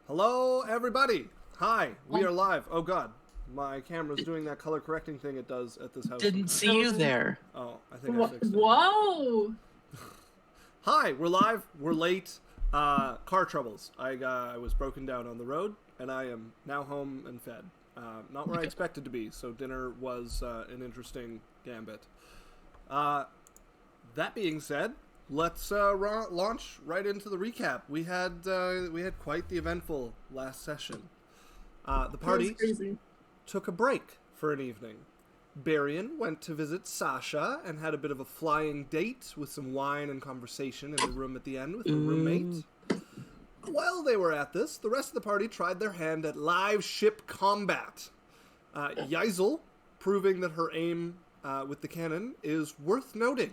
Hello, everybody. Hi, we are live. Oh God, my camera's doing that color correcting thing it does at this house. Didn't sometimes. see you there. Oh, I think I fixed it. Whoa! Hi, we're live. We're late. Car troubles. I was broken down on the road, and I am now home and fed. Not where I expected to be, so dinner was an interesting gambit. That being said, let's launch right into the recap. We had quite the eventful last session. The party took a break for an evening. Barian went to visit Sasha and had a bit of a flying date with some wine and conversation in the room at the end with her roommate. While they were at this, the rest of the party tried their hand at live ship combat. Yeisel, proving that her aim with the cannon is worth noting.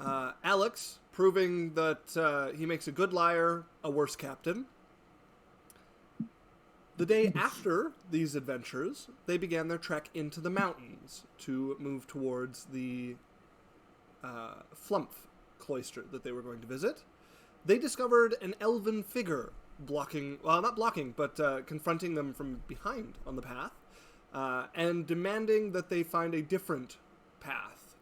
Alex, proving that he makes a good liar, a worse captain. The day after these adventures, they began their trek into the mountains to move towards the Flumph cloister that they were going to visit. They discovered an elven figure confronting them from behind on the path, and demanding that they find a different path.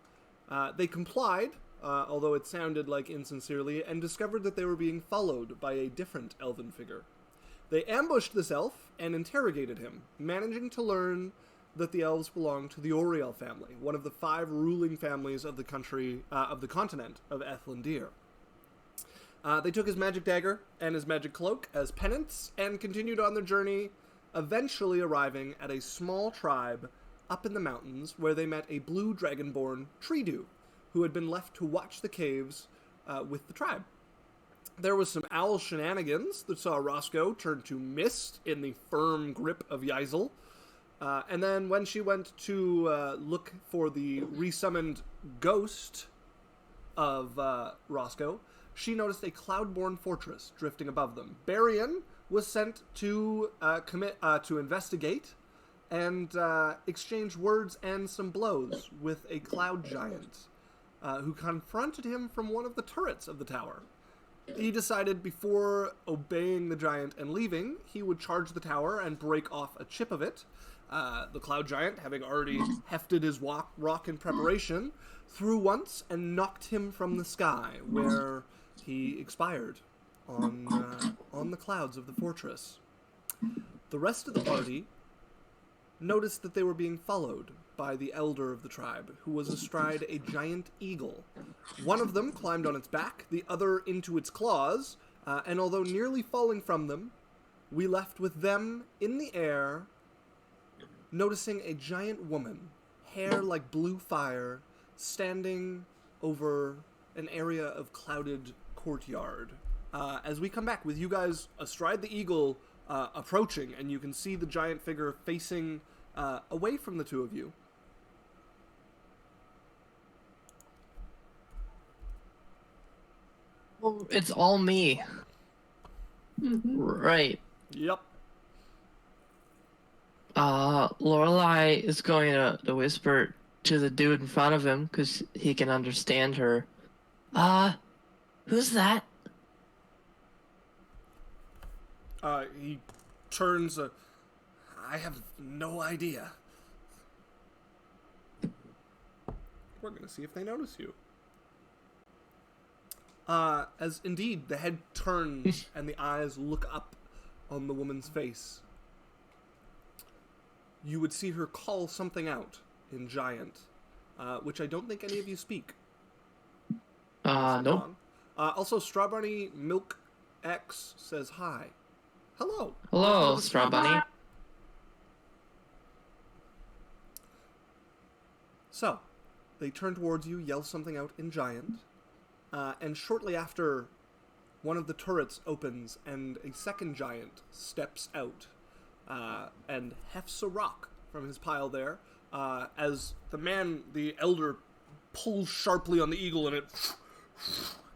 They complied, although it sounded like insincerely, and discovered that they were being followed by a different elven figure. They ambushed this elf and interrogated him, managing to learn that the elves belong to the Oriel family, one of the 5 ruling families of the continent of Ethlindir. They took his magic dagger and his magic cloak as penance and continued on their journey, eventually arriving at a small tribe up in the mountains where they met a blue dragonborn Treedew, who had been left to watch the caves with the tribe. There was some owl shenanigans that saw Roscoe turn to mist in the firm grip of Yeisel. And then when she went to look for the resummoned ghost of Roscoe, she noticed a cloud-born fortress drifting above them. Barian was sent to investigate and exchange words and some blows with a cloud giant who confronted him from one of the turrets of the tower. He decided before obeying the giant and leaving, he would charge the tower and break off a chip of it. The cloud giant, having already hefted his rock in preparation, threw once and knocked him from the sky, where he expired on the clouds of the fortress. The rest of the party noticed that they were being followed by the elder of the tribe, who was astride a giant eagle. One of them climbed on its back, the other into its claws, and although nearly falling from them, we left with them in the air, noticing a giant woman, hair like blue fire, standing over an area of clouded courtyard. As we come back with you guys astride the eagle, approaching, and you can see the giant figure facing away from the two of you. Well, it's all me. Right. Yep. Lorelai is going to whisper to the dude in front of him because he can understand her. Who's that? He turns. I have no idea. We're gonna see if they notice you. As indeed the head turns and the eyes look up on the woman's face, you would see her call something out in Giant, which I don't think any of you speak. Nope. Also, Strawberry Milk X says hi. Hello. Hello, Straw Bunny. So, they turn towards you, yell something out in Giant, and shortly after, one of the turrets opens and a second giant steps out and hefts a rock from his pile there, as the elder, pulls sharply on the eagle and it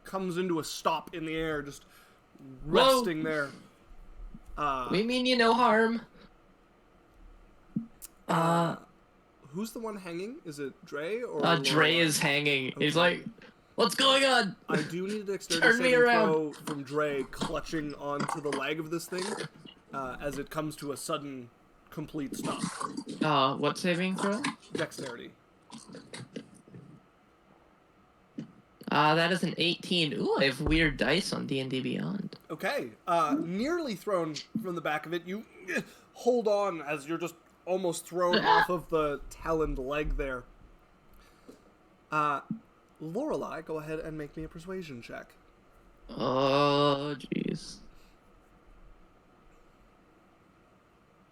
comes into a stop in the air, just resting there. We mean you no harm. Who's the one hanging? Is it Dre or Dre Lorelai? is hanging. Okay. He's like, What's going on? I do need a dexterity Turn me saving around. throw from Dre clutching onto the leg of this thing as it comes to a sudden, complete stop. What saving throw? Dexterity. That is an 18. Ooh, I have weird dice on D&D Beyond. Okay. Nearly thrown from the back of it. You hold on as you're just almost thrown off of the taloned leg there. Lorelei, go ahead and make me a persuasion check. Oh, jeez.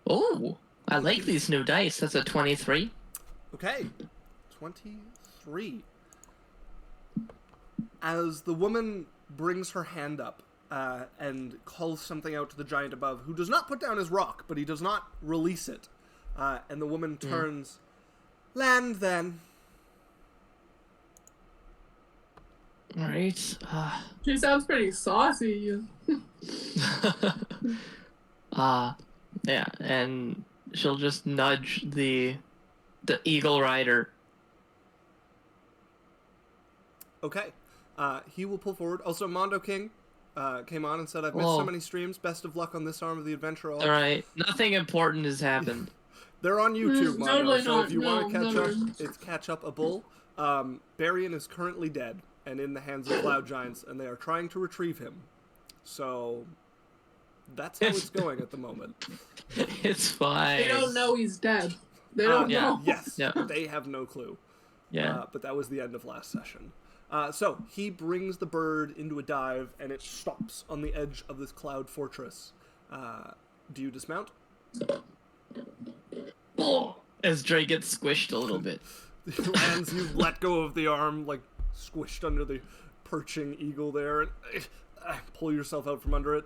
Oh, I like these new dice. That's a 23. Okay. 23. As the woman brings her hand up and calls something out to the giant above, who does not put down his rock, but he does not release it. And the woman turns, land then. All right. She sounds pretty saucy. Yeah, and she'll just nudge the eagle rider. Okay. He will pull forward. Also, Mondo King came on and said, I've missed Whoa. so many streams. Best of luck on this arm of the adventure. All right, nothing important has happened. They're on YouTube, Mondo, totally so not. if you want to No, catch no. up, it's Catch Up a Bull. Barian is currently dead and in the hands of Cloud Giants, and they are trying to retrieve him. So that's how it's going at the moment. It's fine. They don't know he's dead. They don't yeah. know. Yes, Yeah. they have no clue. Yeah. But that was the end of last session. So he brings the bird into a dive, and it stops on the edge of this cloud fortress. Do you dismount? As Dre gets squished a little bit. He lands, you let go of the arm, like squished under the perching eagle there, and pull yourself out from under it.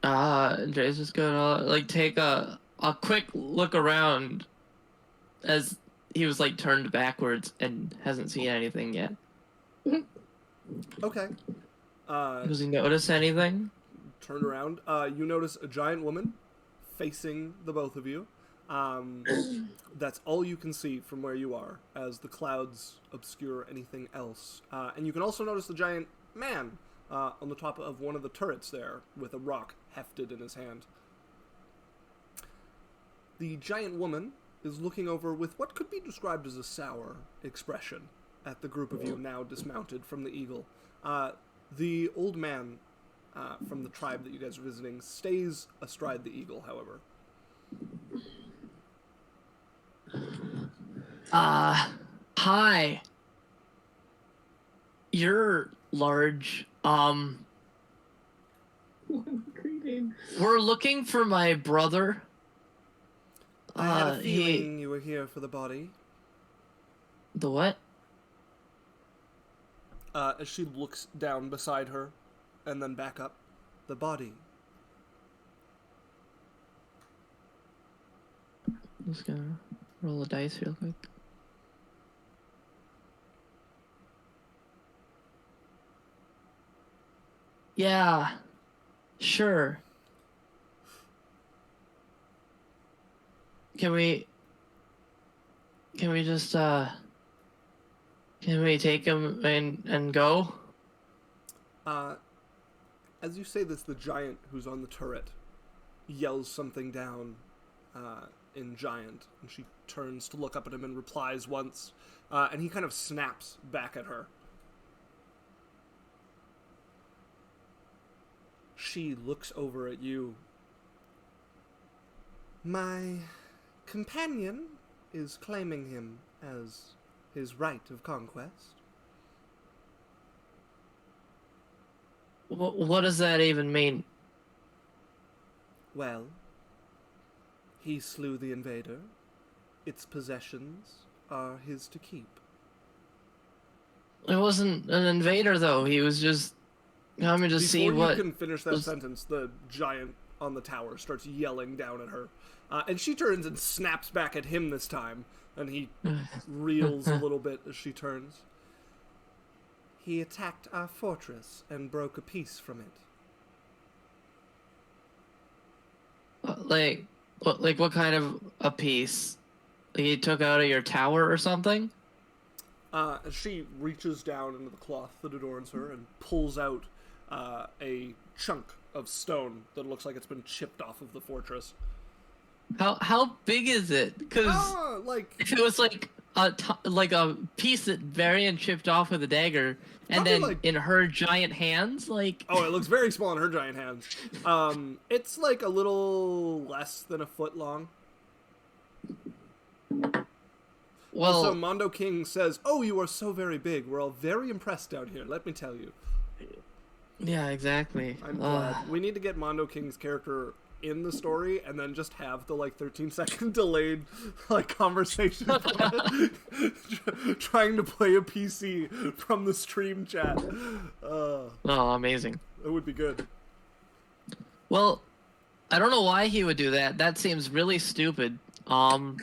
Dre's just gonna like take a quick look around as he was like turned backwards and hasn't seen anything yet. Okay. Does he notice anything? Turn around. You notice a giant woman facing the both of you. That's all you can see from where you are, as the clouds obscure anything else. And you can also notice the giant man on the top of one of the turrets there, with a rock hefted in his hand. The giant woman is looking over with what could be described as a sour expression at the group of you now dismounted from the eagle. The old man from the tribe that you guys are visiting stays astride the eagle, however. Hi. You're large. Greeting. We're looking for my brother. I had a feeling you were here for the body. The what? As she looks down beside her, and then back up. The body. I'm just gonna roll a dice real quick. Yeah, sure. Can we just can we take him and go? As you say this, the giant who's on the turret yells something down in giant, and she turns to look up at him and replies once, and he kind of snaps back at her. She looks over at you. My companion is claiming him as his right of conquest. What does that even mean? Well, he slew the invader. Its possessions are his to keep. It wasn't an invader though. He was just coming to see Before what. you can finish that sentence, the giant on the tower starts yelling down at her. And she turns and snaps back at him this time, and he reels a little bit as she turns. He attacked our fortress and broke a piece from it. What kind of a piece? Like he took out of your tower or something? She reaches down into the cloth that adorns her and pulls out a chunk of stone that looks like it's been chipped off of the fortress. How big is it? Because Like if it was like a piece that Varian chipped off with a dagger, and probably then like, in her giant hands, like oh, it looks very small in her giant hands. It's like a little less than a foot long. well, Also, Mondo King says, "Oh, you are so very big. We're all very impressed down here. Let me tell you." yeah, exactly. I'm glad. We need to get Mondo King's character in the story and then just have the like 13-second delayed like conversation trying to play a PC from the stream chat. Oh, amazing. It would be good. Well, I don't know why he would do that. That seems really stupid. But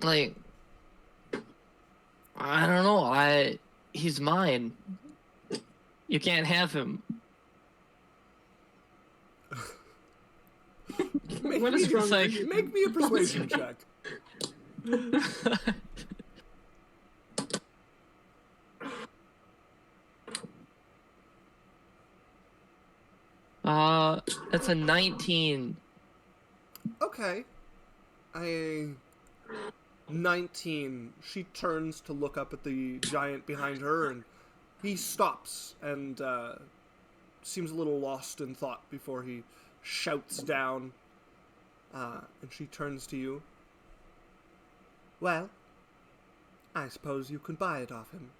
like, I don't know. He's mine. You can't have him. What is wrong like- with you? Make me a persuasion check. That's a 19. Okay. 19. She turns to look up at the giant behind her, and he stops and seems a little lost in thought before he shouts down. And she turns to you. Well, I suppose you can buy it off him.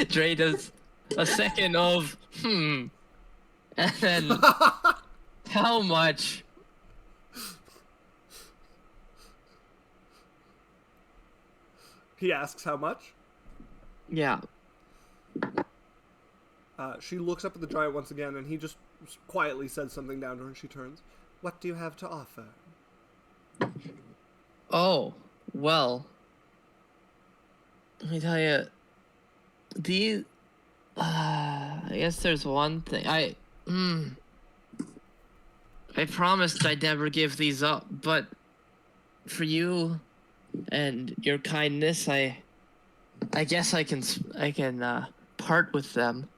Dre does a second of and then how much? He asks how much. Yeah. She looks up at the giant once again, and he just quietly says something down to her, and she turns. What do you have to offer? Oh, well. Let me tell you. These. I guess there's one thing. I promised I'd never give these up, but for you and your kindness, I guess I can part with them.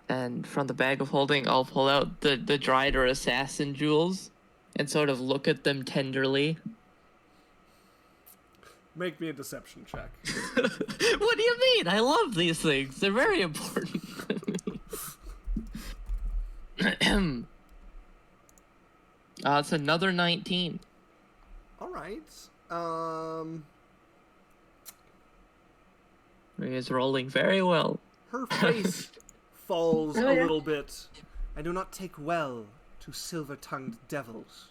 And from the bag of holding, I'll pull out the dried or assassin jewels and sort of look at them tenderly. Make me a deception check. What do you mean? I love these things. They're very important to me. It's another 19. All right. He is rolling very well. Her face falls Oh, a yeah. little bit. I do not take well to silver-tongued devils.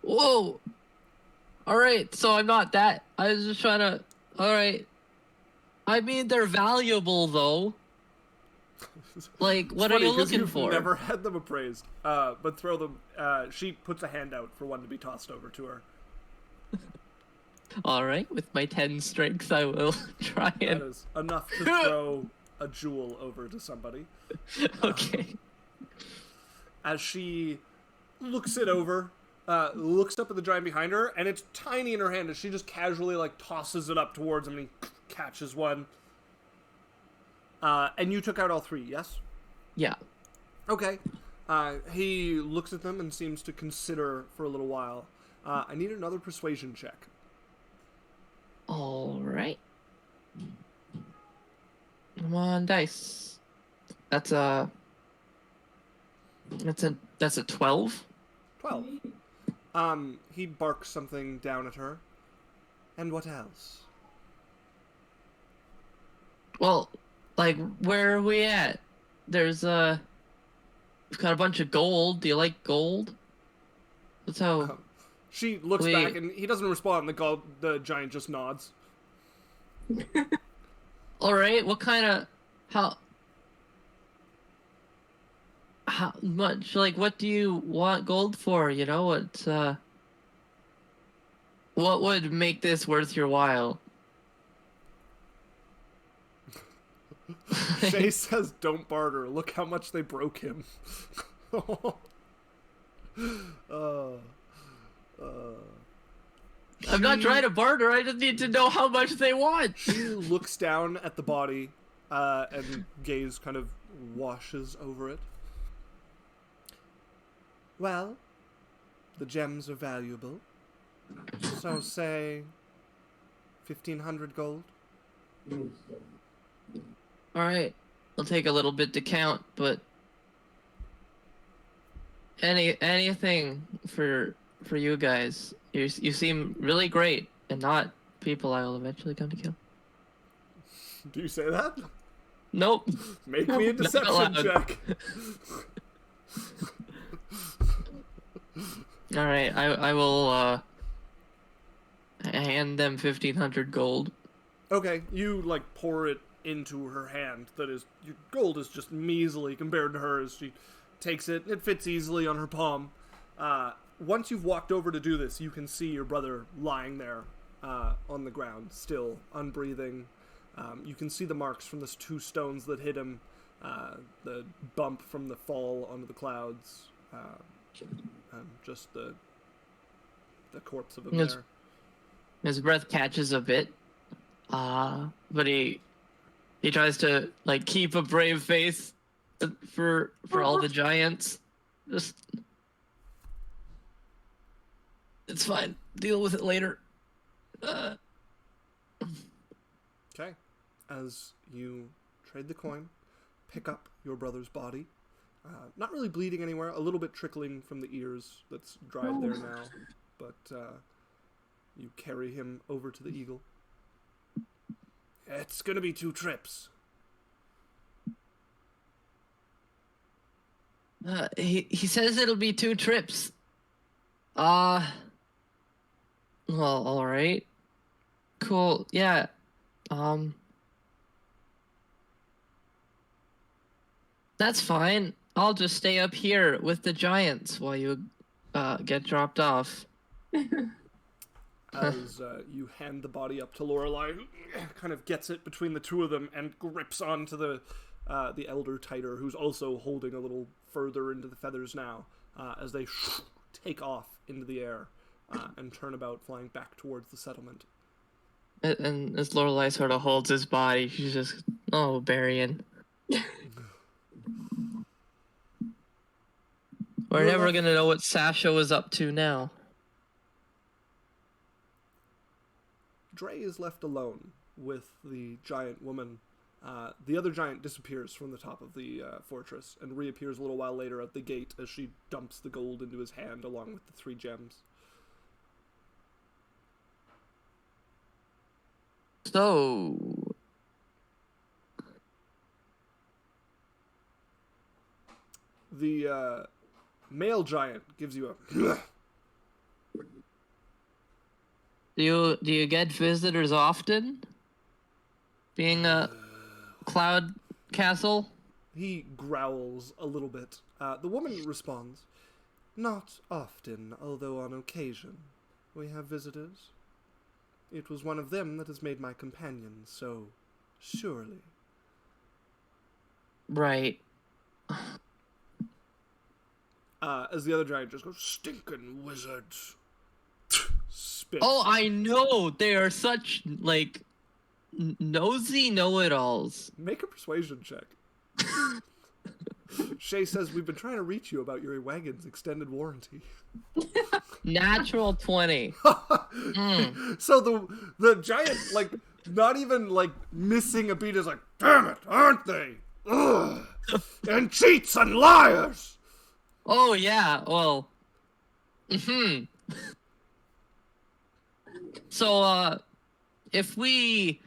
Whoa! Alright, so I'm not that. I was just trying to... Alright. I mean, they're valuable, though. Like, what are Funny, you 'cause looking you've for? never had them appraised. But throw them... she puts a hand out for one to be tossed over to her. Alright, with my 10 strength, I will try That and... is enough to throw a jewel over to somebody. Okay. As she looks it over, looks up at the giant behind her, and it's tiny in her hand, and she just casually, like, tosses it up towards him, and he catches one. And you took out all three, yes? Yeah. Okay. He looks at them and seems to consider for a little while. I need another persuasion check. Alright. Come on, dice. That's a 12. 12. He barks something down at her. And what else? Well, like, where are we at? We've got a bunch of gold. Do you like gold? That's how... She looks Wait. back, and he doesn't respond. The giant just nods. Alright, what kind of... How much, like, what do you want gold for, you know? What would make this worth your while? Shay says, don't barter. Look how much they broke him. uh, I'm not trying to barter. I just need to know how much they want. She looks down at the body, and gaze kind of washes over it. Well, the gems are valuable. So say 1,500 gold. All right, I'll take a little bit to count, but anything for you guys. You seem really great, and not people I will eventually come to kill. Do you say that? Nope. Make me a deception Not allowed. check. All right, I will hand them 1,500 gold. Okay, you like pour it into her hand. That is, your gold is just measly compared to hers. She takes it. It fits easily on her palm. Once you've walked over to do this, you can see your brother lying there on the ground, still unbreathing. You can see the marks from the 2 stones that hit him, the bump from the fall onto the clouds, and just the corpse of him there. His breath catches a bit, but he tries to like keep a brave face for all the giants. Just, it's fine. Deal with it later. Okay. As you trade the coin, pick up your brother's body. Not really bleeding anywhere, a little bit trickling from the ears that's dried there now, but you carry him over to the eagle. It's gonna be 2 trips. He says it'll be 2 trips. Well, all right. Cool. Yeah. That's fine. I'll just stay up here with the giants while you get dropped off. As you hand the body up to Lorelei, who kind of gets it between the 2 of them and grips onto the elder tighter, who's also holding a little further into the feathers now, as they take off into the air and turn about, flying back towards the settlement. And as Lorelei sort of holds his body, she's just, oh, Barian. We're never gonna know what Sasha was up to now. Dre is left alone with the giant woman. The other giant disappears from the top of the fortress and reappears a little while later at the gate as she dumps the gold into his hand along with the 3 gems. So... The male giant gives you a... Do you get visitors often? Being a cloud castle? He growls a little bit. The woman responds, "Not often, although on occasion. We have visitors. It was one of them that has made my companion, so surely." Right. As the other giant just goes, "Stinking wizards." Spit. Oh, I know! They are such, like, nosy know-it-alls. Make a persuasion check. Shay says, "We've been trying to reach you about your wagon's extended warranty." Natural 20. So the giant, like, not even, like, missing a beat is like, "Damn it, aren't they? Ugh. And cheats and liars!" Oh, yeah, well... So, if we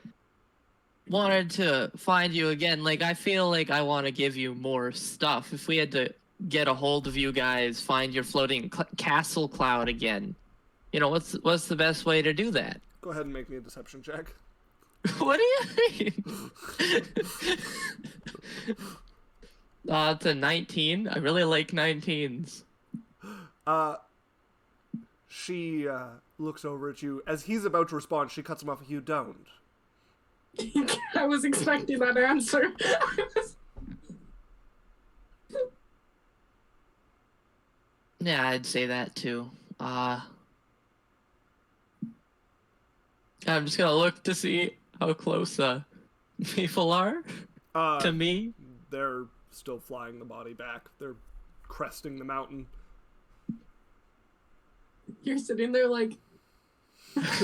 wanted to find you again, like, I feel like I want to give you more stuff. If we had to get a hold of you guys, find your floating castle cloud again, you know, what's the best way to do that? Go ahead and make me a deception check. What do you mean? It's a 19. I really like 19s. She looks over at you. As he's about to respond, she cuts him off. "You don't." I was expecting that answer. Yeah, I'd say that too. I'm just gonna look to see how close people are to me. They're still flying the body back. They're cresting the mountain. You're sitting there like, As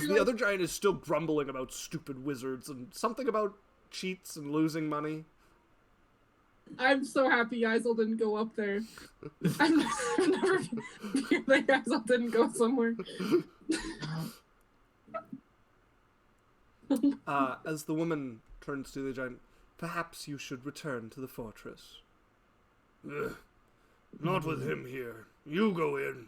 the other giant is still grumbling about stupid wizards and something about cheats and losing money. I'm so happy Isel didn't go up there. I've never been like Isel didn't go somewhere. As the woman turns to the giant, perhaps you should return to the fortress. Ugh. Not with him here. You go in.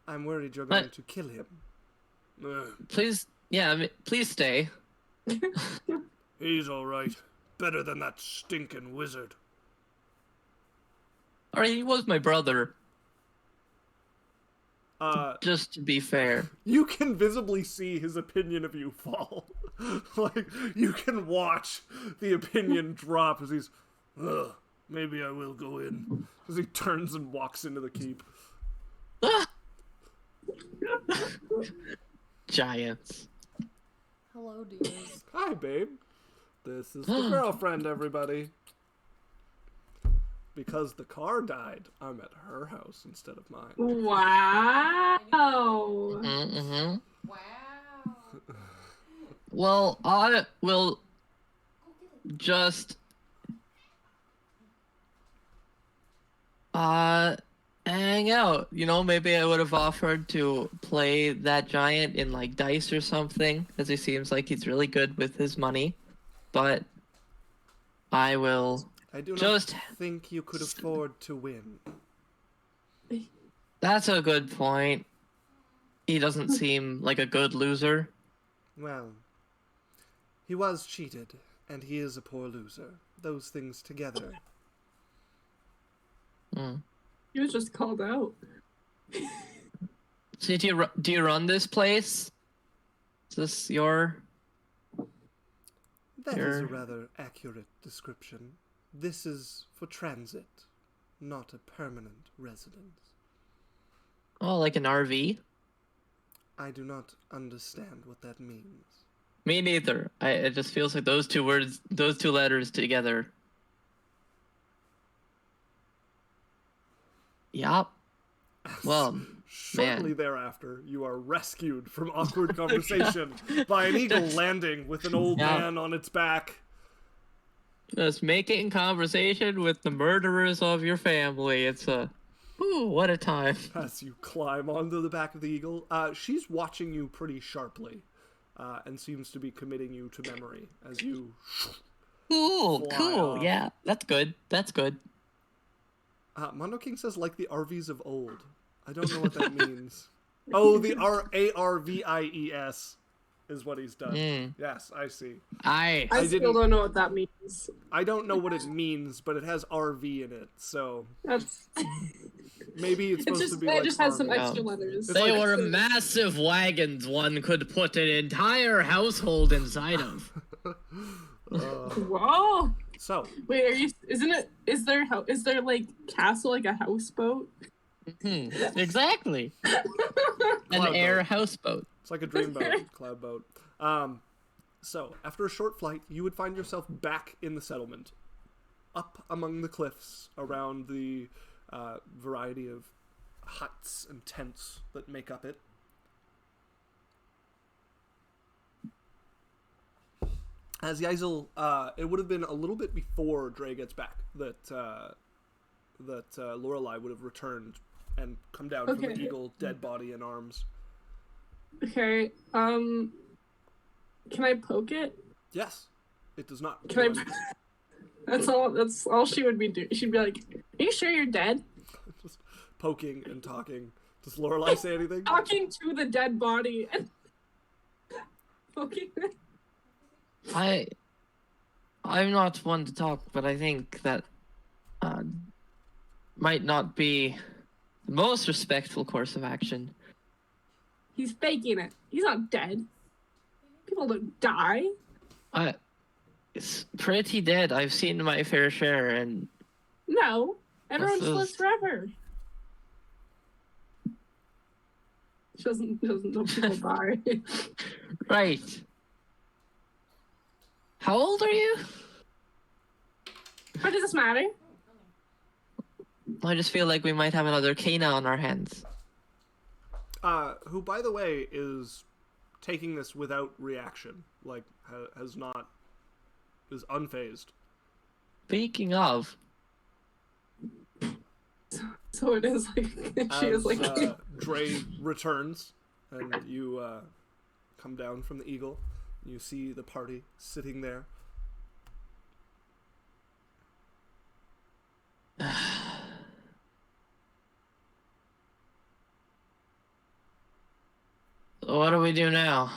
I'm worried you're going to kill him. Please, please stay. He's all right. Better than that stinking wizard. Alright, he was my brother. Just to be fair. You can visibly see his opinion of you fall. Like, you can watch the opinion drop as he's, maybe I will go in. As he turns and walks into the keep. Giants. Hello, dears. Hi, babe. This is the girlfriend, everybody. Because the car died, I'm at her house instead of mine. Wow. Mm-hmm. Wow. Well, I will just hang out. You know, maybe I would have offered to play that giant in like dice or something, as he seems like he's really good with his money. But I will I do just not think you could afford to win. That's a good point. He doesn't seem like a good loser. Well, he was cheated, and he is a poor loser. Those things together. He was just called out. So do you run this place? Is this your... That is a rather accurate description. This is for transit, not a permanent residence. Oh, like an RV? I do not understand what that means. Me neither. It just feels like those two letters together. Yup. Well, shortly thereafter, you are rescued from awkward conversation by an eagle landing with an old man on its back. Just making conversation with the murderers of your family. It's what a time. As you climb onto the back of the eagle, she's watching you pretty sharply, and seems to be committing you to memory as you. Cool. Off. Yeah, that's good. Mondo King says, like the RVs of old. I don't know what that means. Oh, the ARVIES is what he's done. Yes, I see. I still don't know what that means. I don't know what it means, but it has RV in it, so that's maybe it's supposed to be like. It just has some extra letters. They were massive wagons one could put an entire household inside of. Whoa. So wait, is there like castle, like a houseboat? Exactly. An air houseboat. It's like a dreamboat, cloud boat. So after a short flight, you would find yourself back in the settlement, up among the cliffs around the variety of huts and tents that make up it. As Yazel, it would have been a little bit before Dre gets back that Lorelei would have returned and come down from the eagle, dead body in arms. Okay. Can I poke it? Yes. It does not. Can I? That's all she would be doing. She'd be like, "Are you sure you're dead?" Just poking and talking. Does Lorelei say anything? Talking to the dead body and poking it. I'm not one to talk, but I think that might not be the most respectful course of action. He's faking it. He's not dead. People don't die. It's pretty dead. I've seen my fair share, and No, everyone just This lives is- forever. She doesn't know people die. right. How old are you? What does this matter? I just feel like we might have another Kana on our hands. Who, by the way, is taking this without reaction. Like, has not... is unfazed. Speaking of, So it is like she is like. Dre returns, and you come down from the Eagle. You see the party sitting there. what do we do now?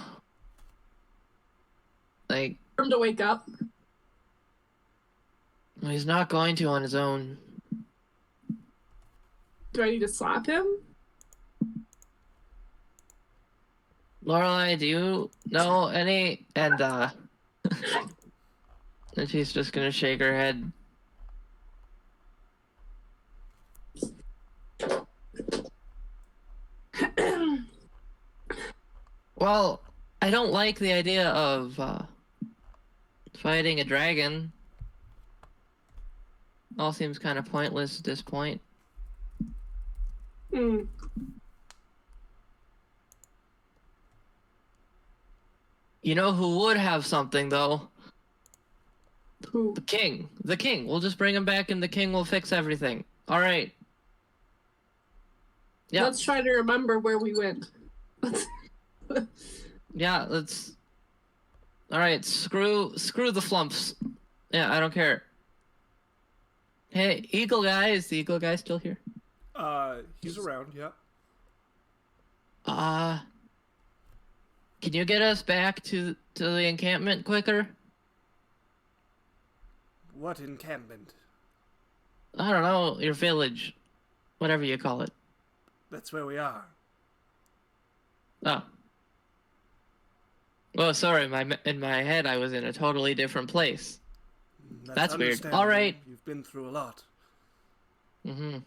Like, For him to wake up. he's not going to on his own. Do I need to slap him? Lorelai, do you know any? And and she's just gonna shake her head. Well, I don't like the idea of fighting a dragon. All seems kind of pointless at this point. Hmm. You know who would have something, though? Who? The king. The king. We'll just bring him back and the king will fix everything. All right. Yeah. Let's try to remember where we went. Yeah, let's... Alright, screw the flumps. Yeah, I don't care. Hey, Eagle Guy, is the Eagle Guy still here? He's around, yeah. Can you get us back to the encampment quicker? What encampment? I don't know, your village. Whatever you call it. That's where we are. Oh. Oh, sorry, in my head I was in a totally different place. That's weird. understandable. All right. You've been through a lot. Mm-hmm.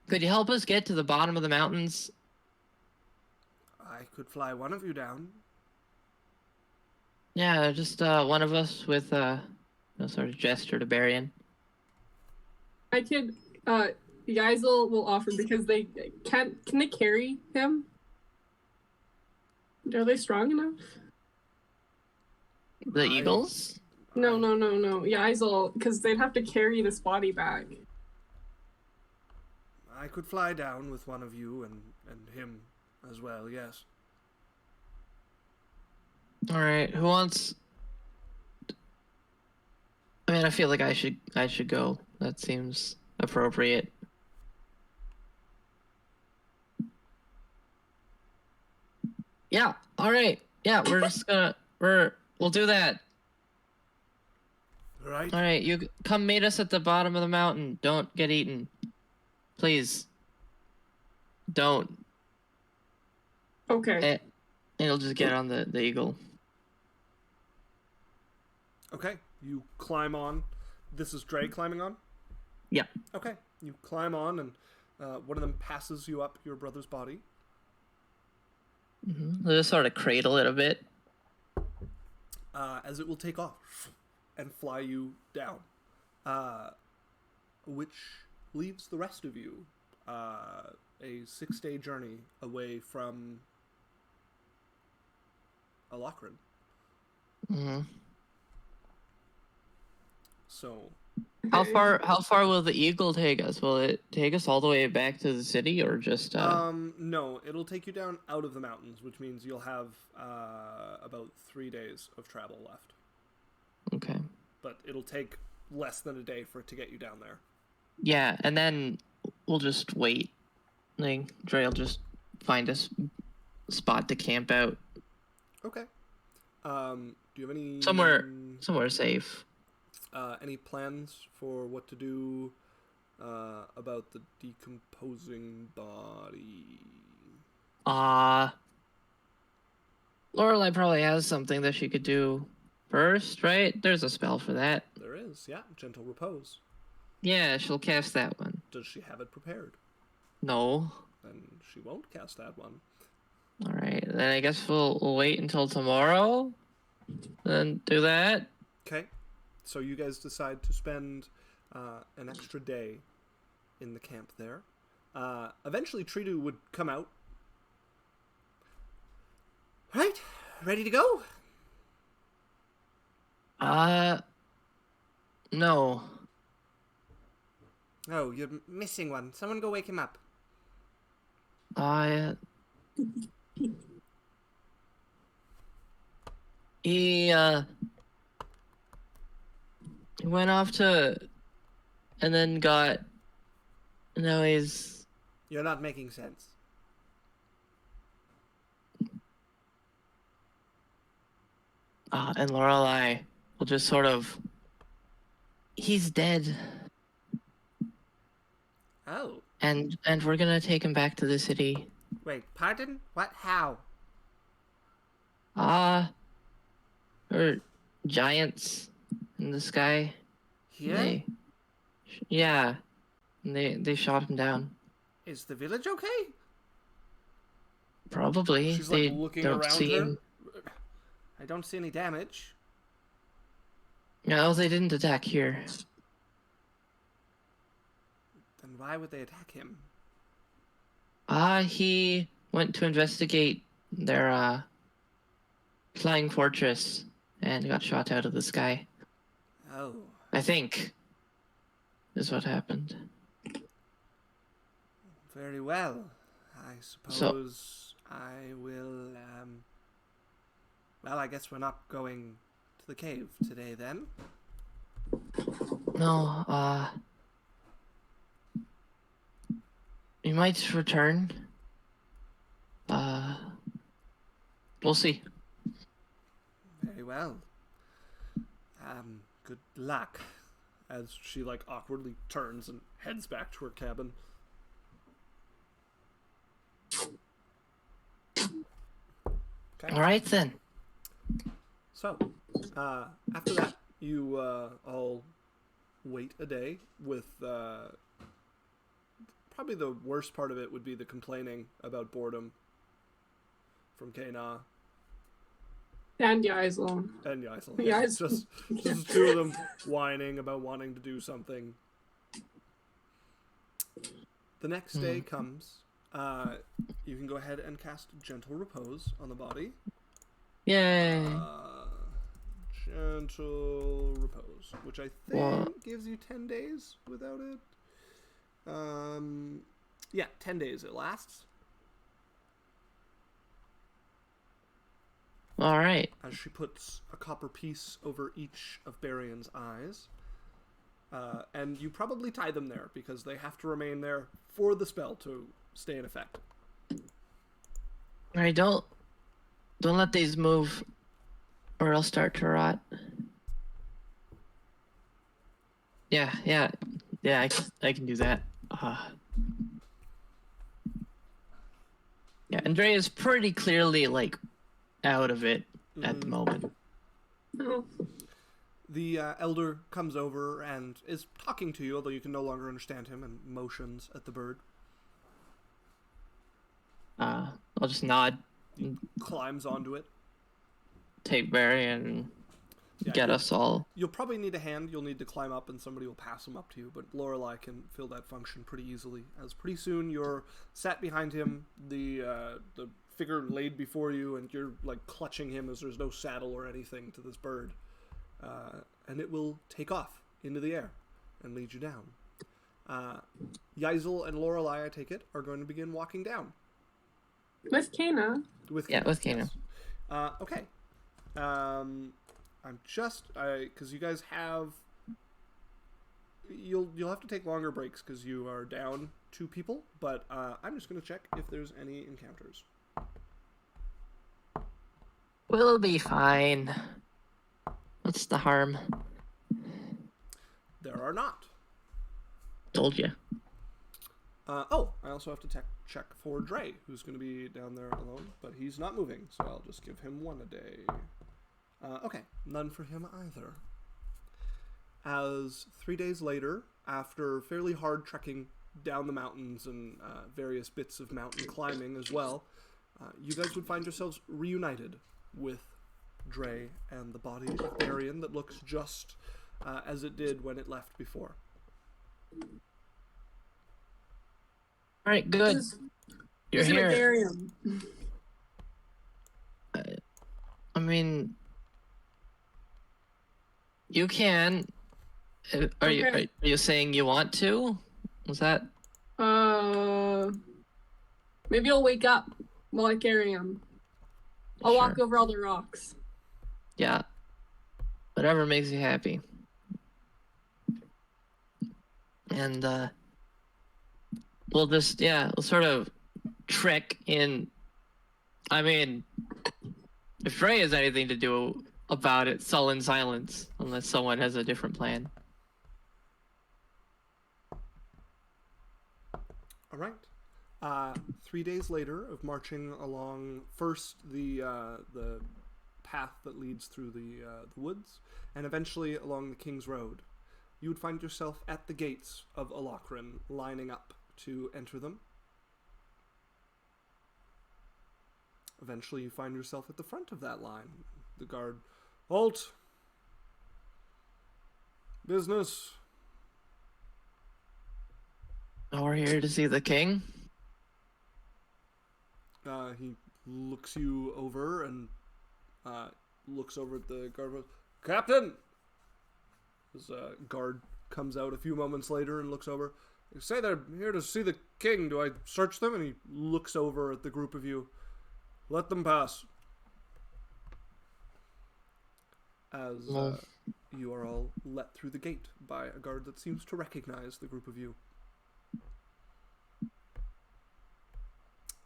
Could you help us get to the bottom of the mountains? I could fly one of you down. Yeah, just one of us with a sort of gesture to Barian. I could. Geisel will offer because they can they carry him? Are they strong enough? The Eagles? No. Geisel, because they'd have to carry this body back. I could fly down with one of you and him as well, yes. Alright, who wants... I mean, I feel like I should go. That seems appropriate. Yeah, alright. Yeah, we're just gonna... We'll do that. Right? Alright, you come meet us at the bottom of the mountain. Don't get eaten. Please. Don't. Okay. And it'll just get on the eagle. Okay, you climb on. This is Dre climbing on? Yeah. Okay, you climb on, and one of them passes you up your brother's body. Mm-hmm. They'll just sort of cradle it a bit. As it will take off and fly you down. Which leaves the rest of you a 6-day journey away from Alakran. Mm-hmm. So, How far will the eagle take us? Will it take us all the way back to the city, or just no, it'll take you down out of the mountains, which means you'll have about 3 days of travel left. Okay. But it'll take less than a day for it to get you down there. Yeah, and then we'll just wait. Like, Dre will just find a spot to camp out. Okay. Do you have any... Somewhere safe. Any plans for what to do about the decomposing body? Lorelai probably has something that she could do. first, right? There's a spell for that. There is, yeah. Gentle repose. Yeah, she'll cast that one. Does she have it prepared? No. Then she won't cast that one. All right, then I guess we'll wait until tomorrow. Then do that. Okay. So you guys decide to spend an extra day in the camp there. Eventually, Tridu would come out. Right, ready to go? No. Oh, you're missing one. Someone go wake him up. He went off to, and then got, now he's... You're not making sense. And Lorelei will just sort of, he's dead. Oh. And we're gonna take him back to the city. Wait, pardon? What? How? Or giants in the sky. Here? Yeah. They shot him down. Is the village okay? Probably. She's they like looking don't around see her. him. I don't see any damage. No, they didn't attack here. Then why would they attack him? He went to investigate their flying fortress and got shot out of the sky. Oh. I think is what happened. Very well. I suppose I will, well, I guess we're not going to the cave today then. No, we might return. We'll see. Very well. Good luck. As she, like, awkwardly turns and heads back to her cabin. Okay. All right then. So, after that, you all wait a day with probably the worst part of it would be the complaining about boredom from Kana And Yaisel. and Yaisel. Yeah, Just two of them whining about wanting to do something. The next day comes. You can go ahead and cast Gentle Repose on the body. Yay. Gentle Repose, which I think gives you 10 days without it. Yeah, 10 days it lasts. All right. As she puts a copper piece over each of Barion's eyes. And you probably tie them there because they have to remain there for the spell to stay in effect. All right, don't let these move or I'll start to rot. Yeah, I can do that. Yeah, Andrea's pretty clearly, like, out of it at the moment. Oh. The elder comes over and is talking to you, although you can no longer understand him, and motions at the bird. I'll just nod, Climbs onto it. take Barry, and get us all. You'll probably need a hand. You'll need to climb up, and somebody will pass him up to you. But Lorelei can fill that function pretty easily. As pretty soon you're sat behind him, the figure laid before you, and you're like clutching him as there's no saddle or anything to this bird, and it will take off into the air and lead you down. Yaisel and Lorelei, I take it, are going to begin walking down. With Kana. With Kana, yes. Okay. I'm just because you guys have you'll have to take longer breaks because you are down 2 people, but I'm just going to check if there's any encounters. We'll be fine. What's the harm? There are not. Told you. I also have to check for Dre, who's going to be down there alone, but he's not moving, so I'll just give him 1 a day. Okay, none for him either. As 3 days later, after fairly hard trekking down the mountains and various bits of mountain climbing as well, you guys would find yourselves reunited with Dre and the body of Arian that looks just as it did when it left before. All right, good. You're here. Arian. I mean, you can. Are you saying you want to? Was that? Maybe I'll wake up while I carry him. I'll walk over all the rocks. Yeah. Whatever makes you happy. And we'll sort of trek in. I mean, if Frey has anything to do about it, sullen silence, unless someone has a different plan. All right. 3 days later of marching along first the path that leads through the woods, and eventually along the King's Road, you would find yourself at the gates of Alakrin, lining up to enter them. Eventually, you find yourself at the front of that line. The guard, halt! Business. Oh, we're here to see the king? He looks you over and looks over at the guard. Captain! His guard comes out a few moments later and looks over. You say they're here to see the king. Do I search them? And he looks over at the group of you. Let them pass. As you are all let through the gate by a guard that seems to recognize the group of you.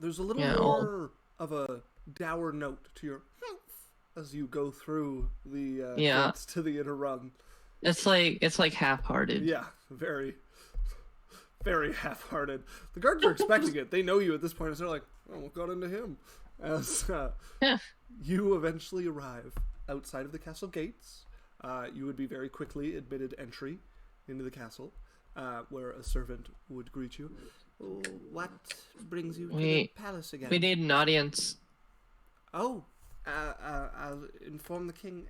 There's a little more of a dour note to your as you go through the gates to the inner run. It's like half-hearted. Yeah, very, very half-hearted. The guards are expecting it. They know you at this point, so they're like, "Oh, what got into him?" As you eventually arrive outside of the castle gates, you would be very quickly admitted entry into the castle, where a servant would greet you. Oh, what brings you to the palace again? We need an audience. Oh, I'll inform the king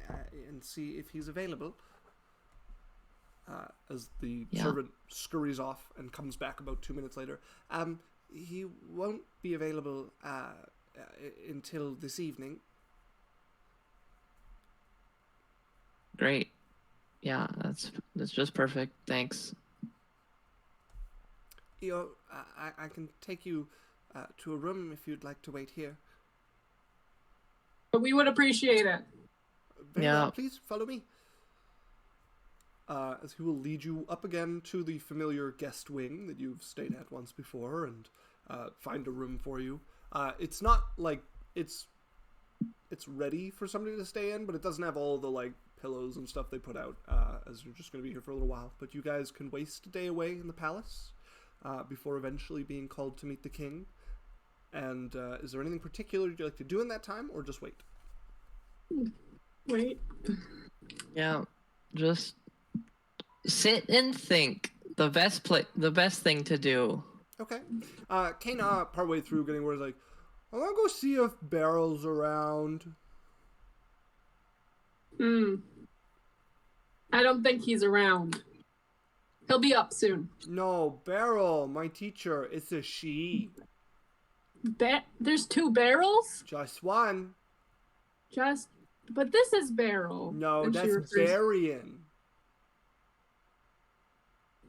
and see if he's available. As the servant scurries off and comes back about 2 minutes later. He won't be available until this evening. Great. Yeah, that's just perfect. Thanks. I can take you to a room if you'd like to wait here. But we would appreciate it. Very well, please follow me. As he will lead you up again to the familiar guest wing that you've stayed at once before and find a room for you. It's not like it's ready for somebody to stay in, but it doesn't have all the like pillows and stuff they put out as you're just going to be here for a little while. But you guys can waste a day away in the palace before eventually being called to meet the king. And is there anything particular you'd like to do in that time, or just wait? Wait. Yeah, just sit and think. The best thing to do. Okay. Kana, partway through getting where he's like, I want to go see if Barrel's around. I don't think he's around. He'll be up soon. No, Barrel, my teacher. It's a she. There's two barrels? Just one. But this is Barrel. No, and that's Barian.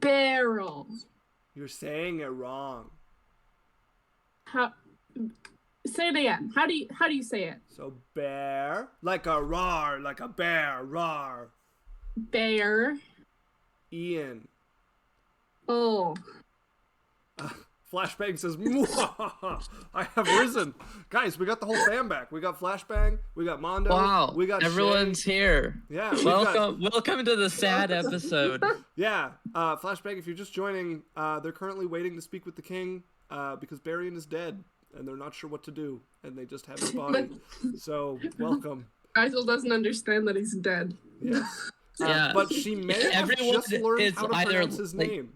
Barrel. You're saying it wrong. How? Say it again. How do you say it? So bear, like a roar, like a bear, roar. Bear. Ian. Oh. Flashbang says, I have risen. Guys, we got the whole fam back. We got Flashbang, we got Mondo, wow, we got everyone's Shay. here. Yeah. Welcome to the sad episode. Yeah. Flashbang, if you're just joining, they're currently waiting to speak with the king because Barian is dead and they're not sure what to do and they just have his body. So, welcome. Isel doesn't understand that he's dead. Yes. Yeah. But she may have Everyone just learned is how to either, pronounce his like- name.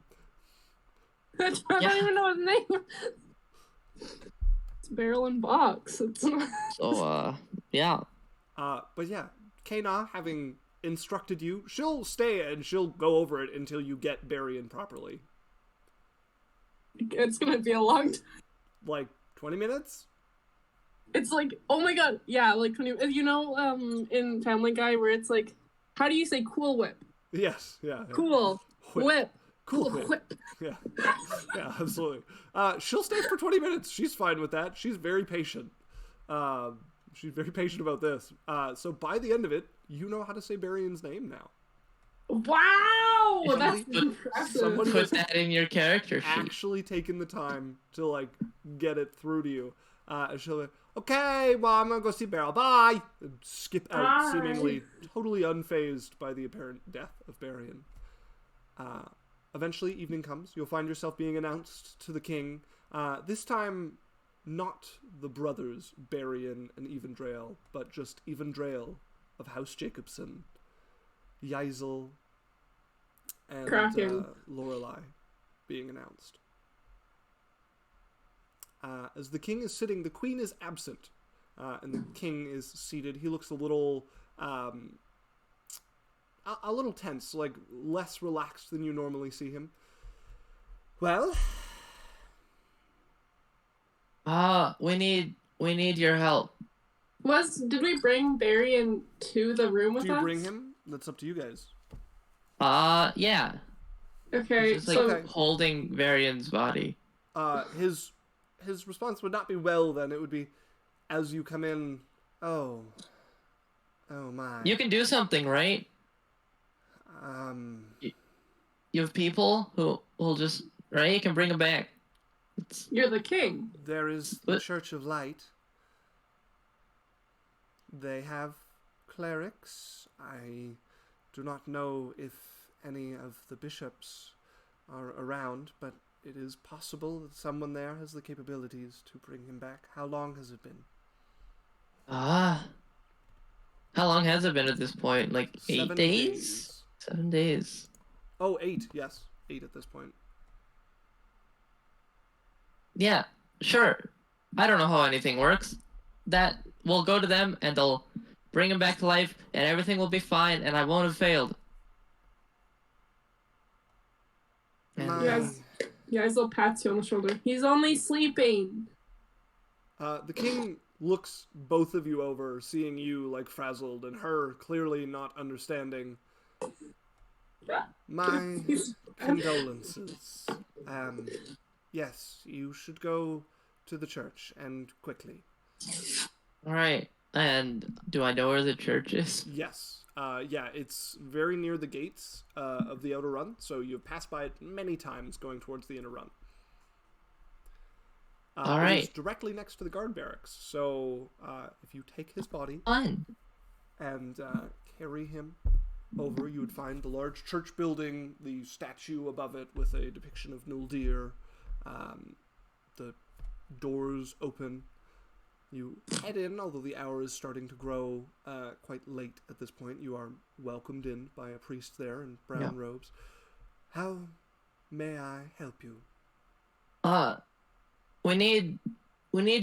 I don't even know his name. It's Barrel and Box. It's not... So, yeah. But yeah, Kana, having instructed you, she'll stay and she'll go over it until you get Barian properly. It's gonna be a long time. Like 20 minutes? It's like, oh my god, yeah, like when you know, in Family Guy where it's like, how do you say Cool Whip? Yes, yeah. Cool Whip. Cool whip. Yeah. Yeah, absolutely. She'll stay for 20 minutes. She's fine with that. She's very patient. She's very patient about this. So by the end of it, you know how to say Barian's name now. Wow, that's Somebody- impressive. somebody- Put that in your character sheet. Actually taken the time to like get it through to you. And she'll be, okay, well, I'm gonna go see Beryl. Bye. And skip out, Bye. seemingly totally unfazed by the apparent death of Barian. Eventually, evening comes. You'll find yourself being announced to the king. This time, not the brothers Barian and Evendrael, but just Evendrael of House Jacobson, Yaisel, and Kraken. Lorelei being announced. As the king is sitting, the queen is absent, and the king is seated. He looks a little tense, like less relaxed than you normally see him. Well, We need your help. Did we bring Barry to the room with do you us? bring him? That's up to you guys. Yeah. Okay, Just like so Okay. holding Varian's body. His response would not be well. Then it would be, as you come in. Oh my. You can do something, right? You have people who will just, right? You can bring them back. you're the king. There is the What? Church of Light. They have clerics. I do not know if any of the bishops are around, but it is possible that someone there has the capabilities to bring him back. How long has it been? How long has it been at this point? Like 8 7 days? 7 days. Oh, 8. Yes, 8 at this point. Yeah, sure. I don't know how anything works. That we'll go to them and they'll bring him back to life and everything will be fine and I won't have failed. And, My- Yes. Yaisel pats you on the shoulder. He's only sleeping. The king looks both of you over, seeing you like frazzled and her clearly not understanding. My condolences. Yes, you should go to the church and quickly. all right. And do I know where the church is? Yes. Yeah, it's very near the gates of the outer run, so you've passed by it many times going towards the inner run. All It is right. directly next to the guard barracks, so if you take his body Fun. and carry him over, you would find the large church building, the statue above it with a depiction of Nuldir, the doors open. You head in, although the hour is starting to grow quite late at this point. You are welcomed in by a priest there in brown robes. How may I help you? We need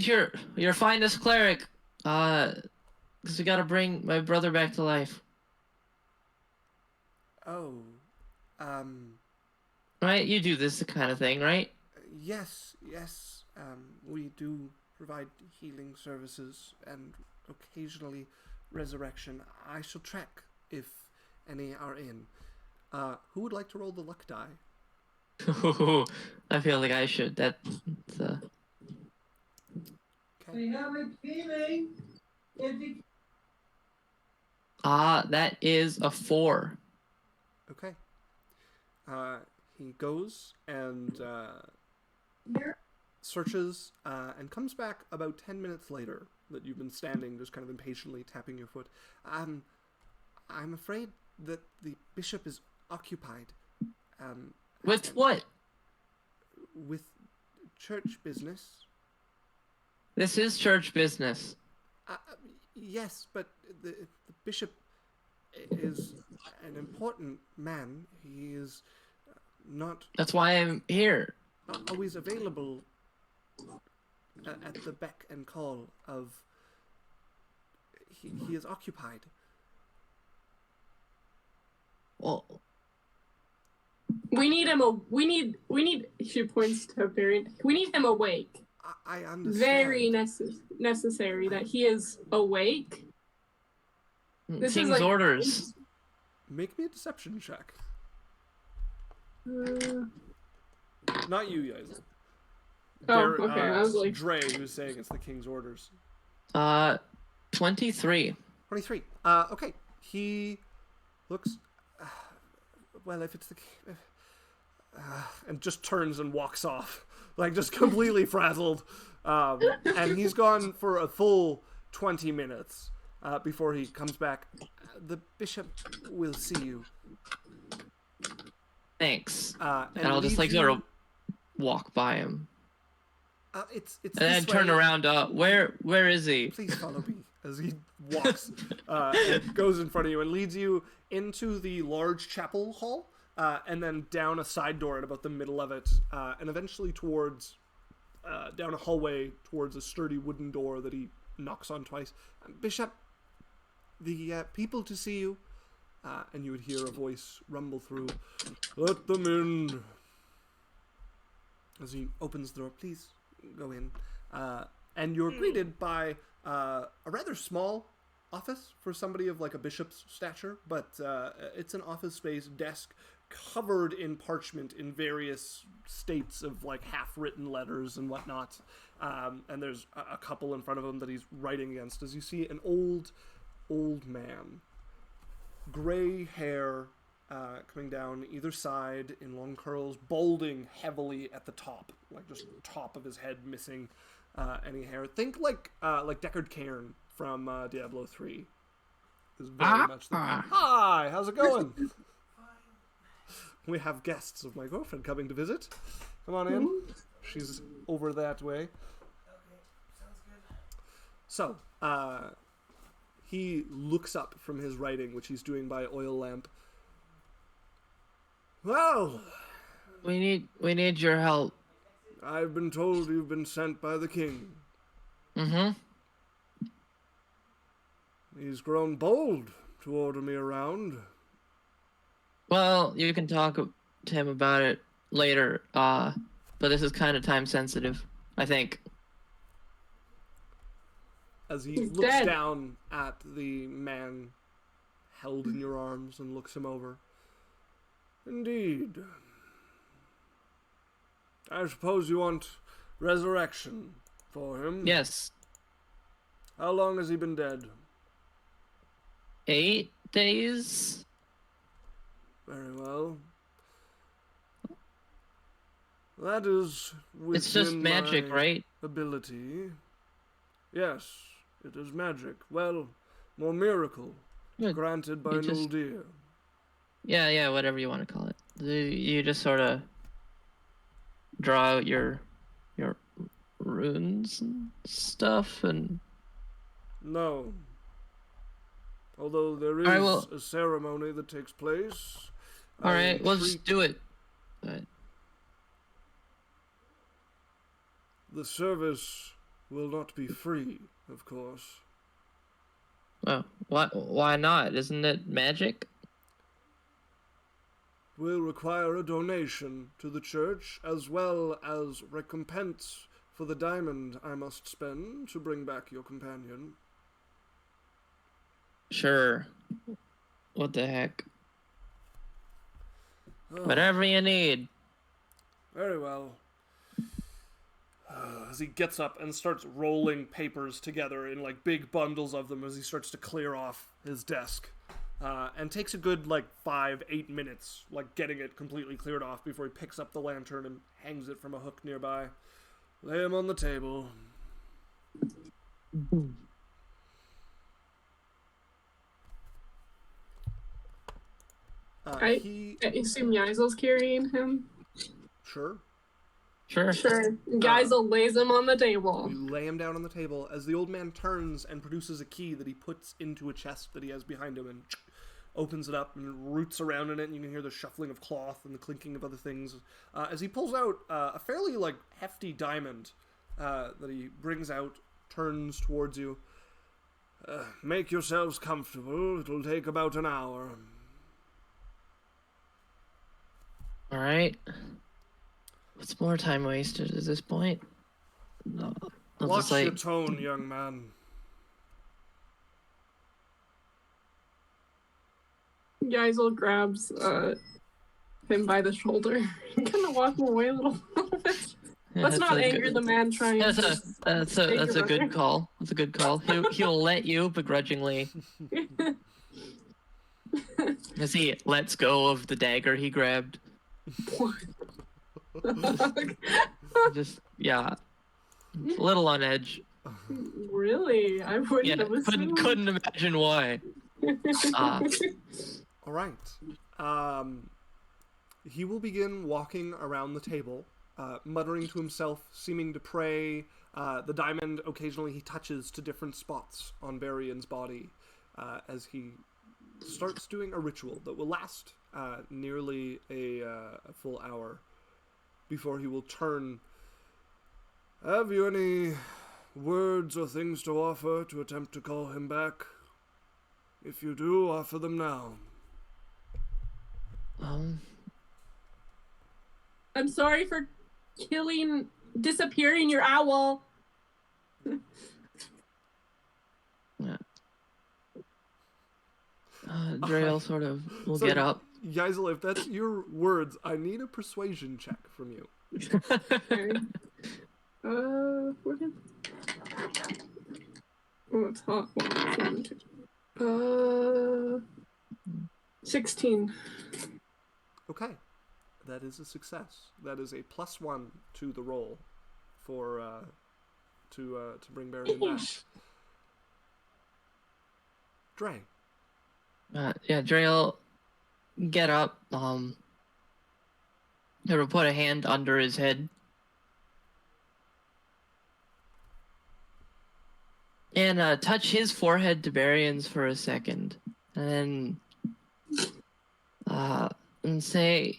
your finest cleric. Because we gotta bring my brother back to life. Oh, Right? You do this kind of thing, right? yes. We do provide healing services and occasionally resurrection. I shall track if any are in. Who would like to roll the luck die? I feel like I should. That's Okay. I have a feeling it that is a 4. Okay. He goes and searches and comes back about 10 minutes later that you've been standing just kind of impatiently tapping your foot. I'm afraid that the bishop is occupied With what? with church business. This is church business. Yes, but the bishop is an important man. He is not That's why I'm here. always available at the beck and call of. He is occupied. Well, We need him. We need. She points to Varian. We need him awake. I understand. Very necessary that he is awake. This King's is like orders. Make me a deception check. Uh, Not you, guys. oh, okay. I was like, Dre, who's saying it's the king's orders. 23. 23. Okay. He looks. Well, if it's the king. And just turns and walks off. Like, just completely frazzled. And he's gone for a full 20 minutes before he comes back. The bishop will see you. Thanks. And I'll just, like, sort of walk by him. It's And then turn around. Where is he? Please follow me as he walks and goes in front of you and leads you into the large chapel hall and then down a side door at about the middle of it and eventually towards down a hallway towards a sturdy wooden door that he knocks on twice. Bishop, the people to see you. And you would hear a voice rumble through. Let them in. As he opens the door, please go in. And you're greeted by a rather small office for somebody of like a bishop's stature, but it's an office space, desk covered in parchment in various states of like half-written letters and whatnot. And there's a couple in front of him that he's writing against. As you see an old man. Gray hair coming down either side in long curls, balding heavily at the top, like just top of his head missing any hair. Think like Deckard Cairn from Diablo 3 is very much the Hi, how's it going? We have guests of my girlfriend coming to visit. Come on in. She's over that way. Okay, sounds good. So, he looks up from his writing, which he's doing by oil lamp. Well, We need your help. I've been told you've been sent by the king. Mm-hmm. He's grown bold to order me around. Well, you can talk to him about it later. But this is kind of time sensitive, I think. As he He's looks dead. down at the man held in your arms and looks him over. Indeed. I suppose you want resurrection for him? Yes. How long has he been dead? 8 days? Very well. That is within It's just magic, my right? ability. Yes, it is magic. Well, more miracle. Good. Granted by You an just- old dear. Yeah, whatever you want to call it. You just sort of draw out your runes and stuff, and No. Although there is Alright, well- a ceremony that takes place. all I right, we'll just entreat- do it. Alright. The service will not be free, of course. Well, why not? Isn't it magic? Will require a donation to the church as well as recompense for the diamond I must spend to bring back your companion. Sure. What the heck? Oh, Whatever you need. very well. As he gets up and starts rolling papers together in like big bundles of them as he starts to clear off his desk. And takes a good like 5-8 minutes like getting it completely cleared off before he picks up the lantern and hangs it from a hook nearby. Lay him on the table. I He assume Yaisel's carrying him. sure. Sure. Sure. Geisel lays him on the table. You lay him down on the table as the old man turns and produces a key that he puts into a chest that he has behind him and opens it up and roots around in it, and you can hear the shuffling of cloth and the clinking of other things as he pulls out a fairly hefty diamond that he brings out, turns towards you. Make yourselves comfortable. It'll take about an hour. All right. What's more time wasted at this point? I'll Watch just, like, your tone, young man. Geisel grabs him by the shoulder. Kind of walk him away a little bit. Let's not anger the man trying That's to... a good call. That's a good call. He'll let you begrudgingly. As he lets go of the dagger he grabbed. Just yeah, a little on edge. Really? I wouldn't have assumed. Couldn't imagine why. All right. He will begin walking around the table, muttering to himself, seeming to pray. The diamond occasionally he touches to different spots on Barian's body as he starts doing a ritual that will last nearly a full hour before he will turn. Have you any words or things to offer to attempt to call him back? If you do, offer them now. I'm sorry for disappearing your owl. Yeah. Drael sort of will get up. Geisel, if that's your words, I need a persuasion check from you. Okay. What is... Oh, it's hot. 16. Okay. That is a success. That is a +1 to the roll for to bring Barian back. Dre. Yeah, Drael get up. He'll put a hand under his head. And touch his forehead to Barian's for a second. And then and say,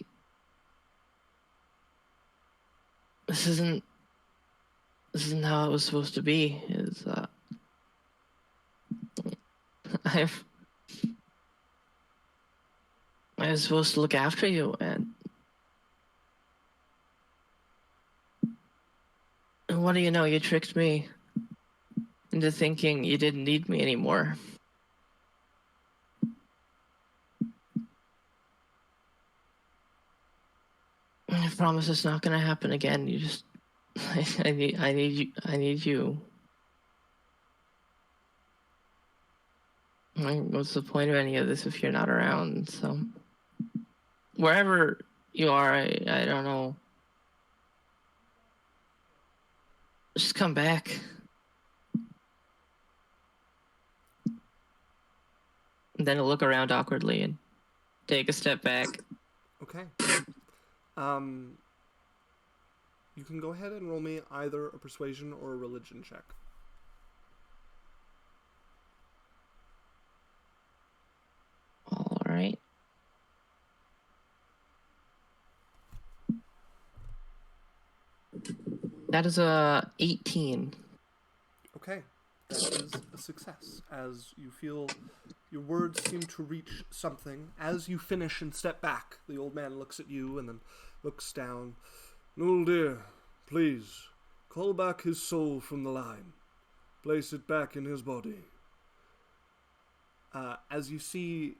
This isn't how it was supposed to be. I was supposed to look after you, and what do you know? You tricked me into thinking you didn't need me anymore. I promise it's not gonna happen again. You just, I need you. What's the point of any of this if you're not around? So, wherever you are, I don't know. Just come back. And then he'll look around awkwardly and take a step back. Okay. You can go ahead and roll me either a persuasion or a religion check. All right. That is a 18. Okay. That is a success, as you feel your words seem to reach something. As you finish and step back, the old man looks at you and then looks down. Noel, dear, please, call back his soul from the line. Place it back in his body. As you see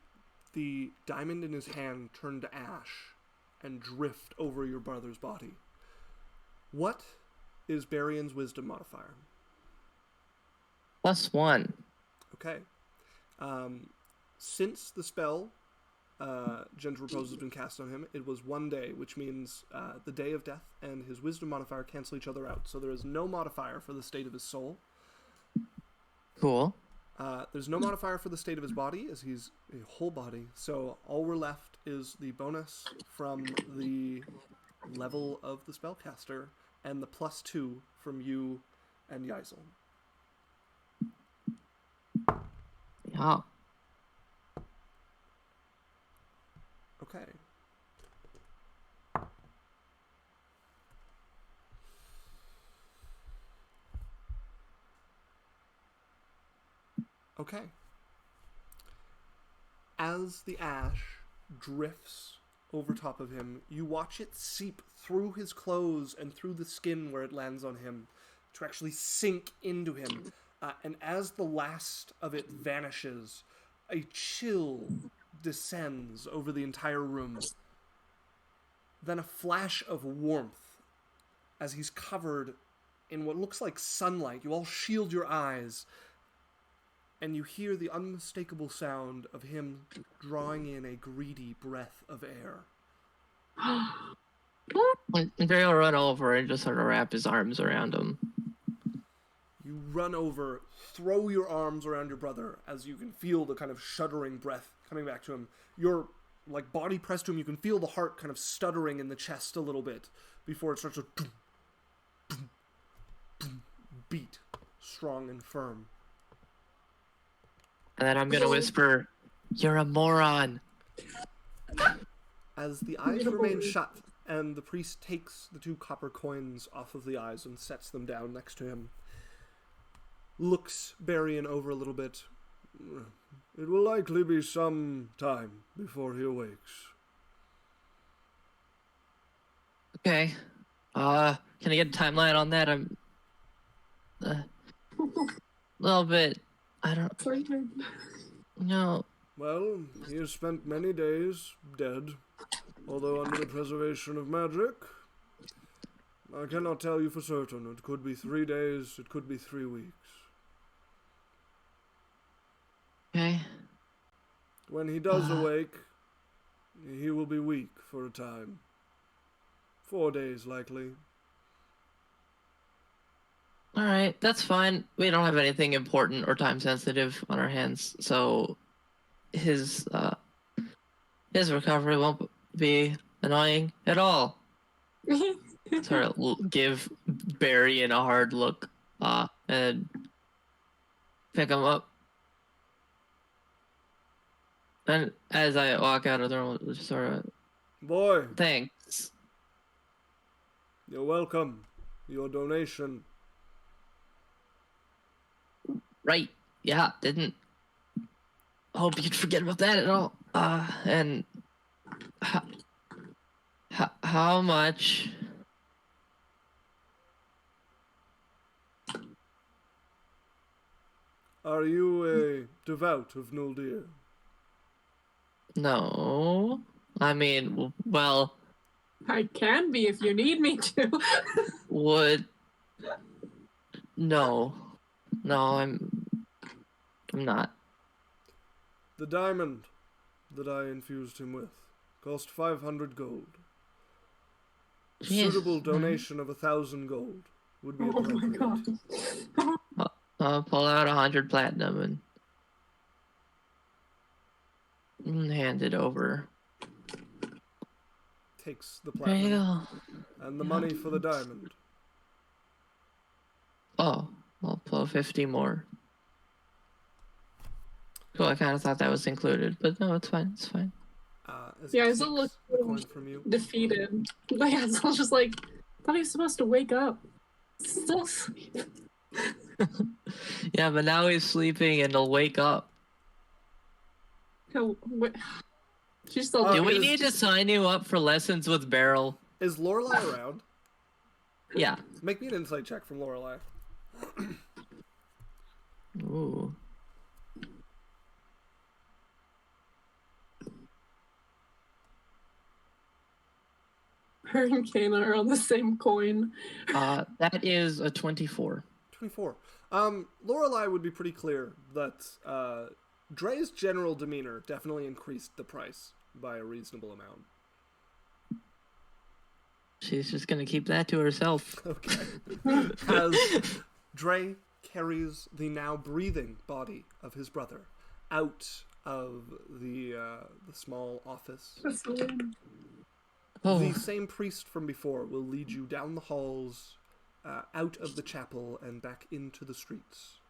the diamond in his hand turn to ash and drift over your brother's body. What is Barian's wisdom modifier? +1. Okay. Since the spell Gentle Repose has been cast on him, it was 1 day, which means the day of death and his wisdom modifier cancel each other out. So there is no modifier for the state of his soul. Cool. There's no modifier for the state of his body, as he's a whole body. So all we're left is the bonus from the level of the spellcaster and the +2 from you and Yaisel. Yeah. Okay. Okay. As the ash drifts over top of him, you watch it seep through his clothes and through the skin where it lands on him to actually sink into him. And as the last of it vanishes, a chill descends over the entire room. Then a flash of warmth as he's covered in what looks like sunlight. You all shield your eyes, and you hear the unmistakable sound of him drawing in a greedy breath of air. Barry will run over and just sort of wrap his arms around him. You run over, throw your arms around your brother as you can feel the kind of shuddering breath coming back to him. Your body pressed to him, you can feel the heart kind of stuttering in the chest a little bit before it starts to beat strong and firm. And then I'm gonna whisper, "You're a moron." As the eyes remain shut, and the priest takes the 2 copper coins off of the eyes and sets them down next to him, looks Barian over a little bit. It will likely be some time before he awakes. Okay. Can I get a timeline on that? I'm a little bit. I don't. Sorry. No. Well, he has spent many days dead, although under the preservation of magic. I cannot tell you for certain. It could be 3 days, it could be 3 weeks. Okay. When he does awake, he will be weak for a time. 4 days, likely. All right, that's fine. We don't have anything important or time sensitive on our hands, so his recovery won't be annoying at all. Sort of give Barry a hard look, and pick him up. And as I walk out of the room, just sort of, Boy, thanks. you're welcome. Your donation. Right? Yeah, didn't hope you'd forget about that at all. And how much? Are you a devout of Nuldir? No, I mean, well, I can be if you need me to. would no, I'm not. The diamond that I infused him with cost 500 gold. A Jeez. suitable donation of 1,000 gold would be Oh my appropriate. god. I'll pull out 100 platinum and hand it over. Takes the There you platinum go. and the money for the diamond. Oh, I'll pull 50 more. Cool, I kind of thought that was included, but no, it's fine. It's fine. As Yeah, he Isla takes looks the coin from you. defeated. But yeah, so I was just like, I thought he was supposed to wake up. Still asleep. Yeah, but now he's sleeping and he'll wake up. She's still Do we is- need to sign you up for lessons with Beryl? Is Lorelei around? Yeah. Make me an insight check from Lorelei. Ooh. Her and Kana are on the same coin. That is a 24. 24. Lorelei would be pretty clear that Dre's general demeanor definitely increased the price by a reasonable amount. She's just gonna keep that to herself. Okay. As Dre carries the now breathing body of his brother out of the small office, The Oh, same priest from before will lead you down the halls, out of the chapel, and back into the streets.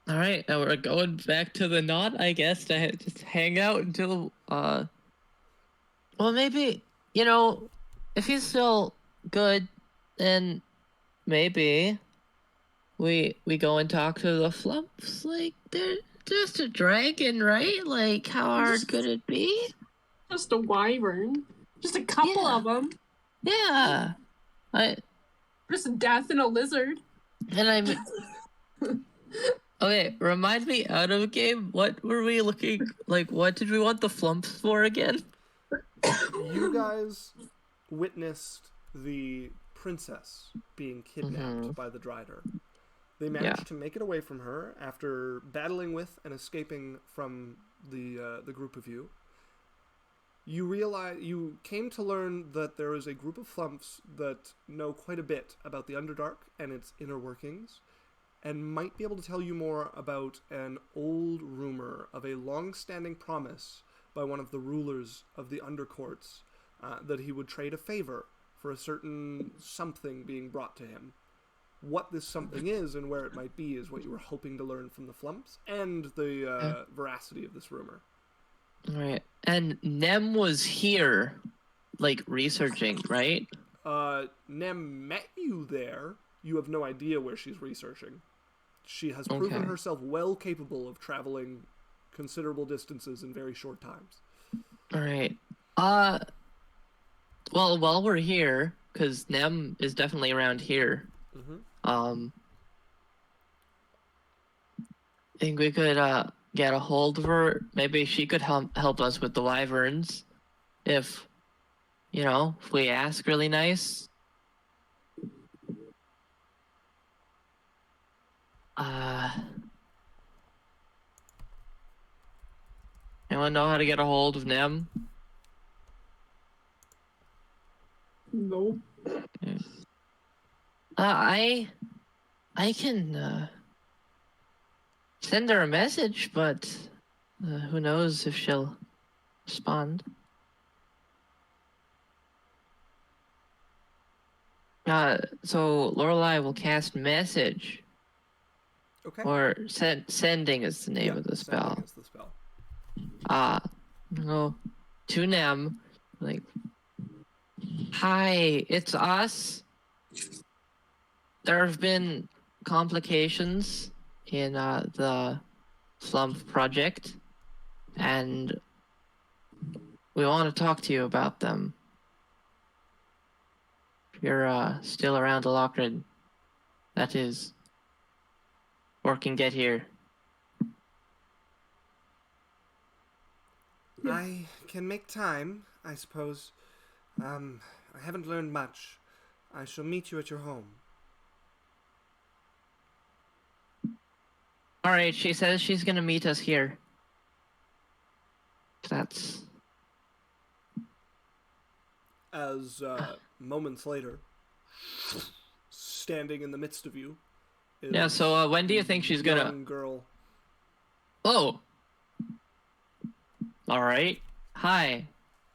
all right. Now we're going back to the knot, I guess, to just hang out until well, maybe, if he's still good, then maybe we go and talk to the Flumps. Like, they're just a dragon, right? Like, how hard could it be? Just a wyvern. Just a couple Yeah. of them. Yeah. Just a death and a lizard. And I'm okay. Remind me, out of game, what were we looking like? What did we want the Flumps for again? You guys witnessed the princess being kidnapped by the Drider. They managed to make it away from her after battling with and escaping from the group of you. You came to learn that there is a group of Flumps that know quite a bit about the Underdark and its inner workings, and might be able to tell you more about an old rumor of a long-standing promise by one of the rulers of the Undercourts that he would trade a favor for a certain something being brought to him. What this something is and where it might be is what you were hoping to learn from the Flumps, and the veracity of this rumor. All right. And Nem was here, like, researching, right? Nem met you there. You have no idea where she's researching. She has proven herself well capable of traveling considerable distances in very short times. All right. Well, while we're here, because Nem is definitely around here, I think we could get a hold of her. Maybe she could help us with the Wyverns, if we ask really nice. Anyone know how to get a hold of Nem? Nope. I can send her a message, but who knows if she'll respond. So Lorelei will cast message. Okay. Or sending is the name of the spell. Sending is the spell. Go to Nem, like, hi, it's us. There have been complications in the Slump project, and we want to talk to you about them. If you're still around the Lochrid, that is, or can get here. I can make time, I suppose. I haven't learned much. I shall meet you at your home. Alright, she says she's gonna meet us here. That's... As moments later, standing in the midst of you, is Yeah, so when do you think she's gonna... young girl. Oh! Alright. Hi.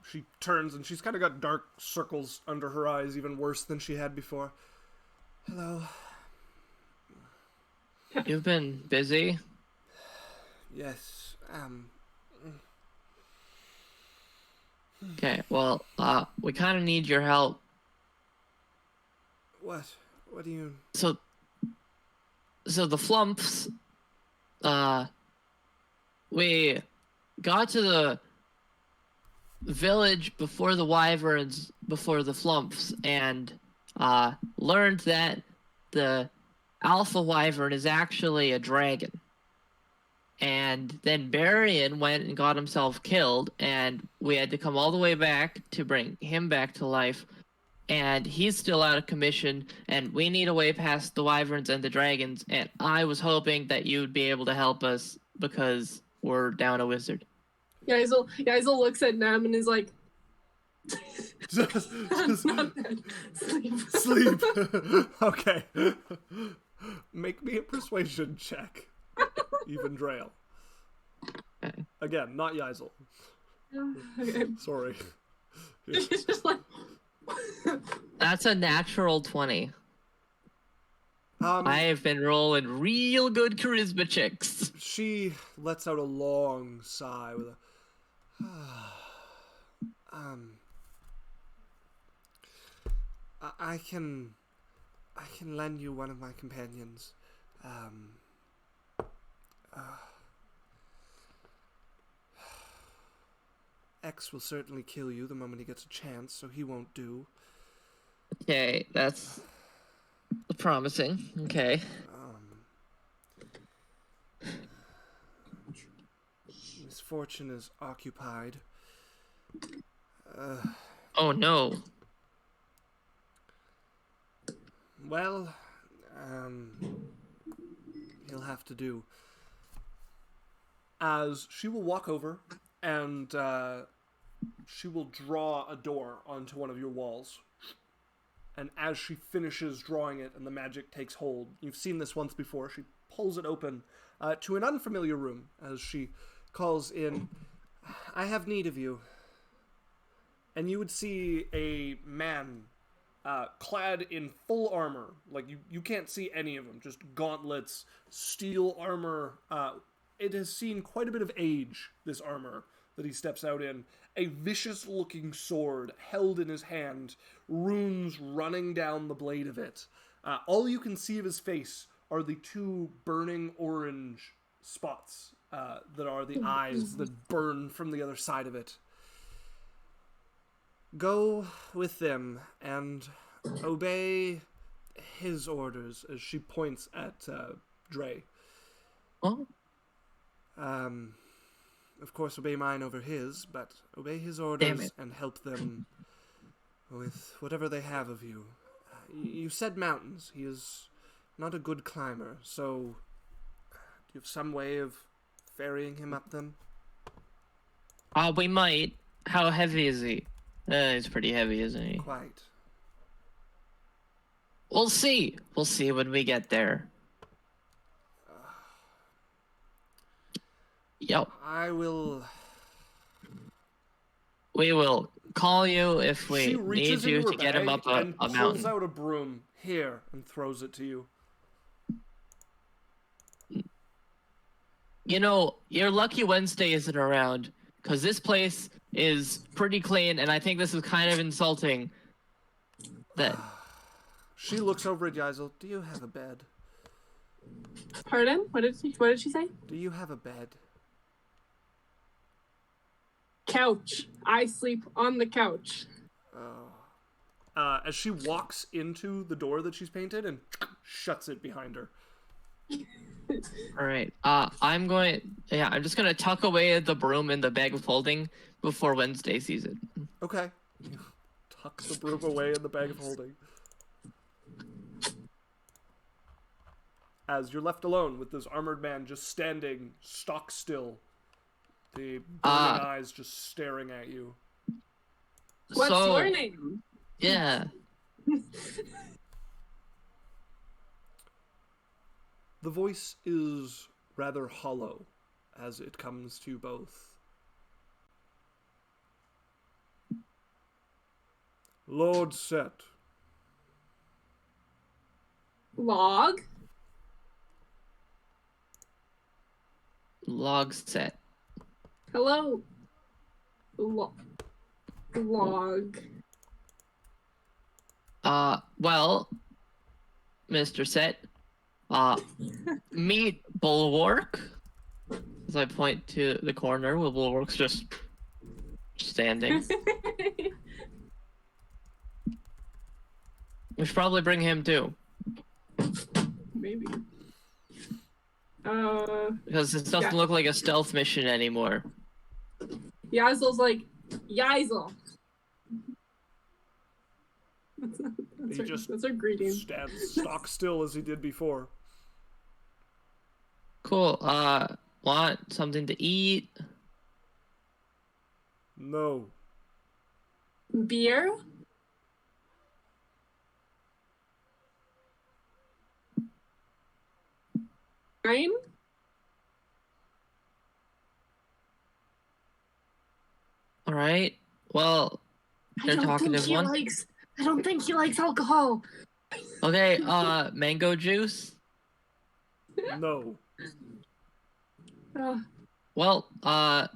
She turns and she's kind of got dark circles under her eyes, even worse than she had before. Hello. You've been busy? Yes. Okay, well, we kind of need your help. What? What do you... So the Flumps, we got to the village before the Wyverns, before the Flumps, and learned that the Alpha Wyvern is actually a dragon. And then Barian went and got himself killed, and we had to come all the way back to bring him back to life. And he's still out of commission, and we need a way past the Wyverns and the dragons, and I was hoping that you'd be able to help us, because we're down a wizard. Yaisel looks at Nem and is like, just not dead. Sleep. sleep. Okay. Make me a persuasion check. Even Drail. Okay. Again, not Yaisel. Okay. Sorry. It's just like. That's a natural 20. I Um, have been rolling real good charisma checks. she lets out a long sigh with a. I can lend you one of my companions. X will certainly kill you the moment he gets a chance, so he won't do. Okay, that's promising. Okay. Misfortune is occupied. Oh no. Well, he'll have to do. As she will walk over and she will draw a door onto one of your walls. And as she finishes drawing it and the magic takes hold, you've seen this once before, she pulls it open to an unfamiliar room as she calls in, I have need of you. And you would see a man clad in full armor. Like, you can't see any of them, just gauntlets, steel armor. It has seen quite a bit of age, this armor that he steps out in. A vicious-looking sword held in his hand, runes running down the blade of it. All you can see of his face are the two burning orange spots that are the eyes that burn from the other side of it. Go with them and obey his orders, as she points at Dre. Oh. Of course, obey mine over his, but obey his Damn orders it. and help them with whatever they have of you. You said mountains. He is not a good climber, so do you have some way of ferrying him up them? We might. How heavy is he? He's pretty heavy, isn't he? Quite. We'll see. We'll see when we get there. Yep. We will call you if we She need reaches you into her to get him bag up and a pulls mountain. out a broom here and throws it to you. You know, your lucky Wednesday isn't around, because this place is pretty clean, and I think this is kind of insulting. That She looks over at Yaisel. Do you have a bed? Pardon? What did she say? Do you have a bed? Couch. I sleep on the couch. As she walks into the door that she's painted and shuts it behind her. all right. I'm just gonna tuck away the broom in the bag of holding before Wednesday sees it. Okay. You tuck the broom away in the bag of holding. As you're left alone with this armored man just standing stock still, the burning eyes just staring at you. What's your name? Yeah. The voice is rather hollow as it comes to both. Lord Set. Log? Log set. Hello. Log. Well, Mr. Set, meet Bulwark. As I point to the corner where Bulwark's just standing. We should probably bring him too. Maybe. Because this doesn't look like a stealth mission anymore. Yaisel's like, Yaisel. That's our greeting. Stands stock still as he did before. Cool. Want something to eat? No. Beer? Wine? All right. Well, you're talkative one. I don't think he likes alcohol. Okay. Mango juice. No. Well,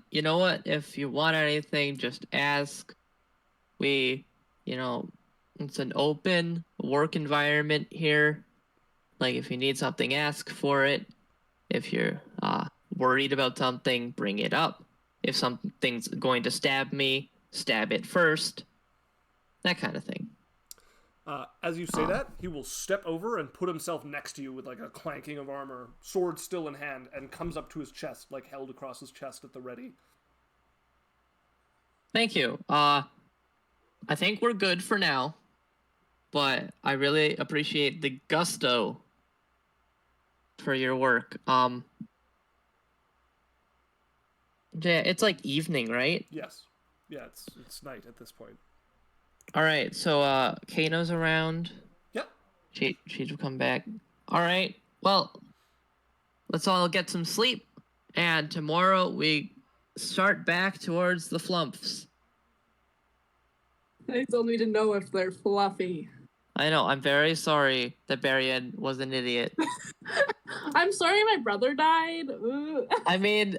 you know what? If you want anything, just ask. We, it's an open work environment here. Like, if you need something, ask for it. If you're worried about something, bring it up. If something's going to stab me, stab it first. That kind of thing. As you say that, he will step over and put himself next to you with like a clanking of armor, sword still in hand, and comes up to his chest, like held across his chest at the ready. Thank you. I think we're good for now, but I really appreciate the gusto for your work. Yeah, it's like evening, right? Yes. Yeah, it's night at this point. All right, so Kano's around. Yep. She'll come back. All right. Well, let's all get some sleep, and tomorrow we start back towards the flumps. I still need to know if they're fluffy. I know. I'm very sorry that Barian was an idiot. I'm sorry my brother died. I mean,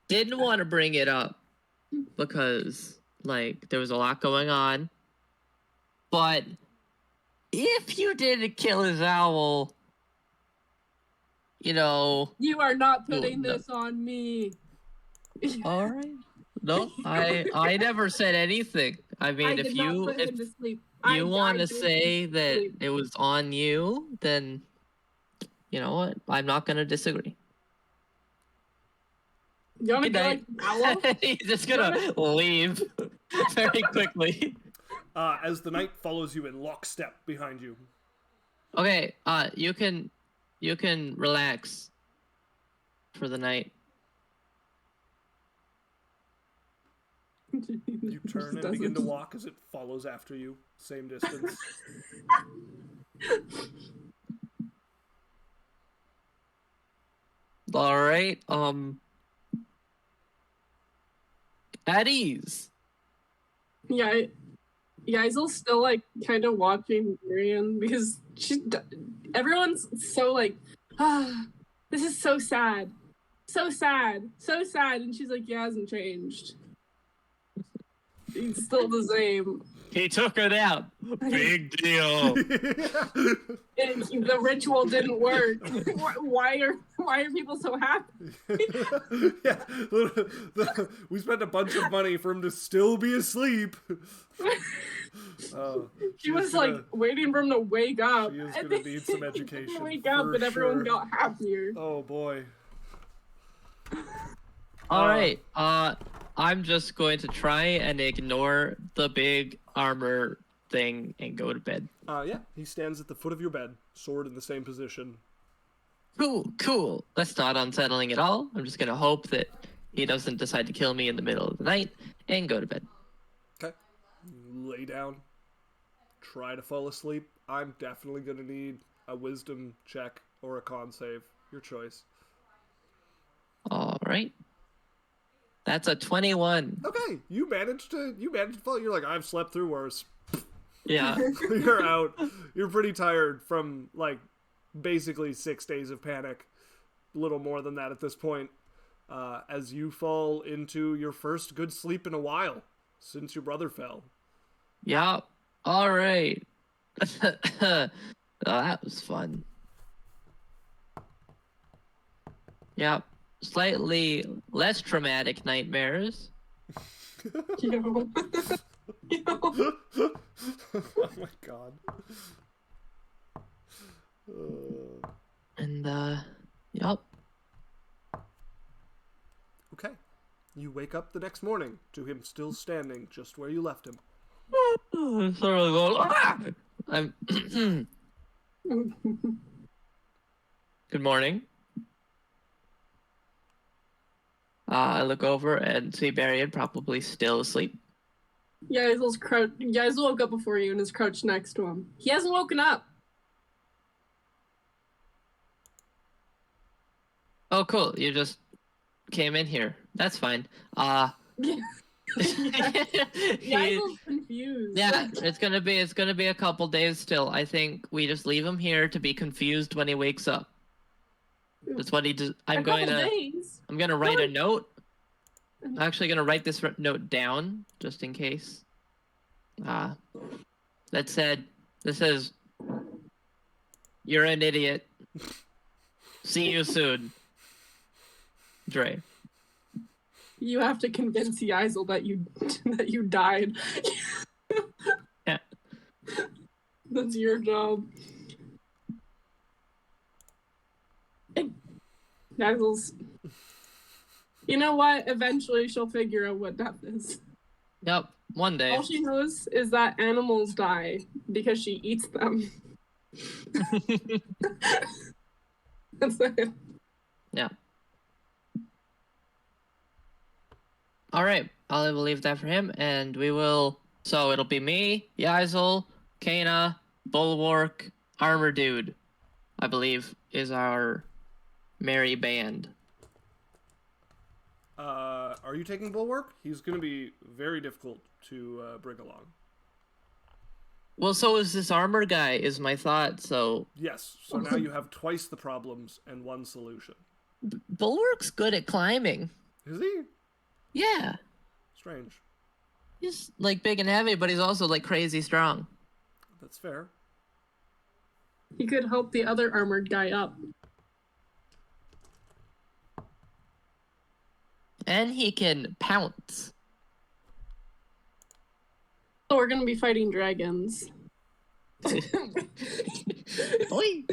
didn't want to bring it up because, like, there was a lot going on. But if you didn't kill his owl, you are not putting this on me. All right. No, I never said anything. I mean, if you want to say that it was on you, then you know what? I'm not gonna disagree. You want to go like owl? He's just gonna leave very quickly. As the night follows you in lockstep behind you. Okay. You can relax for the night. You turn and begin to walk as it follows after you, same distance. All right. At ease. Yeah, Isel's still like kind of watching Marion because everyone's so like, this is so sad, and she's like, he hasn't changed. He's still the same. He took it out. Big deal. The ritual didn't work. Why are people so happy? Yeah, we spent a bunch of money for him to still be asleep. She was like waiting for him to wake up. She is going to need some education. Wake up, and everyone got happier. Oh boy. All right. I'm just going to try and ignore the big armor thing and go to bed. Yeah, he stands at the foot of your bed, sword in the same position. Cool. That's not unsettling at all. I'm just going to hope that he doesn't decide to kill me in the middle of the night and go to bed. Okay. Lay down. Try to fall asleep. I'm definitely going to need a wisdom check or a con save. Your choice. All right. That's a 21. Okay, you managed to fall. You're like, I've slept through worse. Yeah. You're out. You're pretty tired from like basically 6 days of panic. A little more than that at this point. As you fall into your first good sleep in a while since your brother fell. Yeah. All right. Oh, that was fun. Yep. Slightly less traumatic nightmares. Yo. Oh my god. And, yep. Okay. You wake up the next morning to him still standing just where you left him. I'm thoroughly going, I'm Good morning. I look over and see Barian probably still asleep. Yazel's Yazel woke up before you and is crouched next to him. He hasn't woken up. Oh, cool. You just came in here. That's fine. Yeah. He- Yaizel's confused. yeah, it's gonna be a couple days still. I think we just leave him here to be confused when he wakes up. That's what he does. A couple days. I'm gonna write a Really? note. I'm actually gonna write this note down just in case. That said, this says, "You're an idiot. See you soon, Dre." You have to convince Yaizel that you died. Yeah. That's your job. Yaizel's. You know what? Eventually she'll figure out what death is. Yep. One day. All she knows is that animals die because she eats them. That's it. Yeah. All right. I'll leave that for him, and we will. So it'll be me, Yazel, Kana, Bulwark, Armor Dude, I believe, is our merry band. Are you taking Bulwark? He's going to be very difficult to bring along. Well, so is this armor guy, is my thought. So Yes, so now you have twice the problems and one solution. Bulwark's good at climbing. Is he? Yeah. Strange. He's like big and heavy, but he's also like crazy strong. That's fair. He could help the other armored guy up. And he can pounce. So we're gonna be fighting dragons. Oi.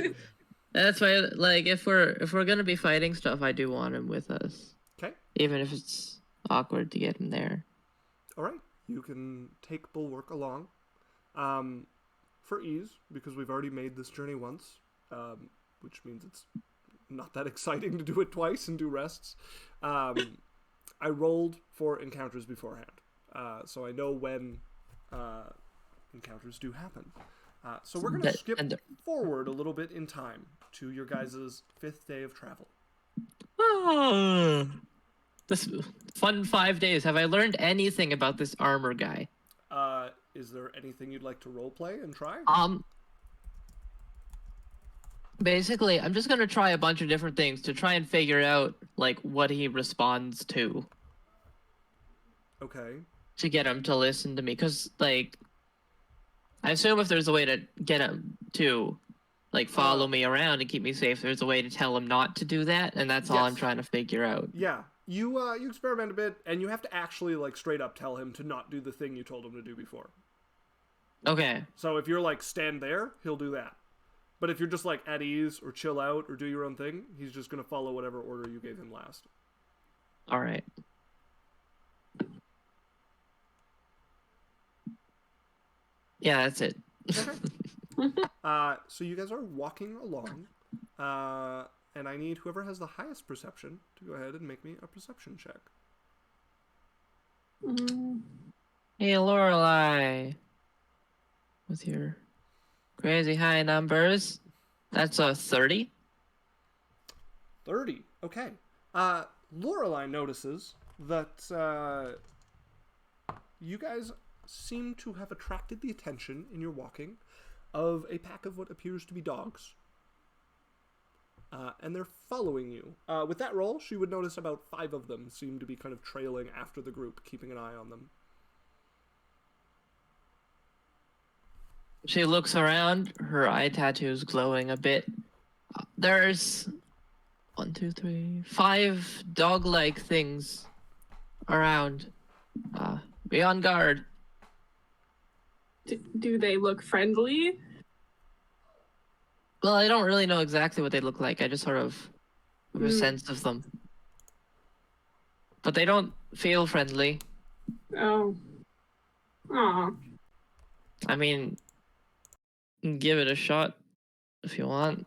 That's why, like, if we're gonna be fighting stuff, I do want him with us. Okay. Even if it's awkward to get him there. All right. You can take Bulwark along. For ease, because we've already made this journey once, which means it's not that exciting to do it twice and do rests. I rolled for encounters beforehand, so I know when encounters do happen. So we're going to skip forward a little bit in time to your guys' 5th day of travel. Oh, this fun 5 days. Have I learned anything about this armor guy? Is there anything you'd like to roleplay and try? Basically, I'm just gonna try a bunch of different things to try and figure out like what he responds to. Okay. To get him to listen to me, because like, I assume if there's a way to get him to like follow me around and keep me safe, there's a way to tell him not to do that, and that's all I'm trying to figure out. Yeah. You experiment a bit, and you have to actually like straight up tell him to not do the thing you told him to do before. Okay. So if you're like stand there, he'll do that. But if you're just like at ease or chill out or do your own thing, he's just gonna follow whatever order you gave him last. All right. Yeah, that's it. Okay. So you guys are walking along, and I need whoever has the highest perception to go ahead and make me a perception check. Hey, Lorelai. With your crazy high numbers. That's a 30. 30. Okay. Lorelai notices that you guys seem to have attracted the attention in your walking of a pack of what appears to be dogs. And they're following you. With that roll, she would notice about 5 of them seem to be kind of trailing after the group, keeping an eye on them. She looks around, her eye tattoo's glowing a bit. There's 1, 2, 3, 5 dog-like things around. Be on guard. Do they look friendly? Well, I don't really know exactly what they look like. I just sort of have a sense of them. But they don't feel friendly. Oh. Aw. I mean, give it a shot if you want.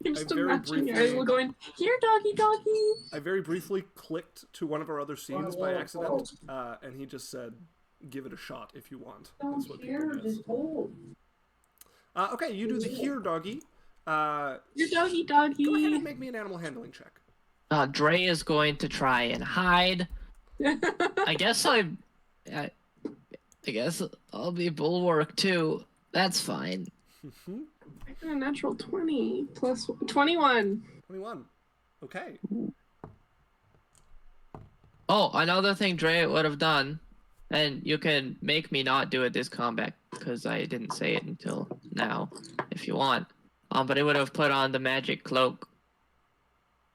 I'm just very imagining briefly- Yaizel going, here, doggy, doggy. I very briefly clicked to one of our other scenes by accident, and he just said, "Give it a shot if you want." That's what people guess. Okay, you do the here, doggy. Here, doggy, doggy. Go ahead and make me an animal handling check. Dre is going to try and hide I guess I guess I'll be bulwark too. That's fine. I got a natural 20 plus 21. 21. Okay. Oh, another thing Dre would have done, and you can make me not do it this combat because I didn't say it until now, if you want. But it would have put on the magic cloak.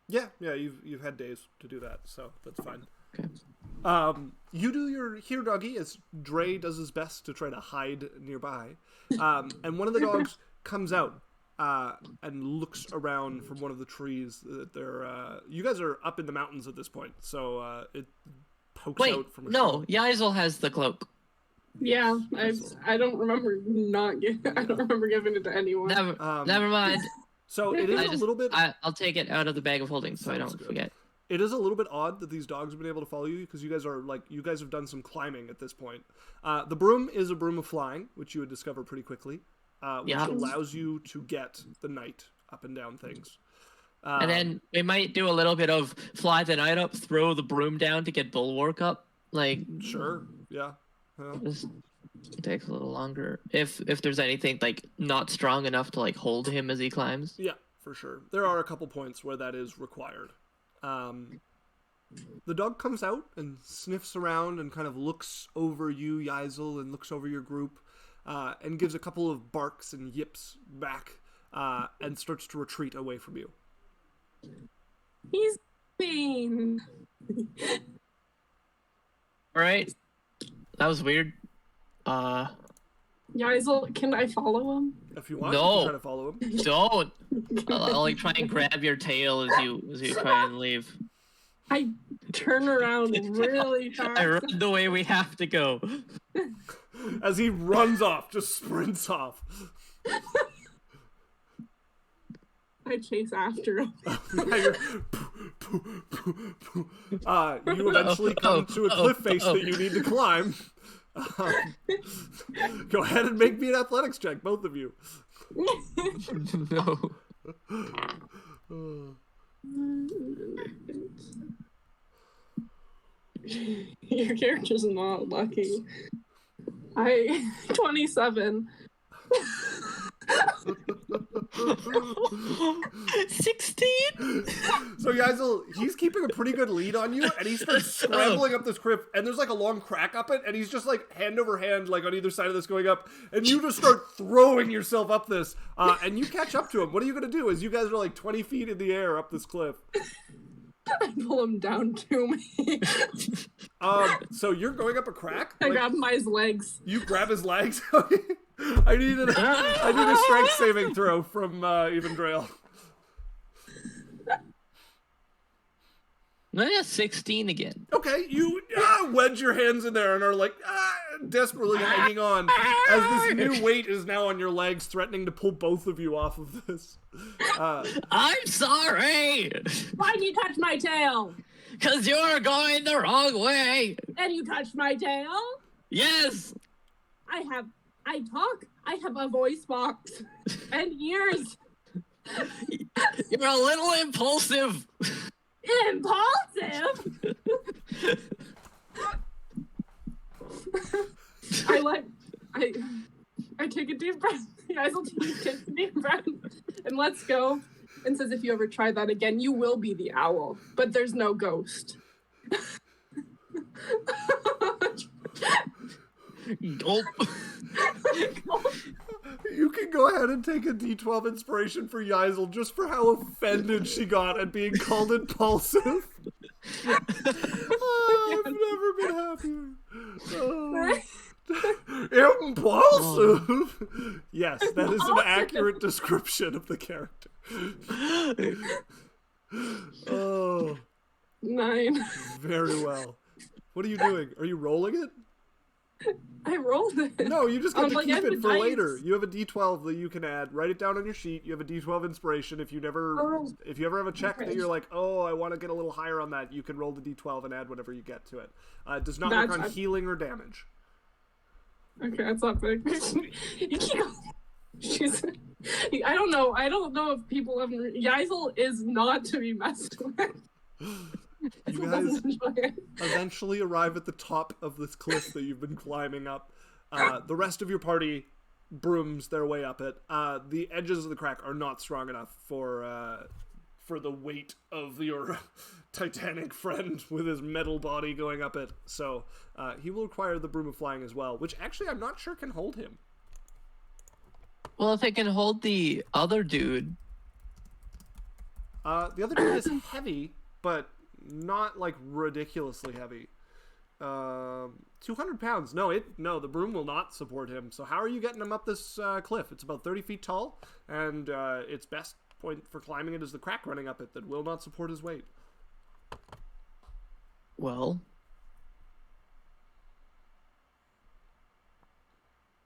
Yeah, you've had days to do that, so that's fine. Okay. You do your here doggy as Dre does his best to try to hide nearby. And one of the dogs comes out and looks around from one of the trees. You guys are up in the mountains at this point, so it pokes out from a no, Yaisel has the cloak. Yeah, I don't remember I don't remember giving it to anyone. Never mind. So it is a little bit... I'll take it out of the bag of holding so I don't forget. It is a little bit odd that these dogs have been able to follow you because you guys have done some climbing at this point. The broom is a broom of flying, which you would discover pretty quickly, which allows you to get the knight up and down things. And then we might do a little bit of fly the knight up, throw the broom down to get bulwark up. Sure, yeah. This takes a little longer if there's anything not strong enough to hold him as he climbs. Yeah, for sure. There are a couple points where that is required. The dog comes out and sniffs around and kind of looks over you, Yaisel, and looks over your group, and gives a couple of barks and yips back, and starts to retreat away from you. He's mean. Alright. That was weird. Yaisel, can I follow him? If you want, No. you can try to follow him. Don't. I'll try and grab your tail as you try and leave. I turn around really fast. I run the way we have to go. As he runs off, just sprints off. I chase after him. You eventually come to a cliff face that you need to climb. Go ahead and make me an athletics check, both of you. No. Your character's not lucky. 27. 16? So Yaisel, he's keeping a pretty good lead on you, and he starts scrambling up this cliff, and there's a long crack up it, and he's just hand over hand on either side of this going up, and you just start throwing yourself up this, and you catch up to him. What are you going to do as you guys are 20 feet in the air up this cliff? I pull him down to me. So you're going up a crack? I grab him by his legs. You grab his legs? I need a strength saving throw from Evendrail. Yeah, 16 again. Okay, you wedge your hands in there and are desperately hanging on as this new weight is now on your legs, threatening to pull both of you off of this. I'm sorry! Why'd you touch my tail? Because you're going the wrong way! And you touched my tail? Yes! I talk. I have a voice box. And ears. You're a little impulsive! Impulsive? I take a deep breath. Yaisel takes a deep breath and lets go and says, if you ever try that again, you will be the owl, but there's no ghost. Gulp. You can go ahead and take a D12 inspiration for Yaisel just for how offended she got at being called impulsive. I've never been happier. Impulsive! Yes, that is an accurate description of the character. Oh. 9. Very well. What are you doing? Are you rolling it? I rolled it. No, you just get to keep it for dice. later. You have a D12 that you can add. Write it down on your sheet. You have a D12 inspiration. If you ever have a check that you're like, oh, I want to get a little higher on that, you can roll the D12 and add whatever you get to it. It does not work on healing or damage. Okay, that's not big. You keep going. I don't know if people have. Yaisel is not to be messed with. You Hazel guys doesn't enjoy it. eventually arrive at the top of this cliff that you've been climbing up. The rest of your party brooms their way up it. The edges of the crack are not strong enough for the weight of your Titanic friend with his metal body going up it. So he will require the broom of flying as well, which actually I'm not sure can hold him. Well, if it can hold the other dude. The other dude is heavy, but not like ridiculously heavy. 200 pounds. No, the broom will not support him. So how are you getting him up this cliff? It's about 30 feet tall, and its best point for climbing it is the crack running up it that will not support his weight. Well.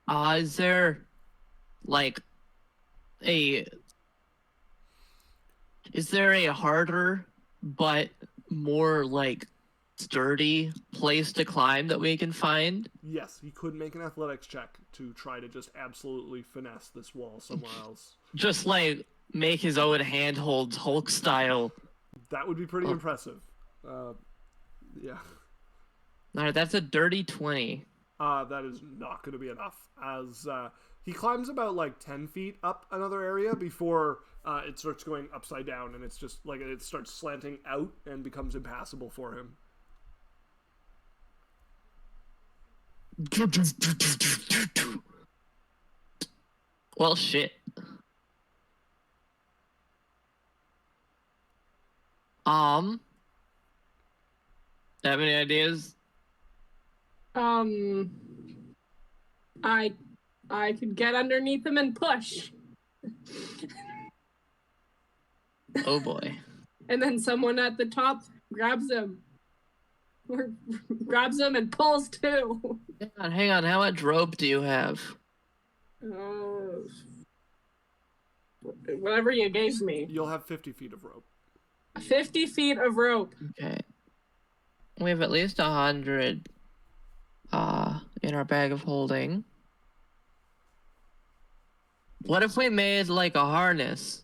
Is there like is there a harder but more like sturdy place to climb that we can find? Yes, he could make an athletics check to try to just absolutely finesse this wall somewhere else. Just like make his own handholds Hulk style. That would be pretty impressive. Yeah. Alright, that's a dirty 20. That is not going to be enough, as he climbs about like 10 feet up another area before it starts going upside down, and it's just like it starts slanting out and becomes impassable for him. Well, shit. Have any ideas? I could get underneath him and push. Oh boy. And then someone at the top grabs him. Or grabs him and pulls too. Hang on. How much rope do you have? Whatever you gave me. You'll have 50 feet of rope. 50 feet of rope. Okay. We have at least 100 in our bag of holding. What if we made like a harness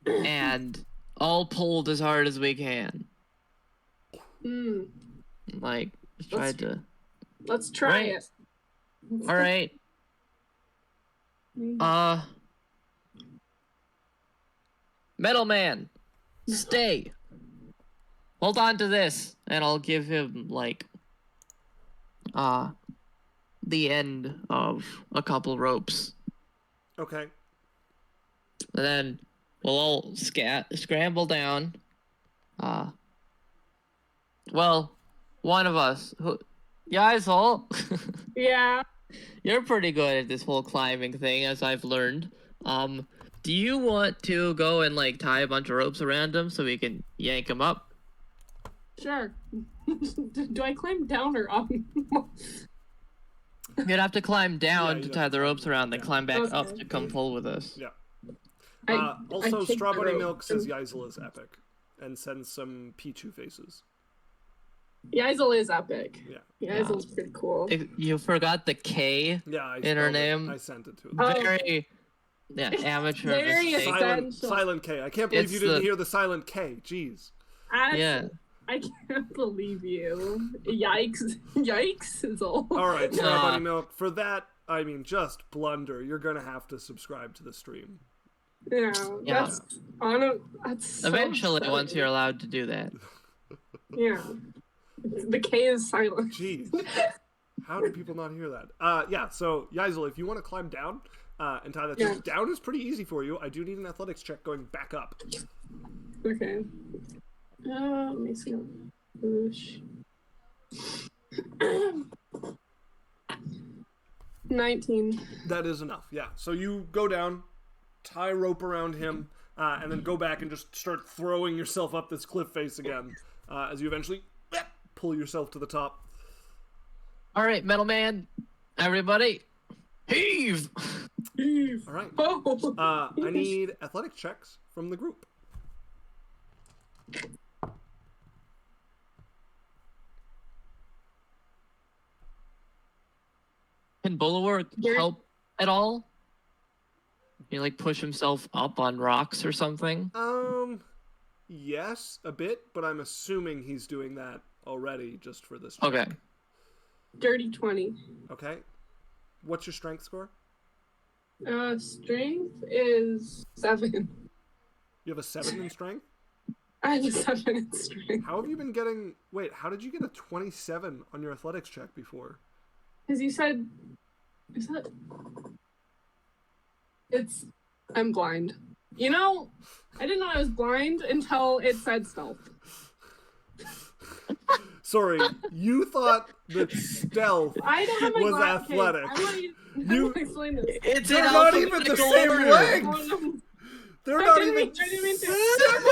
and all pulled as hard as we can? Like, Let's try right. it. All right. Metal Man, stay. Hold on to this, and I'll give him like the end of a couple ropes. Okay. And then we'll all scramble down. Well, one of us. Guys, all. Yeah. You're pretty good at this whole climbing thing, as I've learned. Do you want to go and like tie a bunch of ropes around him so we can yank him up? Sure. Do I climb down or up? You'd have to climb down Yeah, to you'd tie have the to ropes climb around, then down. climb back Okay. up to come pull with us. Yeah. I Also, take the Strawberry rope. Milk says Yaisel is epic and sends some Pichu faces. Yaisel is epic. Yeah. Yaisel's pretty cool. You forgot the K Yeah, I in her spelled it. name. I sent it to him. Oh. Very amateur Very mistake. essential. Silent K. I can't believe It's you didn't the- hear the silent K. Jeez. Yeah. I can't believe you. Yikes. Yikes is all. All right, Strawberry Nah. Milk. For that, I mean, just blunder. You're gonna have to subscribe to the stream. Yeah, Yeah. that's so Eventually, upsetting. once you're allowed to do that. Yeah. The K is silent. Jeez. How do people not hear that? Yeah, so, Yaisel, if you want to climb down and tie that, Yeah. down is pretty easy for you. I do need an athletics check going back up. Okay. Let me see. Push. 19. That is enough, yeah. So you go down, tie rope around him, and then go back and just start throwing yourself up this cliff face again as you eventually pull yourself to the top. All right, Metal Man, everybody, heave! All right. Oh! I need athletic checks from the group. Can Bulwark There- help at all? Can he like push himself up on rocks or something? Yes, a bit, but I'm assuming he's doing that already just for this. Okay. check. Dirty 20. Okay. What's your strength score? Strength is 7. You have a 7 in strength? I have a 7 in strength. How have you been getting... Wait, how did you get a 27 on your athletics check before? Because you said... Is that... It's... I'm blind. You know, I didn't know I was blind until it said stealth. Sorry, you thought that stealth I don't have my was glasses. athletics. I You- want to explain this. It's They're in not even the alphabetical same order. length! They're not even I didn't mean to.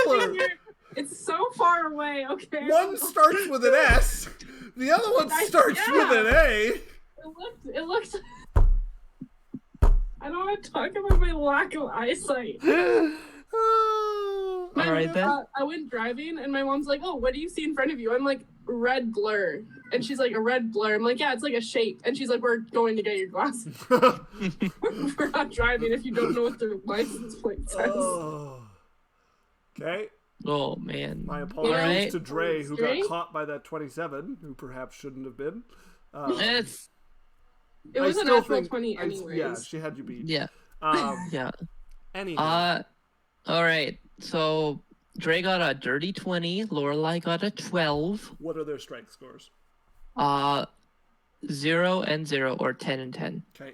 similar! It's so far away, okay? One starts with an S, the other one starts with an A. It looked... I don't want to talk about my lack of eyesight. Oh. All right, then. I went driving and my mom's like, "Oh, what do you see in front of you?" I'm like, "Red blur." And she's like, "A red blur." I'm like, "Yeah, it's like a shape." And she's like, "We're going to get your glasses." We're not driving if you don't know what their license plate says. Oh. Okay. Oh man. My apologies Alright. to Dre, who got Straight? caught by that 27, who perhaps shouldn't have been. It's It was I a still natural think- 20 anyways. Yeah, she had you beat. yeah. Yeah. Anyhow. All right. So Dre got a dirty 20. Lorelai got a 12. What are their strength scores? 0 and 0, or 10 and 10. Okay.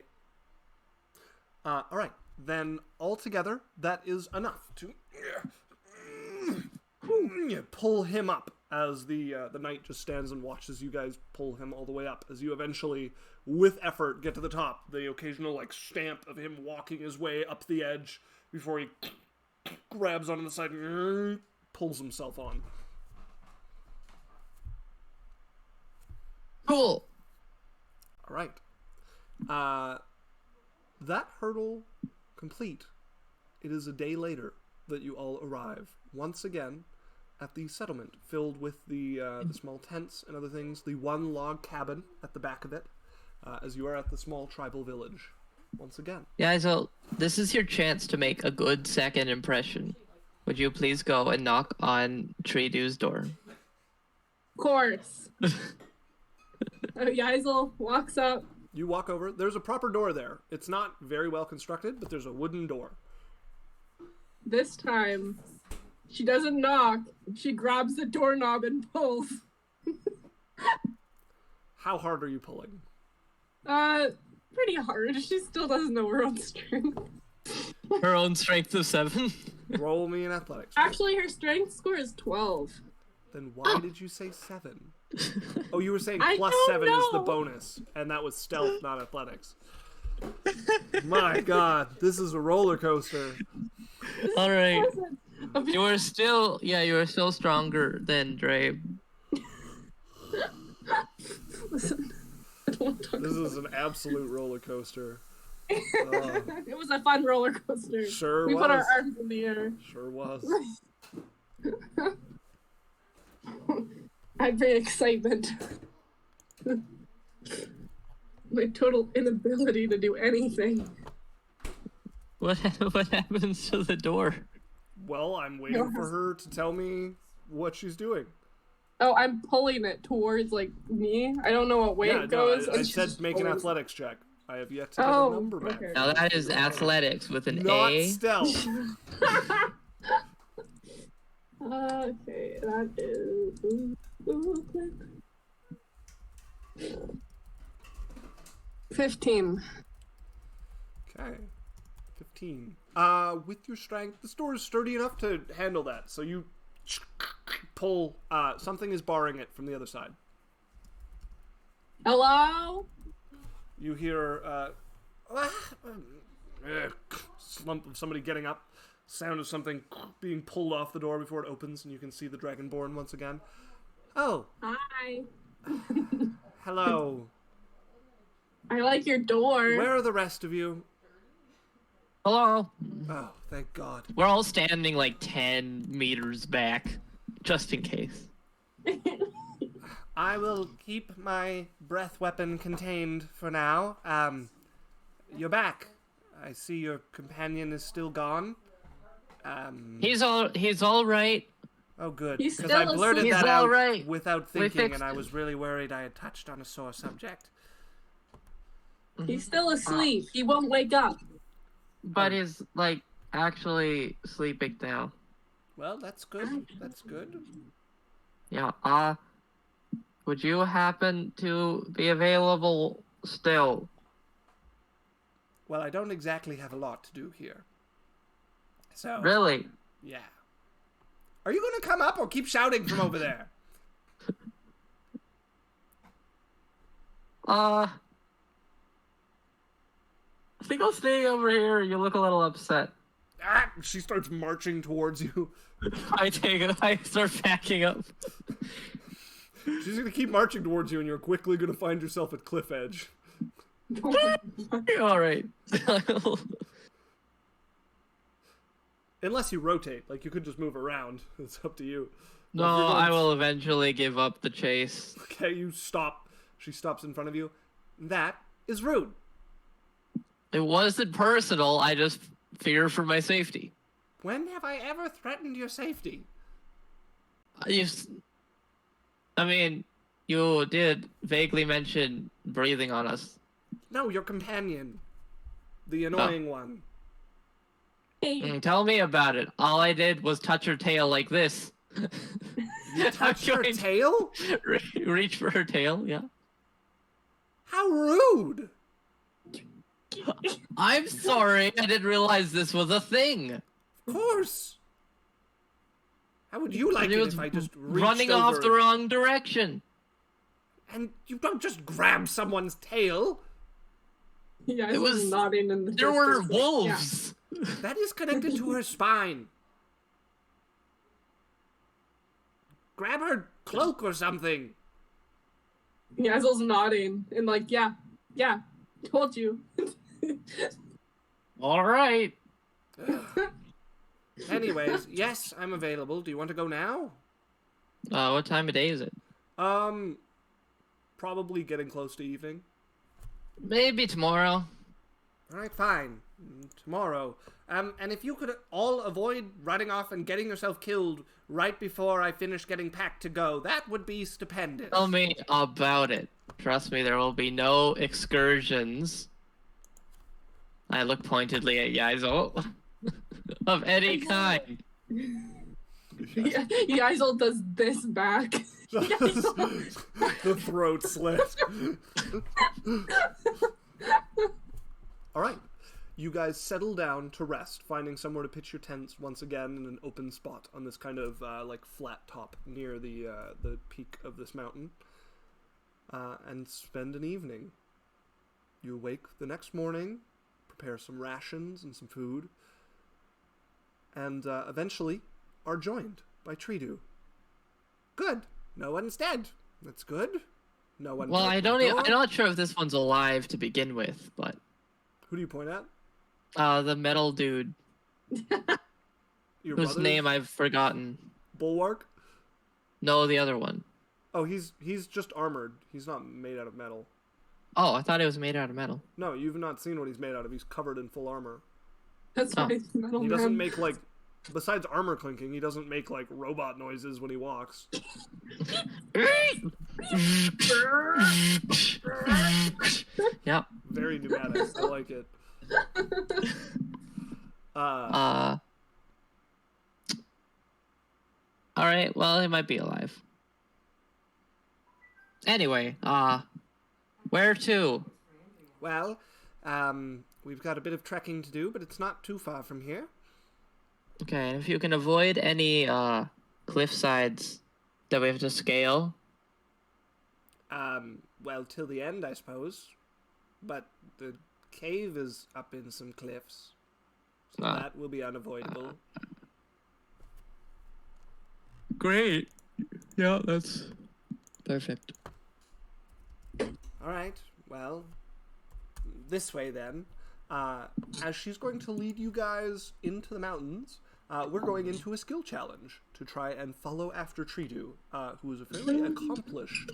All right. Then altogether, that is enough to pull him up as the knight just stands and watches you guys pull him all the way up. As you eventually, with effort, get to the top. The occasional stamp of him walking his way up the edge before he grabs onto the side and pulls himself on. Cool. All right. That hurdle complete. It is a day later that you all arrive once again at the settlement, filled with the small tents and other things. The one log cabin at the back of it, as you are at the small tribal village once again. Yeah, so this is your chance to make a good second impression. Would you please go and knock on Treedu's door? Of course. Yaisel walks up. You walk over. There's a proper door there. It's not very well constructed, but there's a wooden door. This time, she doesn't knock. She grabs the doorknob and pulls. How hard are you pulling? Pretty hard. She still doesn't know her own strength. Her own strength of 7. Roll me an athletics. Actually, her strength score is 12. Then why did you say 7? Oh, you were saying I plus don't 7 is the know. bonus, and that was stealth, not athletics. My God, this is a roller coaster. All right. A bit- You are still stronger than Dre. Listen, I don't want to talk This about is an absolute roller coaster. it. It was a fun roller coaster. Sure We was. put our arms in the air. Sure was. I had great excitement. My total inability to do anything. What happens to the door? Well, I'm waiting for her to tell me what she's doing. Oh, I'm pulling it towards me. I don't know what way Yeah, it no, goes. I and she said just make an pulls. athletics check. I have yet to get Oh, a number back. okay. Now that is athletics with an Not A. stealth. Okay, that is 15. Okay. 15. With your strength, this door is sturdy enough to handle that. So you pull, something is barring it from the other side. Hello? You hear, slump of somebody getting up, sound of something being pulled off the door before it opens, and you can see the Dragonborn once again. Oh, Hi. hello. I like your door. Where are the rest of you? Hello. Oh, thank God. We're all standing 10 meters back, just in case. I will keep my breath weapon contained for now. You're back. I see your companion is still gone. He's all right. Oh, good. He's Because still I blurted asleep. that He's out all right. without We thinking, fixed and I it. was really worried I had touched on a sore subject. He's still asleep. He won't wake up. But he's like actually sleeping now. Well, that's good. That's good. Yeah. Would you happen to be available still? Well, I don't exactly have a lot to do here. So, Really? yeah. Are you going to come up or keep shouting from over there? I think I'll stay over here. You look a little upset. Ah, she starts marching towards you. I start backing up. She's going to keep marching towards you, and you're quickly going to find yourself at cliff edge. All right. Unless you rotate. Like, you could just move around. It's up to you. No, If you're going- I will eventually give up the chase. Okay, you stop. She stops in front of you. That is rude. It wasn't personal. I just fear for my safety. When have I ever threatened your safety? I mean, you did vaguely mention breathing on us. No, your companion. The annoying one. Tell me about it. All I did was touch her tail like this. You touched her going to- tail? Reach for her tail, yeah. How rude! I'm sorry. I didn't realize this was a thing. Of course. How would you like He it was if I just reached running over off the wrong direction. and you don't just grab someone's tail? Yeah, It it was- was nodding in the There were distance, like, wolves. That is connected to her spine. Grab her cloak or something. Yeah, Yazel's nodding and like, yeah, told you. All right. Anyways, yes, I'm available. Do you want to go now? What time of day is it? Probably getting close to evening. Maybe tomorrow. All right, fine. Tomorrow. And if you could all avoid running off and getting yourself killed right before I finish getting packed to go, that would be stupendous. Tell me about it. Trust me, there will be no excursions. I look pointedly at Yazel. Of any kind. Yeah, Yazel does this back. The throat slit. All right. You guys settle down to rest, finding somewhere to pitch your tents once again in an open spot on this kind of like flat top near the peak of this mountain, and spend an evening. You awake the next morning, prepare some rations and some food, and eventually are joined by Tridu. Good. No one's dead. That's good. No one. Well, broke the door. I'm not sure if this one's alive to begin with, but Who do you point at? the metal dude Your whose brother's name I've forgotten. Bulwark? No, the other one. Oh, he's just armored. He's not made out of metal. Oh, I thought it was made out of metal. No, you've not seen what he's made out of. He's covered in full armor. That's Oh. why he's metal He man. doesn't make like, besides armor clinking, he doesn't make like robot noises when he walks. Yep. Very pneumatic. I like it. All right. Well, he might be alive. Anyway, where to? Well, we've got a bit of trekking to do, but it's not too far from here. Okay, and if you can avoid any cliff sides that we have to scale. Well, till the end, I suppose. But the cave is up in some cliffs, so that will be unavoidable. Great. Yeah, that's perfect. All right. Well, this way then. As she's going to lead you guys into the mountains, we're going into a skill challenge to try and follow after Tridu, who is a fairly accomplished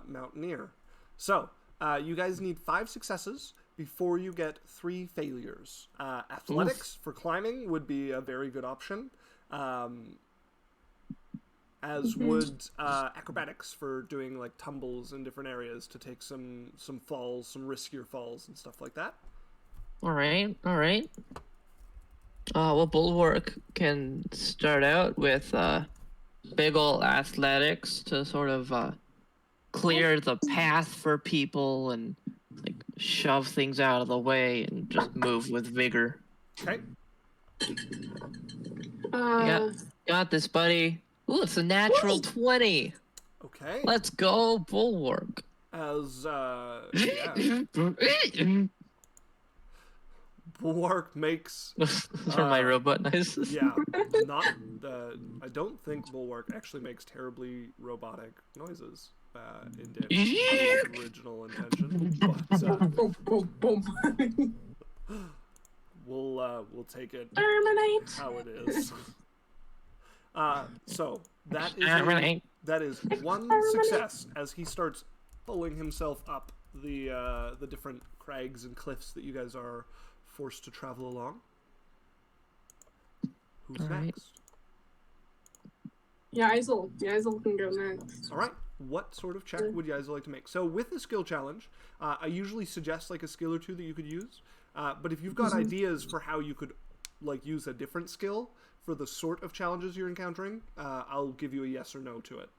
mountaineer. So, you guys need 5 successes before you get 3 failures. Athletics for climbing would be a very good option. as would acrobatics for doing like tumbles in different areas to take some falls, some riskier falls and stuff like that. All right. Well, Bulwark can start out with big ol' athletics to sort of clear the path for people and like shove things out of the way and just move with vigor. Okay. Got this, buddy. Ooh, it's a natural 20. Okay. Let's go, Bulwark. As Bulwark makes Those are my robot noises. yeah, not I don't think Bulwark actually makes terribly robotic noises in Danny's original intention, but Boom, boom, boom. we'll take it Terminate. how it is. So that is one success as he starts pulling himself up the different crags and cliffs that you guys are forced to travel along. Who's next? Yaisel can go next. All right. What sort of check would you guys like to make? So with the skill challenge, I usually suggest like a skill or two that you could use. But if you've got ideas for how you could like use a different skill for the sort of challenges you're encountering, I'll give you a yes or no to it.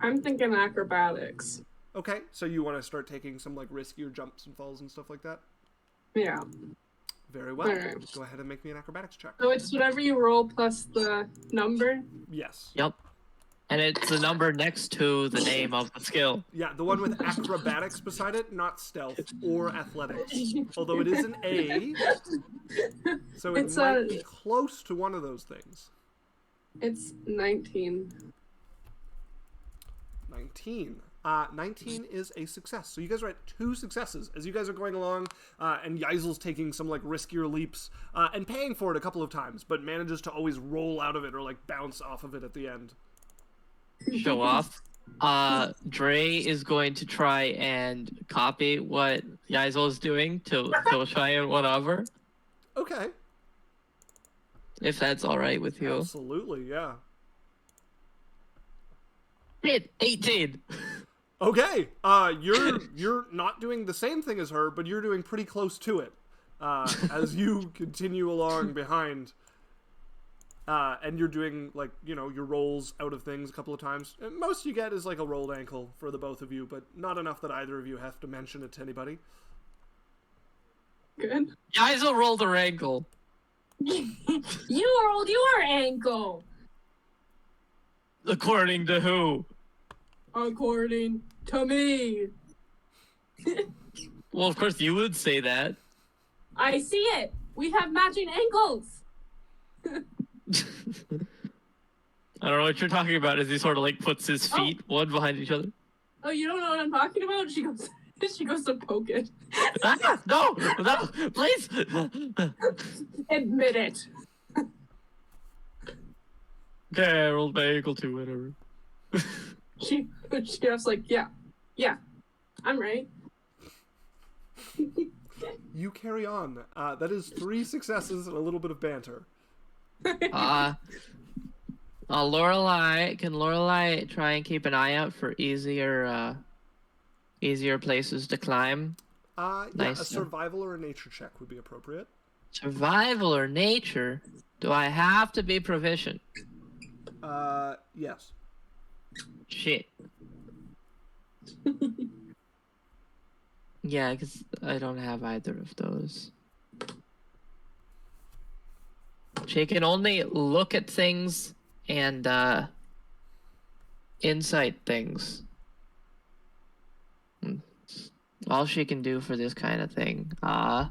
I'm thinking acrobatics. Okay, so you want to start taking some like riskier jumps and falls and stuff like that? Yeah. Very well. Alright. Go ahead and make me an acrobatics check. So it's whatever you roll plus the number? Yes. Yep. And it's the number next to the name of the skill. Yeah, the one with acrobatics beside it, not stealth or athletics. Although it is an A, so it might be close to one of those things. It's 19. 19. 19 is a success. So you guys are at 2 successes as you guys are going along, and Yaisel's taking some like riskier leaps and paying for it a couple of times, but manages to always roll out of it or like bounce off of it at the end. Show off. Dre is going to try and copy what Yaisel is doing to try and one over. Okay. If that's all right with you. Absolutely, yeah. Hit 18. Okay, you're not doing the same thing as her, but you're doing pretty close to it as you continue along behind. And you're doing, like, you know, your rolls out of things a couple of times. And most you get is, like, a rolled ankle for the both of you, but not enough that either of you have to mention it to anybody. Good. Yaisel rolled her ankle. You rolled your ankle! According to who? According to me. Well, of course you would say that. I see it. We have matching ankles. I don't know what you're talking about as he sort of like puts his feet one behind each other. Oh, you don't know what I'm talking about? She goes to poke it. No, please. Admit it. Okay, I rolled my ankle too, whatever. She was like, yeah, I'm right. You carry on. That is 3 successes and a little bit of banter. Lorelei, can Lorelei try and keep an eye out for easier places to climb? Yeah, Nice. a survival or a nature check would be appropriate. Survival or nature? Do I have to be proficient? Yes. Shit. Yeah, because I don't have either of those. She can only look at things and insight things. All she can do for this kind of thing. I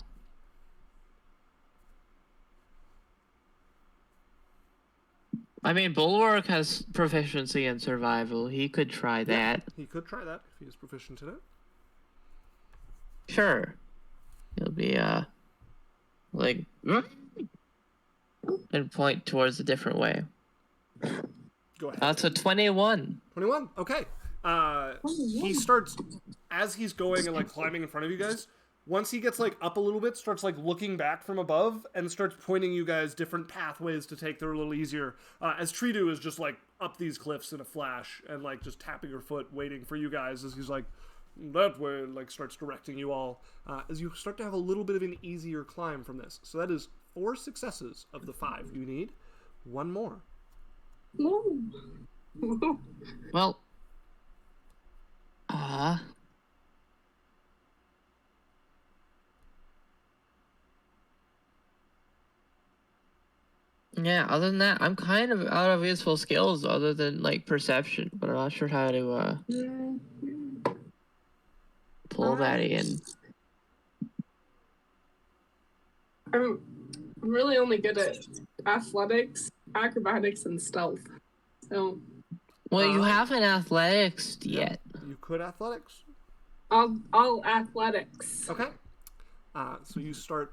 mean, Bulwark has proficiency in survival. He could try that. He could try that if he is proficient in it. Sure. He'll be, like, and point towards a different way. Go ahead. That's a 21. 21. Okay. He starts, as he's going and like climbing in front of you guys, Once he gets like up a little bit, starts like looking back from above and starts pointing you guys different pathways to take that are a little easier. As Tridu is just like up these cliffs in a flash and like just tapping her foot, waiting for you guys as he's like that way, like starts directing you all as you start to have a little bit of an easier climb from this. So that is 4 successes of the 5 you need. 1 more. Well, yeah, other than that, I'm kind of out of useful skills other than like perception, but I'm not sure how to pull that in. I'm really only good at athletics, acrobatics, and stealth. So Well, you haven't athletics yet. You could athletics. I'll athletics. Okay. So you start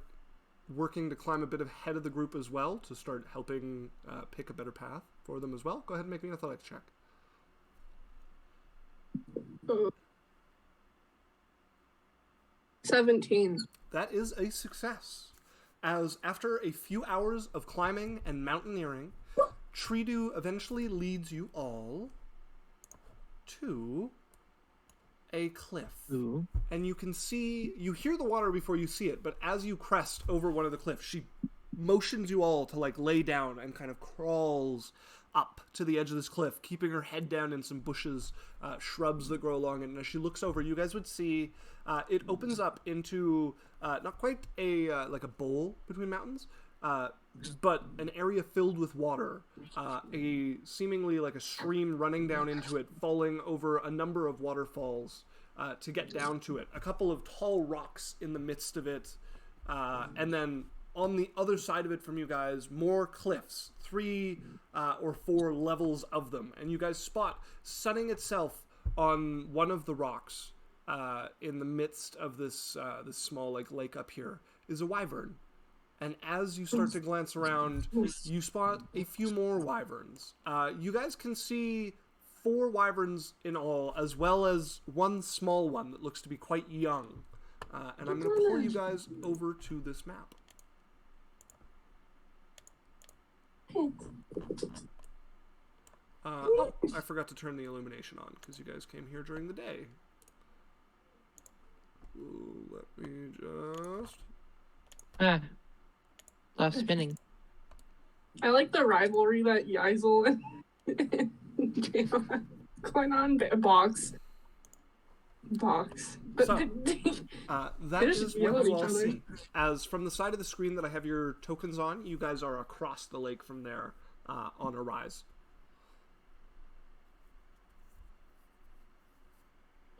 working to climb a bit ahead of the group as well to start helping pick a better path for them as well. Go ahead and make me an athletics check. 17. That is a success. As after a few hours of climbing and mountaineering, Tridu eventually leads you all to a cliff. Ooh. And you hear the water before you see it, but as you crest over one of the cliffs, she motions you all to like lay down and kind of crawls up to the edge of this cliff, keeping her head down in some bushes, shrubs that grow along it. And as she looks over, you guys would see it opens up into not quite a like a bowl between mountains, but an area filled with water, a seemingly like a stream running down into it, falling over a number of waterfalls to get down to it. A couple of tall rocks in the midst of it, and then on the other side of it from you guys, more cliffs, 3 or 4 levels of them, and you guys spot sunning itself on one of the rocks in the midst of this this small like lake up here is a wyvern. And as you start to glance around, you spot a few more wyverns. You guys can see 4 wyverns in all, as well as one small one that looks to be quite young. And I'm going to pull you guys over to this map. Oh, I forgot to turn the illumination on because you guys came here during the day. Ooh, let me just... Stop spinning. I like the rivalry that Yaisel and going on. Box. But So, that just is yell what at you each all other. see. As from the side of the screen that I have your tokens on, you guys are across the lake from there on a rise.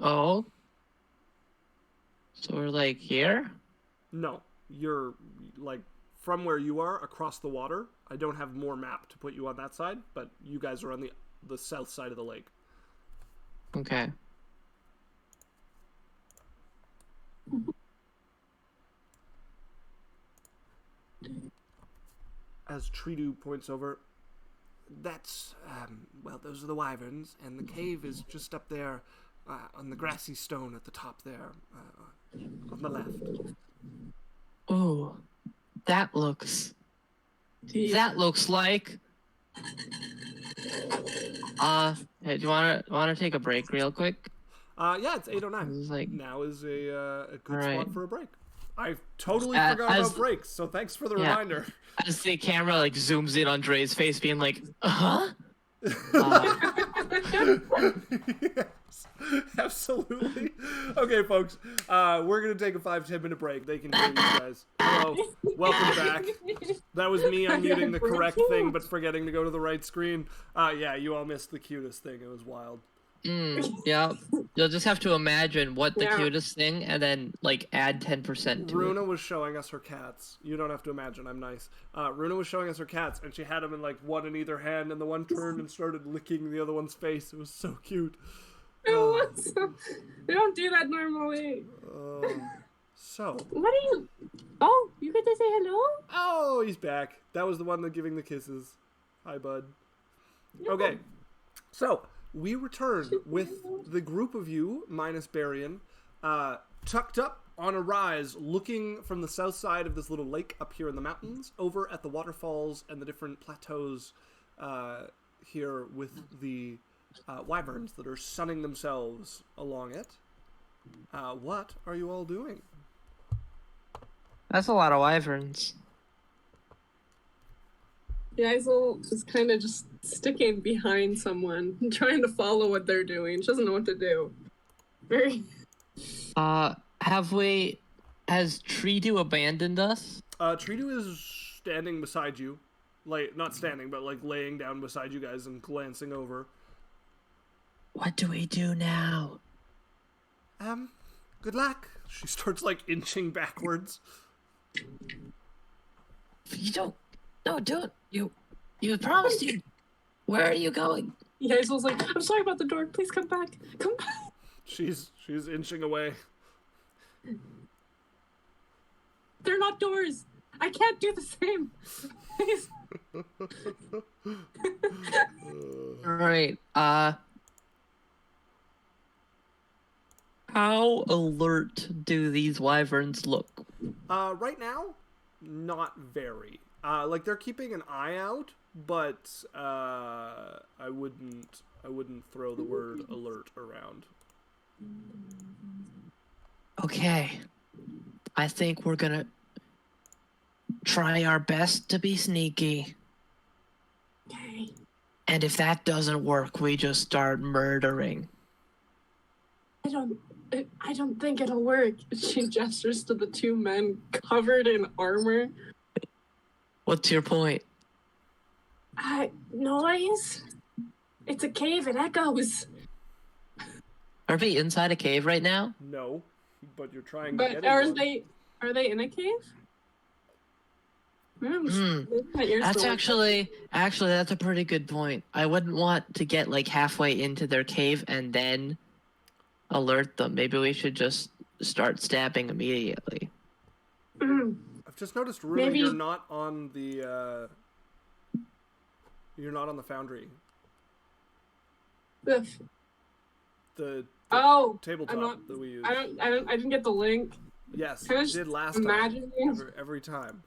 Oh. So we're like here? No, you're like from where you are across the water. I don't have more map to put you on that side, but you guys are on the south side of the lake. Okay. As Tridu points over, that's, well, those are the wyverns, and the cave is just up there on the grassy stone at the top there, on the left. Ooh. That looks like... Hey, do you wanna take a break real quick? Yeah, it's 8:09. This is like... Now is a good Alright. spot for a break. I totally forgot about breaks, so thanks for the reminder. As the camera like zooms in on Dre's face, being like, Yes, absolutely. Okay, folks, we're gonna take a 5-10 minute break. They can hear you guys. Hello, welcome back. That was me unmuting the correct thing, but forgetting to go to the right screen. Yeah, you all missed the cutest thing. It was wild. Yeah. You'll just have to imagine what the cutest thing, and then like add 10% to Runa it. was showing us her cats. You don't have to imagine. I'm nice. Runa was showing us her cats, and she had them in like one in either hand, and the one turned and started licking the other one's face. It was so cute. They don't do that normally. So. What are you? Oh, you get to say hello? Oh, he's back. That was the one that giving the kisses. Hi, bud. Okay. So, we return with the group of you, minus Barian, tucked up on a rise, looking from the south side of this little lake up here in the mountains, over at the waterfalls and the different plateaus here with the wyverns that are sunning themselves along it. What are you all doing? That's a lot of wyverns. Yaisel is kind of just sticking behind someone, trying to follow what they're doing. She doesn't know what to do. Very. Has Tridu abandoned us? Tridu is standing beside you. Like, not standing, but like laying down beside you guys and glancing over. What do we do now? Good luck. She starts like inching backwards. You don't. No, don't. You promised you. Where are you going? Yaisel's like, I'm sorry about the door. Please come back. Come back. She's inching away. They're not doors. I can't do the same. Please. Alright, how alert do these wyverns look? Right now, not very. Like they're keeping an eye out, but I wouldn't throw the word alert around. Okay. I think we're gonna try our best to be sneaky. Okay. And if that doesn't work, we just start murdering. I don't think it'll work. She gestures to the two men covered in armor. What's your point? Noise? It's a cave, it echoes. Are we inside a cave right now? No, but you're trying to But get are in they in a cave? That's actually that's a pretty good point. I wouldn't want to get like halfway into their cave and then alert them. Maybe we should just start stabbing immediately. I've just noticed, Runa, Maybe- you're not on the foundry. The Oh, tabletop I'm not. that we use. I didn't get the link. Yes, Can I you just did last imagine? time. Every time.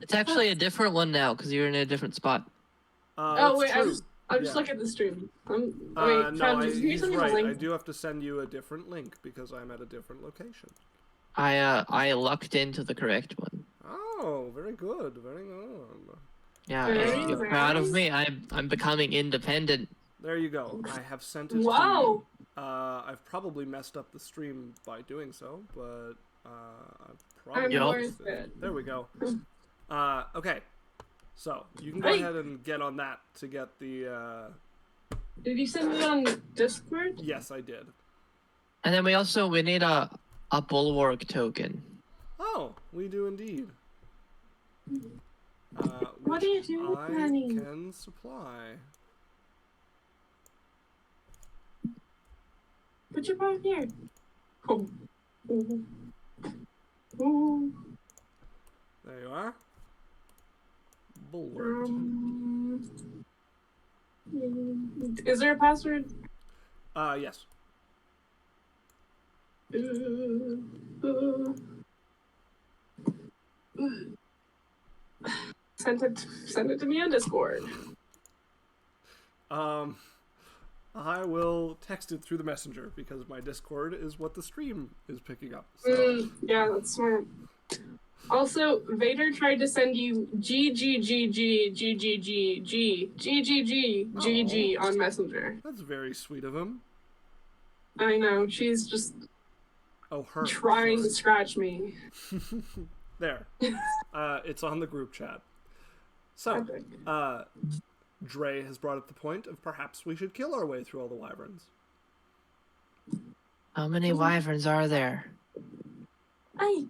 It's actually a different one now because you're in a different spot. Oh that's wait, true. I'm just Yeah. looking at the stream. Wait, No, Fran, did you he's send me the right. link? I do have to send you a different link because I'm at a different location. I lucked into the correct one. Oh, very good, very good. Yeah, Very and you're proud of nice. me. I'm becoming independent. There you go. I have sent it Wow. to you. I've probably messed up the stream by doing so, but I've I'm probably Yup. worth it. There we go. Okay. So, you can go Hey. ahead and get on that to get the, Did you send it on Discord? yes, I did. And then we need a bulwark token. Oh, we do indeed. What are you doing, I honey? can supply. Put your phone here. Oh. Ooh. Ooh. There you are. Bulwark. Is there a password? Yes. Send it to me on Discord. I will text it through the messenger because my Discord is what the stream is picking up. So. Yeah, that's smart. Also, Vader tried to send you GGGG on Messenger. That's very sweet of him. I know, she's just Oh, her. trying to Sorry. scratch me. There. It's on the group chat. So, Epic. Dre has brought up the point of perhaps we should kill our way through all the wyverns. How many wyverns are there? Yay.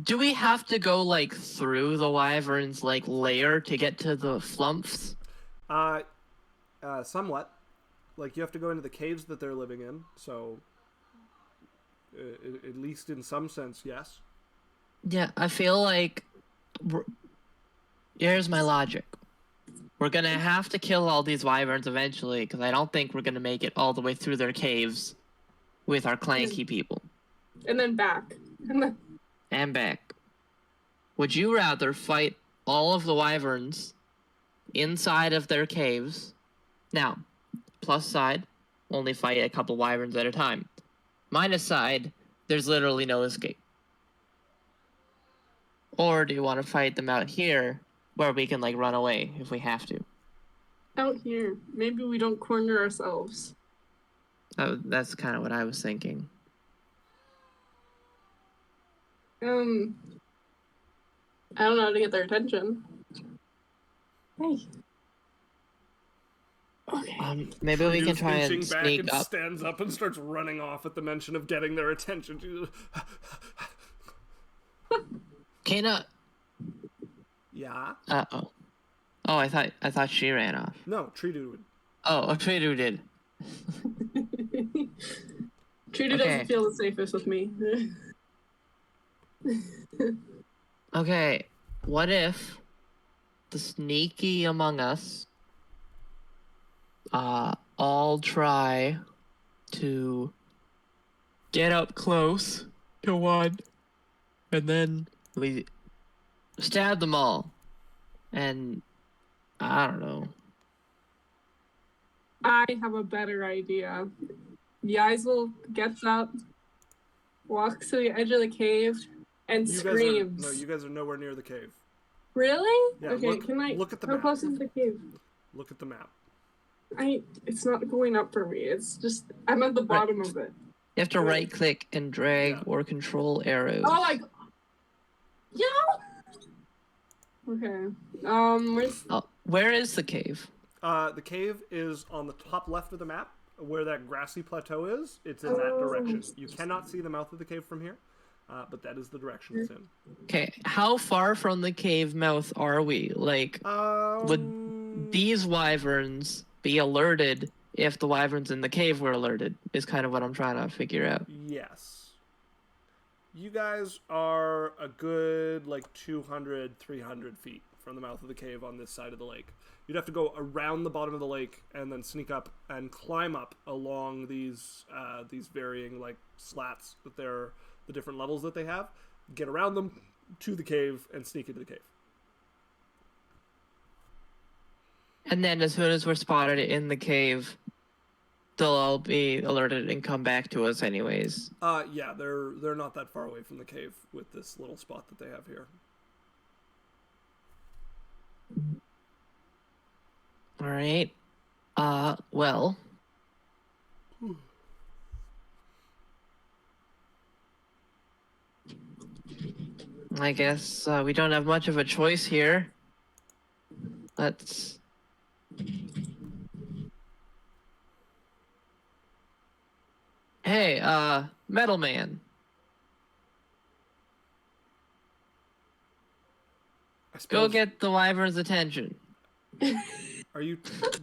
Do we have to go like through the wyverns like layer to get to the flumps? Somewhat. Like, you have to go into the caves that they're living in, so at least in some sense, yes. Yeah, I feel like here's my logic. we're gonna have to kill all these wyverns eventually, because I don't think we're gonna make it all the way through their caves with our clanky people. And then back. And back. Would you rather fight all of the wyverns inside of their caves? Now, plus side, only fight a couple wyverns at a time. Minus side, there's literally no escape. Or do you want to fight them out here, where we can, like, run away if we have to? Out here. Maybe we don't corner ourselves. That's kind of what I was thinking. I don't know how to get their attention. Hey. Okay. Maybe we can Treedo's try and inching back sneak and up. stands up and starts running off at the mention of getting their attention. Kana. Yeah. Oh. Oh, I thought she ran off. No, Treedo would. Oh, Trader did. Trudy doesn't feel the safest with me. Okay, what if the sneaky among us all try to get up close to one, and then we stab them all, and I don't know. I have a better idea. Yaisel gets up, walks to the edge of the cave, and screams. You guys are nowhere near the cave. Really? Yeah, okay, look at the how map. close is the cave? Look at the map. It's not going up for me. It's just, I'm at the bottom of it. You have to right click and drag or control arrows. Oh, like, yeah. Okay. Where is the cave? The cave is on the top left of the map, where that grassy plateau is. It's in that direction. You cannot see the mouth of the cave from here, but that is the direction it's in. Okay, how far from the cave mouth are we? Like, would these wyverns be alerted if the wyverns in the cave were alerted? Is kind of what I'm trying to figure out. Yes. You guys are a good, 200, 300 feet from the mouth of the cave on this side of the lake. You'd have to go around the bottom of the lake and then sneak up and climb up along these varying slats that they're the different levels that they have. Get around them to the cave and sneak into the cave. And then as soon as we're spotted in the cave, they'll all be alerted and come back to us anyways. Yeah, they're not that far away from the cave with this little spot that they have here. All right. Well. I guess we don't have much of a choice here. Let's... Hey, Metal Man. Go get the wyvern's attention.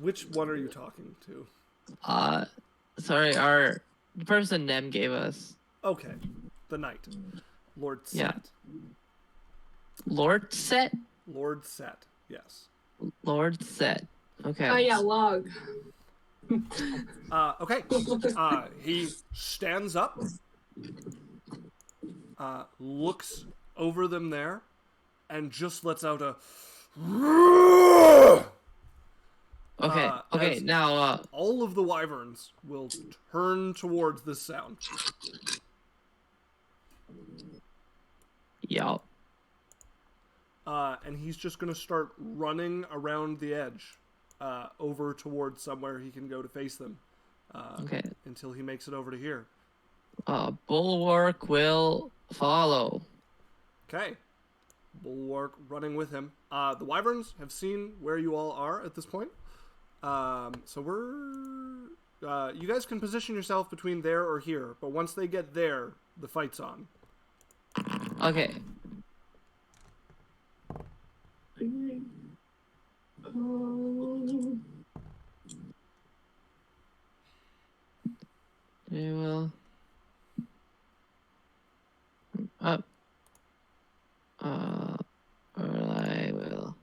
Which one are you talking to? Sorry, the person Nem gave us. Okay, the knight, Lord Set. Yeah. Lord Set? Lord Set, yes. Lord Set. Okay. Oh yeah, log. Okay. He stands up, looks over them there, and just lets out a. Okay, now, all of the wyverns will turn towards this sound. Yeah. And he's just going to start running around the edge, over towards somewhere he can go to face them. Okay. Until he makes it over to here. Bulwark will follow. Okay. Bulwark running with him. The wyverns have seen where you all are at this point. So you guys can position yourself between there or here, but once they get there, the fight's on. Okay. We will up. Or I will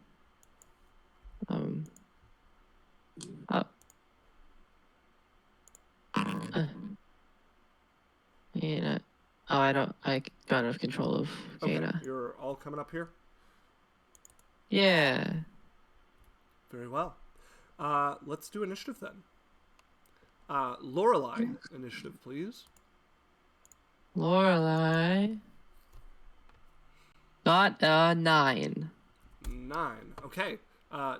Oh, I don't. I got out of control of Okay, Kana. you're all coming up here. Yeah. Very well. Let's do initiative then. Lorelei, initiative, please. Lorelai got a 9. 9. Okay.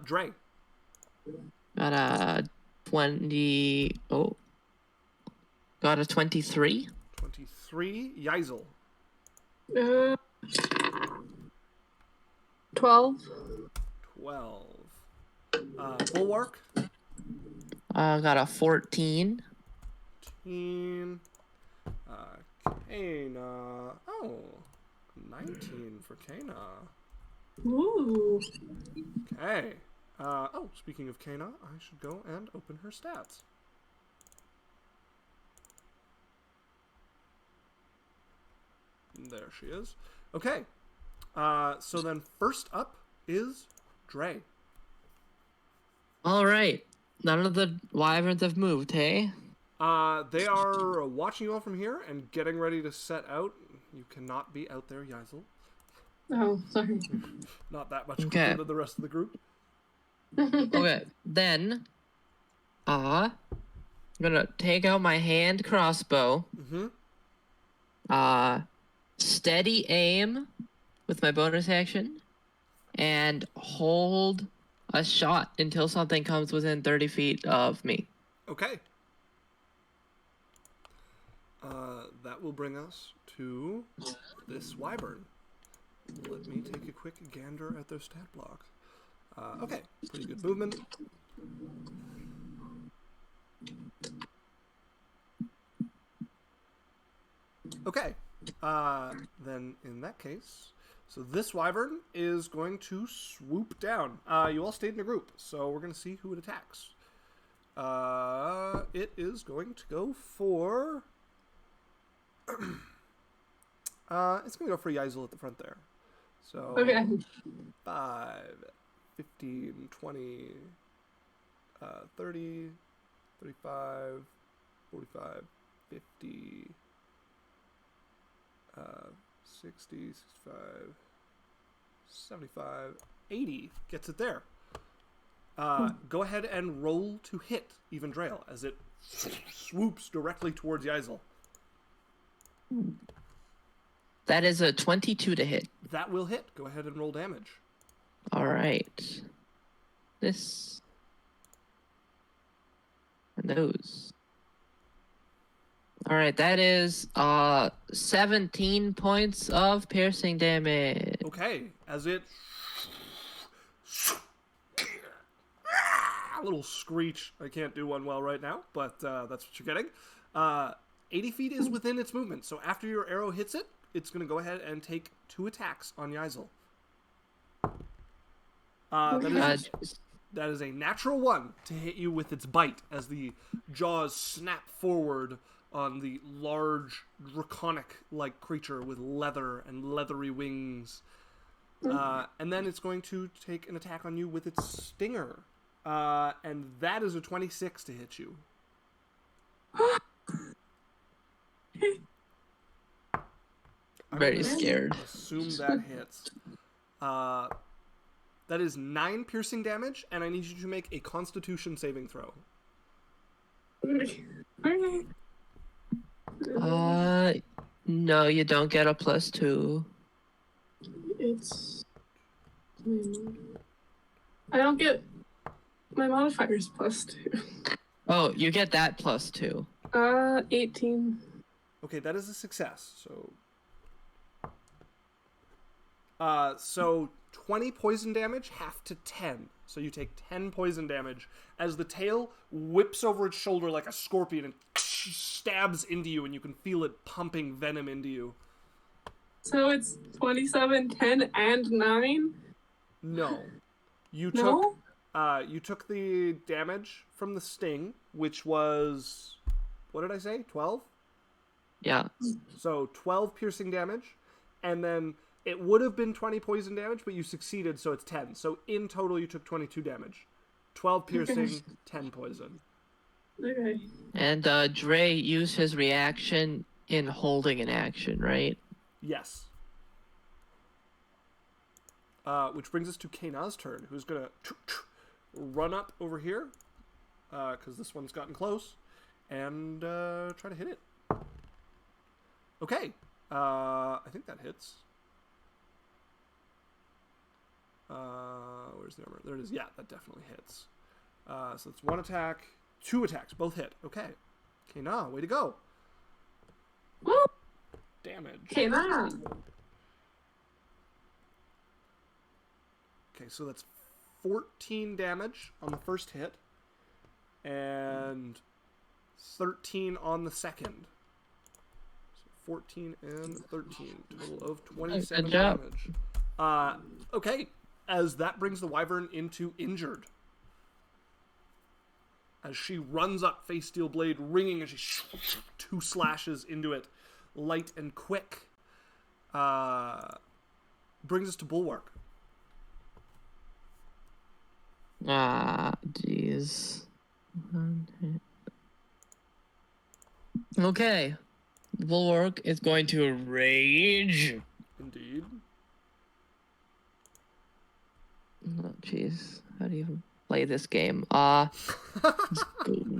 Dre. Got a 20. Oh. Got a 23. 23. Yeisel. 12. 12. Bulwark. Got a 14. 14. Kana. Oh. 19 for Kana. Ooh. Okay. Speaking of Kana, I should go and open her stats. There she is. Okay. So then first up is Dre. All right. None of the wyverns have moved, hey? They are watching you all from here and getting ready to set out. You cannot be out there, Yeisel. Oh, sorry. Not that much Okay. quicker than the rest of the group. Okay. Then, I'm gonna take out my hand crossbow. Mm-hmm. Steady aim with my bonus action, and hold a shot until something comes within 30 feet of me. Okay. That will bring us to this wyvern. Let me take a quick gander at their stat block. Okay, pretty good movement. Okay, then in that case, so this wyvern is going to swoop down. You all stayed in a group, so we're going to see who it attacks. It is going to go for... it's going to go for Yeisel at the front there. So, Okay. 5, 15, 20, 30, 35, 45, 50, 60, 65, 75, 80. Gets it there. Go ahead and roll to hit Even Drail as it swoops directly towards Yeisel. That is a 22 to hit. That will hit. Go ahead and roll damage. All right. This. And those. All right, that is 17 points of piercing damage. Okay, as it... A little screech. I can't do one well right now, but that's what you're getting. 80 feet is within its movement, so after your arrow hits it, it's going to go ahead and take 2 attacks on Yeisel. That is a natural 1 to hit you with its bite as the jaws snap forward on the large, draconic-like creature with leather and leathery wings. And then it's going to take an attack on you with its stinger. And that is a 26 to hit you. Very scared. Assume that hits. That is 9 piercing damage, and I need you to make a Constitution saving throw. Okay. No, you don't get a +2. It's... I don't get... My modifier's +2. Oh, you get that +2. 18. Okay, that is a success. So 20 poison damage, half to 10. So you take 10 poison damage as the tail whips over its shoulder like a scorpion and stabs into you, and you can feel it pumping venom into you. So it's 27, 10, and 9? No. You took the damage from the sting, which was... What did I say? 12? Yeah. So 12 piercing damage, and then it would have been 20 poison damage, but you succeeded, so it's 10. So in total, you took 22 damage. 12 piercing, 10 poison. Okay. And Dre used his reaction in holding an action, right? Yes. Which brings us to Kana's turn, who's gonna run up over here, because this one's gotten close, and try to hit it. Okay. I think that hits. Where's the armor? There it is. Yeah, that definitely hits. So it's 1 attack, 2 attacks, both hit. Okay. Kana, way to go. Woo! Damage. Okay, now. Okay, so that's 14 damage on the first hit, and 13 on the second. So 14 and 13, total of 27 Good job. damage. Okay, as that brings the Wyvern into injured. As she runs up, face steel blade ringing, and she 2 slashes into it, light and quick. Brings us to Bulwark. Ah, jeez. Okay. Bulwark is going to rage. Indeed. Oh, jeez. How do you play this game?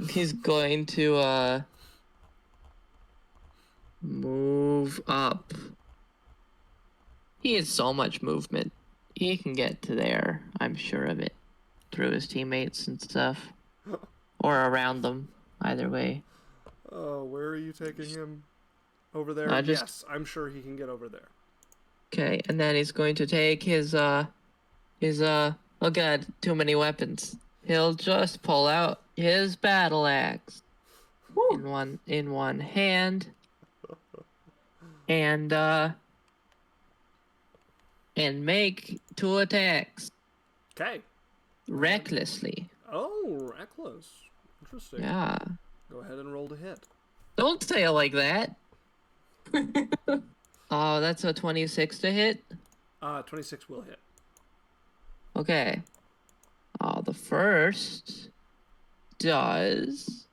He's going to move up. He has so much movement. He can get to there, I'm sure of it, through his teammates and stuff, or around them. Either way. Oh, where are you taking him? Over there? Yes, I'm sure he can get over there. Okay, and then he's going to take his oh god, too many weapons. He'll just pull out his battle axe in one hand, and make 2 attacks Okay. recklessly. Oh, reckless. Interesting. Yeah. Go ahead and roll to hit. Don't say it like that. Oh, that's a 26 to hit. 26 will hit. Okay. The first does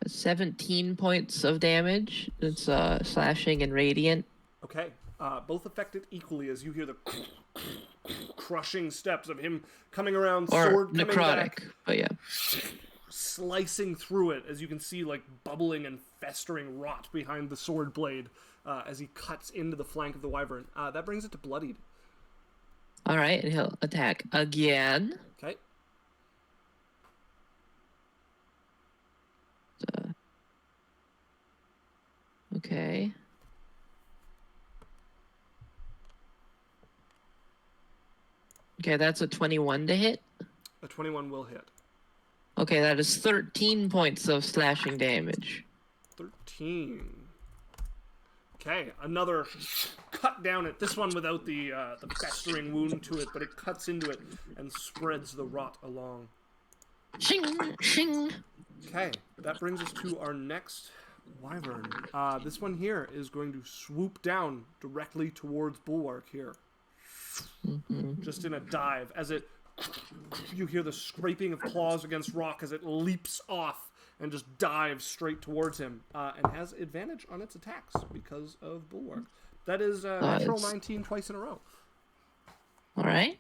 17 points of damage. It's slashing and radiant. Okay. Both affected equally as you hear the crushing steps of him coming around, Or sword coming necrotic, back, but yeah. slicing through it, as you can see, like bubbling and festering rot behind the sword blade as he cuts into the flank of the Wyvern. That brings it to bloodied. All right, and he'll attack again. Okay. Okay. Okay, that's a 21 to hit. A 21 will hit. Okay, that is 13 points of slashing damage. 13. Okay, another cut down at this one without the festering wound to it, but it cuts into it and spreads the rot along. Shing, shing. Okay, that brings us to our next Wyvern. This one here is going to swoop down directly towards Bulwark here. Just in a dive. As you hear the scraping of claws against rock as it leaps off and just dives straight towards him. And has advantage on its attacks because of Bulwark. That is natural 19 twice in a row. All right.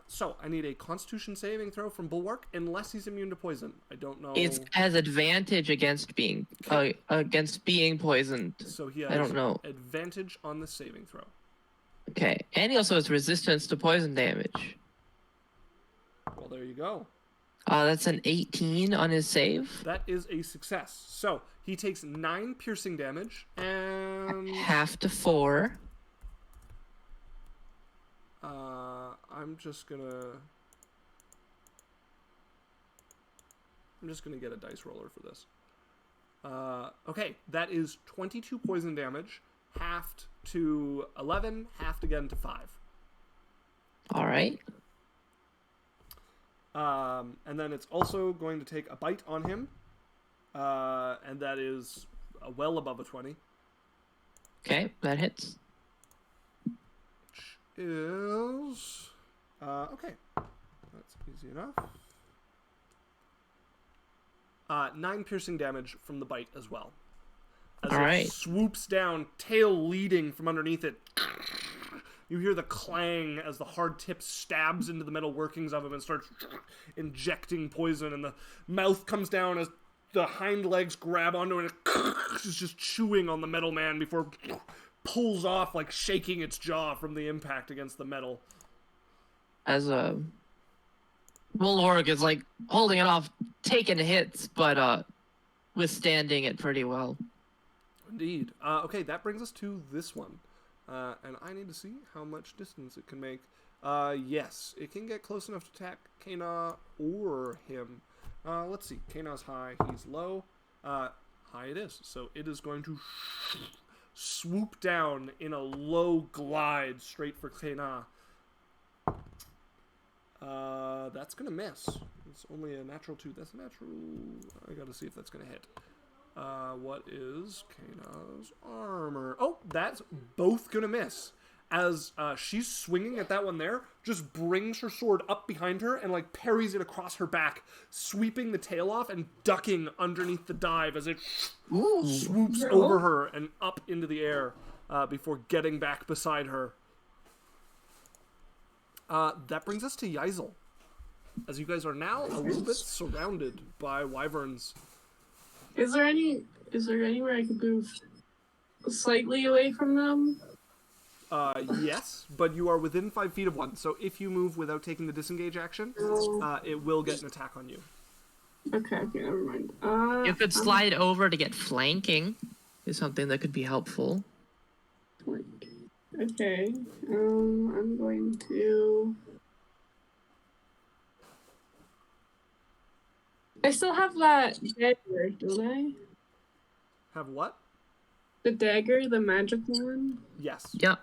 So I need a Constitution saving throw from Bulwark, unless he's immune to poison. I don't know. It has advantage against being poisoned. So he has I don't know. advantage on the saving throw. Okay, and he also has resistance to poison damage. Well, there you go. That's an 18 on his save. That is a success. So he takes 9 piercing damage and Half to 4. I'm just gonna get a dice roller for this. Okay, that is 22 poison damage, halved to 11, halved again to 5. All right. And then it's also going to take a bite on him, and that is well above a 20. Okay, that hits. Is okay. That's easy enough. 9 piercing damage from the bite as well. As All it right. swoops down, tail leading from underneath it. You hear the clang as the hard tip stabs into the metal workings of him and starts injecting poison, and the mouth comes down as the hind legs grab onto it, and it's just chewing on the metal man before it pulls off, like shaking its jaw from the impact against the metal. As a Bullorg is like holding it off, taking hits, but withstanding it pretty well. Indeed. Okay, that brings us to this one. And I need to see how much distance it can make. Yes, it can get close enough to attack Kana or him. Let's see. Kana's high, he's low. High it is. So it is going to swoop down in a low glide straight for Kana. That's going to miss. It's only a natural 2. That's a natural... I gotta see if that's going to hit. What is Kana's armor? Oh, that's both gonna miss. As she's swinging at that one there, just brings her sword up behind her and like parries it across her back, sweeping the tail off and ducking underneath the dive as it swoops over her and up into the air before getting back beside her. That brings us to Yeisel. As you guys are now a little bit surrounded by wyverns. Is there anywhere I could move slightly away from them? Yes, but you are within 5 feet of one, so if you move without taking the disengage action, it will get an attack on you. Okay, never mind. You could slide over to get flanking. Is something that could be helpful. Okay, I'm going to... I still have that dagger, don't I? Have what? The dagger, the magical one? Yes. Yep.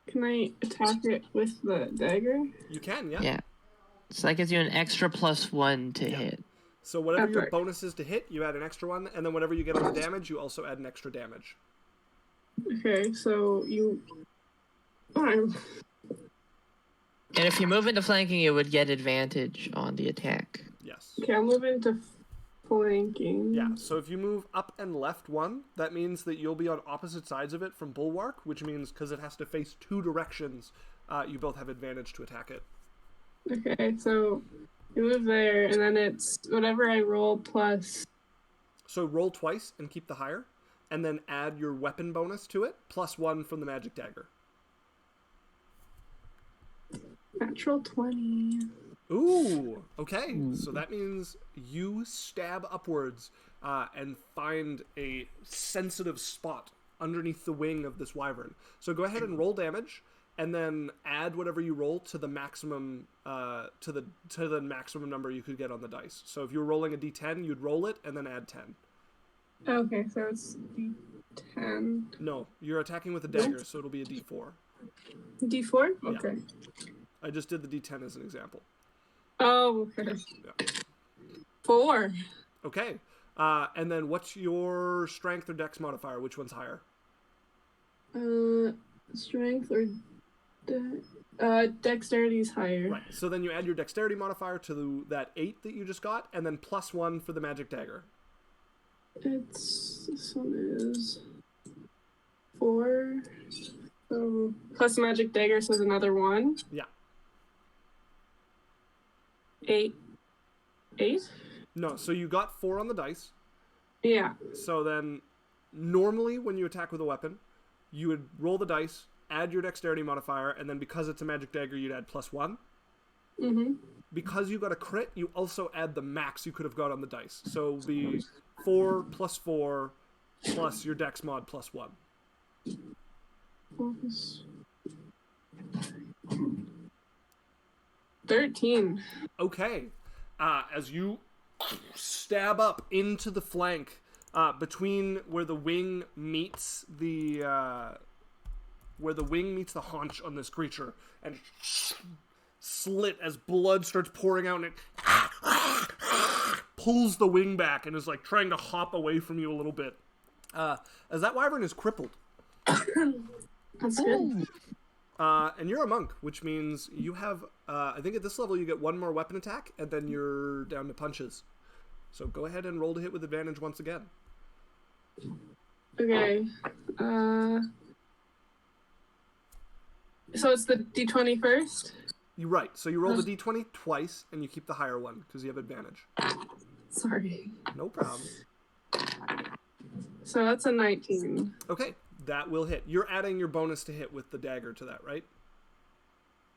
Can I attack it with the dagger? You can, yeah. Yeah. So that gives you an extra +1 to hit. So whatever your Okay. bonus is to hit, you add an extra one, and then whatever you get on the damage, you also add an extra damage. Okay, so you... Oh, And if you move into flanking, it would get advantage on the attack. Yes. okay, I'll move into flanking. Yeah, so if you move up and left one, that means that you'll be on opposite sides of it from Bulwark, which means because it has to face 2 directions, you both have advantage to attack it. Okay, so you move there, and then it's whatever I roll plus... So roll twice and keep the higher, and then add your weapon bonus to it, +1 from the magic dagger. Natural 20. Ooh, okay. So that means you stab upwards and find a sensitive spot underneath the wing of this wyvern. So go ahead and roll damage, and then add whatever you roll to the maximum to the maximum number you could get on the dice. So if you were rolling a d10, you'd roll it and then add 10. Okay, so it's D10. No, you're attacking with a dagger, so it'll be a d4. D4? Yeah. Okay. I just did the d10 as an example. Oh, okay. Yeah. 4. Okay. And then what's your strength or dex modifier? Which one's higher? Strength or dexterity is higher. Right. So then you add your dexterity modifier to that 8 that you just got, and then +1 for the magic dagger. This one is 4. So plus magic dagger, so it's another 1. Yeah. 8. 8? No, so you got 4 on the dice. Yeah. So then normally when you attack with a weapon, you would roll the dice, add your dexterity modifier, and then because it's a magic dagger, you'd add +1. Mm-hmm. Because you got a crit, you also add the max you could have got on the dice. So it'll be 4 + 4 plus your dex mod +1. Focus. 13. Okay. As you stab up into the flank between where the wing meets the haunch on this creature, and slit as blood starts pouring out, and it pulls the wing back and is like trying to hop away from you a little bit. As that wyvern is crippled. That's good. And you're a monk, which means you have, I think at this level you get one more weapon attack, and then you're down to punches. So go ahead and roll to hit with advantage once again. Okay. So it's the D20 first? You're right. So you roll the d20 twice, and you keep the higher one, because you have advantage. Sorry. No problem. So that's a 19. Okay, that will hit. You're adding your bonus to hit with the dagger to that, right?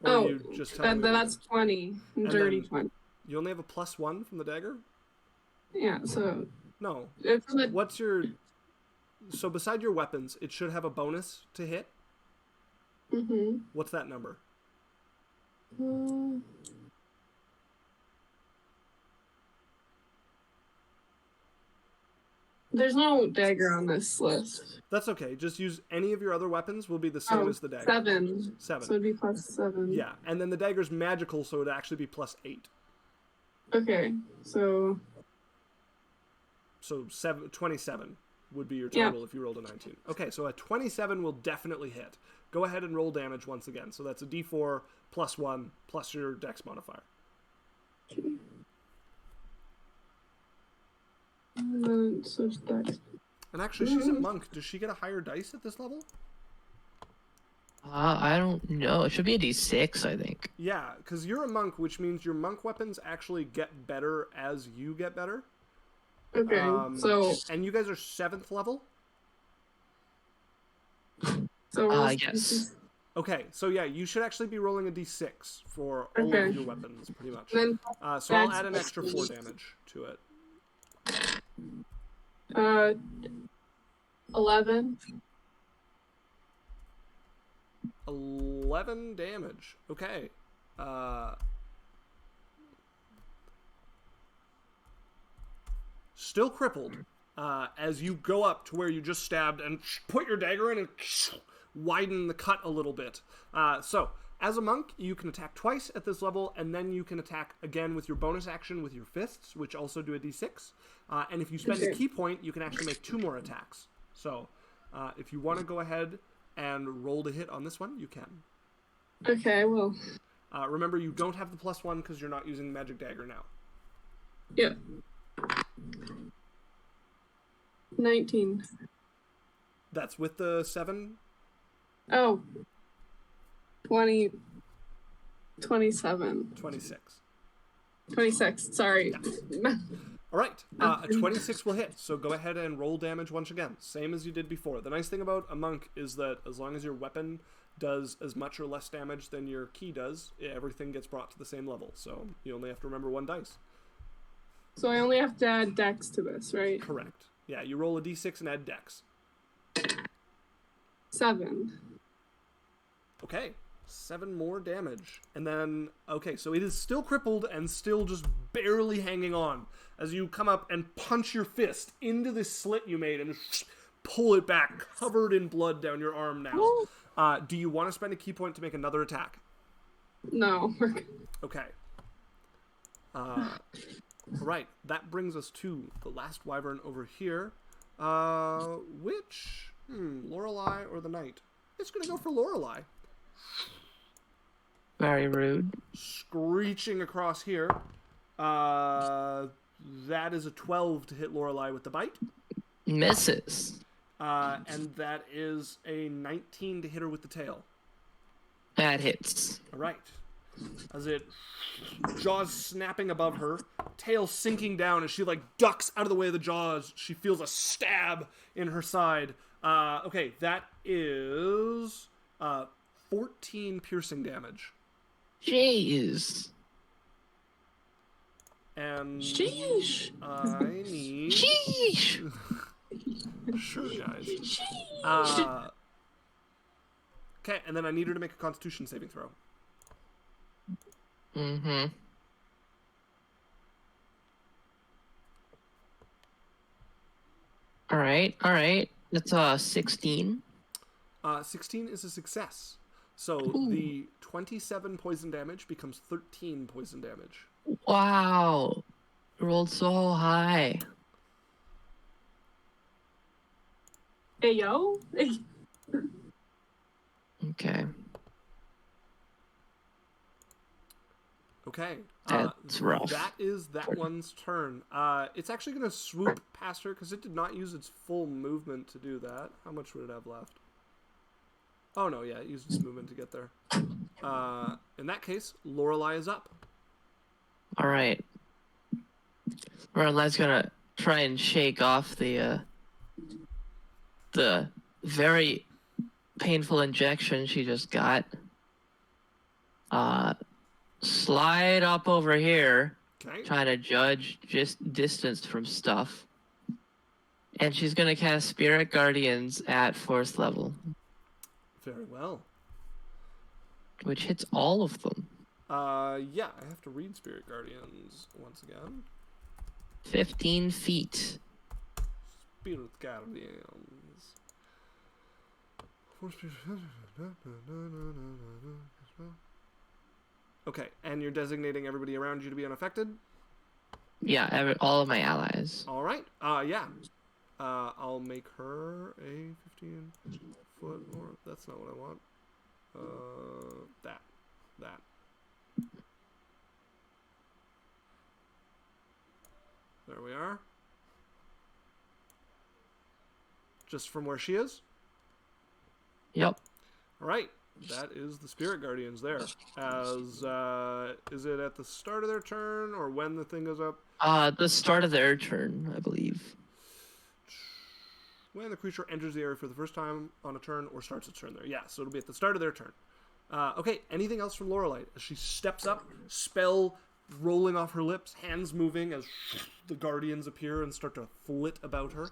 Or Oh, are you just telling me that's 20. Dirty then- 20. You only have a +1 from the dagger? Yeah, so... No. It's the, What's your... So beside your weapons, it should have a bonus to hit. mm-hmm. What's that number? There's no dagger on this list. That's okay. Just use any of your other weapons will be the same as the dagger. 7. 7. So it'd be +7. Yeah, and then the dagger's magical, so it'd actually be +8. Okay, so... So 27 would be your Yeah. total if you rolled a 19. Okay, so a 27 will definitely hit. Go ahead and roll damage once again. So that's a d4 +1 plus your dex modifier. So dex. And actually, she's a monk. Does she get a higher dice at this level? I don't know. It should be a D6, I think. Yeah, because you're a monk, which means your monk weapons actually get better as you get better. Okay, so... And you guys are 7th level? So yes. Okay, so yeah, you should actually be rolling a d6 for all Okay. of your weapons, pretty much. Then So I'll add an extra 4 damage to it. 11. 11 damage. Okay. Still crippled. As you go up to where you just stabbed and put your dagger in and widen the cut a little bit. So, as a monk, you can attack twice at this level, and then you can attack again with your bonus action with your fists, which also do a d6. And if you spend a key point, you can actually make 2 more attacks. So, if you want to go ahead and roll to hit on this one, you can. Okay, well... Remember, you don't have the +1 because you're not using magic dagger now. Yeah. 19. That's with the 7? Oh. 20. 27. 26. 26, sorry. All right, a 26 will hit, so go ahead and roll damage once again, same as you did before. The nice thing about a monk is that as long as your weapon does as much or less damage than your key does, everything gets brought to the same level, so you only have to remember 1 dice. So I only have to add dex to this, right? Correct. Yeah, you roll a d6 and add dex. 7. Okay, 7 more damage. And then, okay, so it is still crippled and still just barely hanging on as you come up and punch your fist into this slit you made and pull it back, covered in blood down your arm now. Do you want to spend a key point to make another attack? No. Okay. All right, that brings us to the last wyvern over here. Which, Lorelei or the knight? It's going to go for Lorelei. Very rude. Screeching across here. That is a 12 to hit Lorelei with the bite. Misses. And that is a 19 to hit her with the tail. That hits. All right. As it jaws snapping above her, tail sinking down as she like ducks out of the way of the jaws. She feels a stab in her side. Okay, that is 14 piercing damage. Jeez. And Sheesh. I need... Sheesh. Sure, guys. Okay, and then I need her to make a Constitution saving throw. Mm-hmm. All right. That's 16. 16 is a success. So the 27 poison damage becomes 13 poison damage. Wow. rolled so high. Hey, yo. Okay. Okay. That's rough. That is that one's turn. It's actually going to swoop past her because it did not use its full movement to do that. How much would it have left? Oh, no, yeah, it used its movement to get there. In that case, Lorelei is up. All right. Lorelei's gonna try and shake off the very painful injection she just got. Slide up over here, Okay. trying to judge just distance from stuff. And she's gonna cast Spirit Guardians at 4th level, Very well. which hits all of them. Yeah, I have to read Spirit Guardians once again. 15 feet. Spirit Guardians. Okay, and you're designating everybody around you to be unaffected? Yeah, all of my allies. All right. Yeah. I'll make her a 15-foot or that's not what I want. That. There we are. Just from where she is? Yep. All right. That is the Spirit Guardians there. As is it at the start of their turn or when the thing goes up? The start of their turn, I believe. When the creature enters the area for the first time on a turn or starts its turn there. Yeah, so it'll be at the start of their turn. Okay, anything else from Lorelei? As she steps up, spell rolling off her lips, hands moving as the guardians appear and start to flit about her.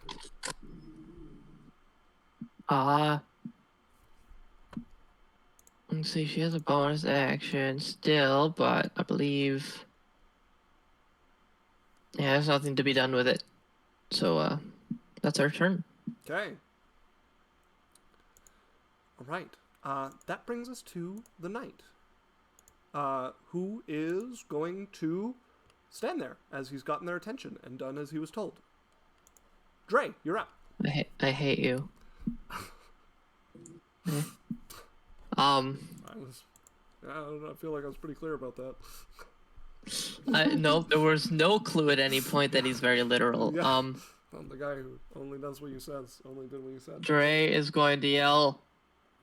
Let's see, she has a bonus action still, but I believe... Yeah, there's nothing to be done with it. So, that's our turn. Okay. All right. That brings us to the knight, who is going to stand there as he's gotten their attention and done as he was told. Dre, you're up. I hate you. I feel like I was pretty clear about that. No, there was no clue at any point that he's very literal. Yeah. I'm the guy who only does what you says, only did what you said. Dre is going to yell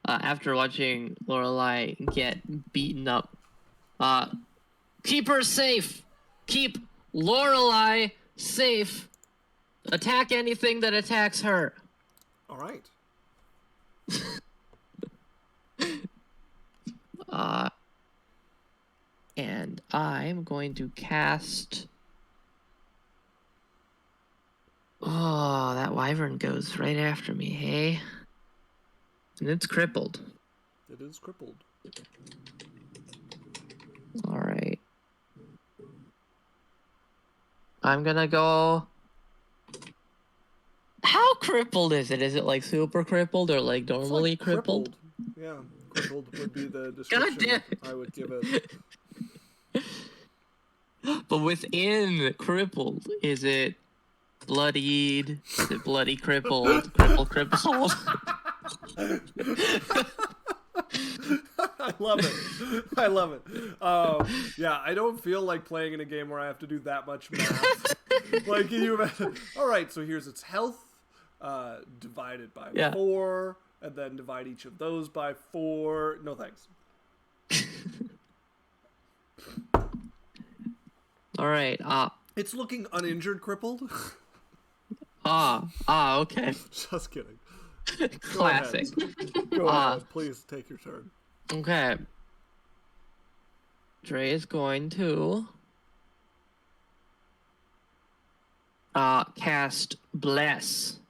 after watching Lorelei get beaten up. Keep her safe. Keep Lorelei safe. Attack anything that attacks her. All right. And I'm going to cast... Oh, that wyvern goes right after me, hey? And it's crippled. It is crippled. Alright. I'm gonna go... How crippled is it? Is it like super crippled or like normally It's like crippled? Yeah, crippled would be the description I would give it. But within crippled, is it bloodied? Is it bloody crippled? Crippled? I love it. Yeah, I don't feel like playing in a game where I have to do that much math. Like, can you imagine? All right, so here's its health divided by 4, and then divide each of those by 4. No thanks. All right. It's looking uninjured, crippled. Okay. Just kidding. Classic. Go ahead. Please take your turn. Okay. Dre is going to cast Bless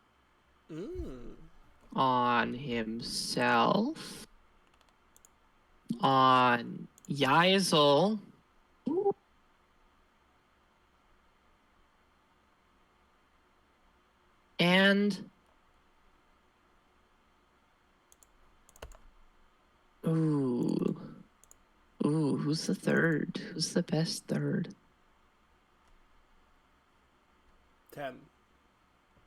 on himself, on Yazel, and who's the third? Who's the best third? 10.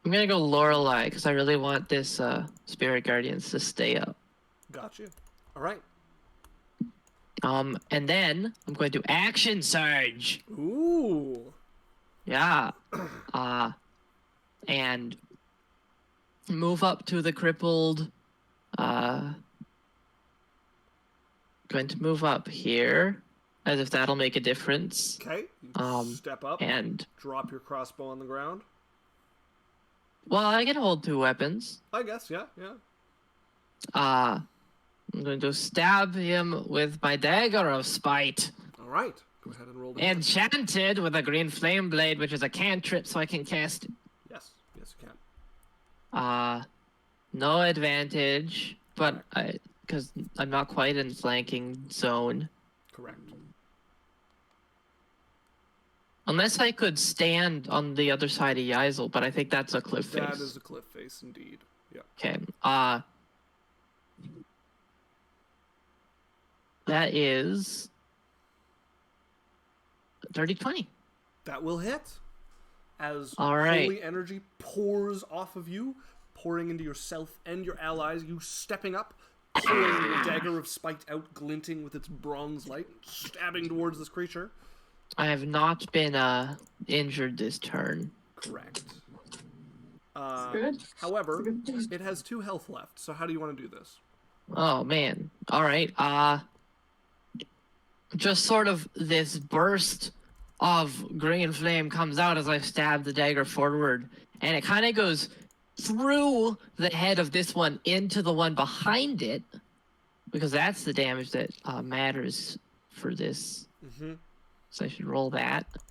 I'm gonna go Lorelei because I really want this Spirit Guardians to stay up. Gotcha. All right. And then I'm going to Action Surge. Ooh. Yeah. And move up to the crippled. Going to move up here, as if that'll make a difference. Okay. You step up. And drop your crossbow on the ground. well, I can hold 2 weapons. I guess. Yeah. Yeah. I'm going to stab him with my dagger of spite. All right. Go ahead and roll the hit. Enchanted with a green flame blade, which is a cantrip, so I can cast it. Yes. Yes, you can. No advantage, but because I'm not quite in flanking zone. Correct. Unless I could stand on the other side of Yaisel, but I think that's a cliff face. That is a cliff face, indeed. Yeah. Okay. That is 30-20. That will hit. As All right. holy energy pours off of you, pouring into yourself and your allies, you stepping up, pulling your dagger of spite out, glinting with its bronze light, stabbing towards this creature. I have not been injured this turn. Correct. Good. However, it has 2 health left, so how do you want to do this? Oh man. All right. Just sort of this burst of green flame comes out as I stab the dagger forward, and it kind of goes through the head of this one into the one behind it, because that's the damage that matters for this. Mm-hmm. So I should roll that. You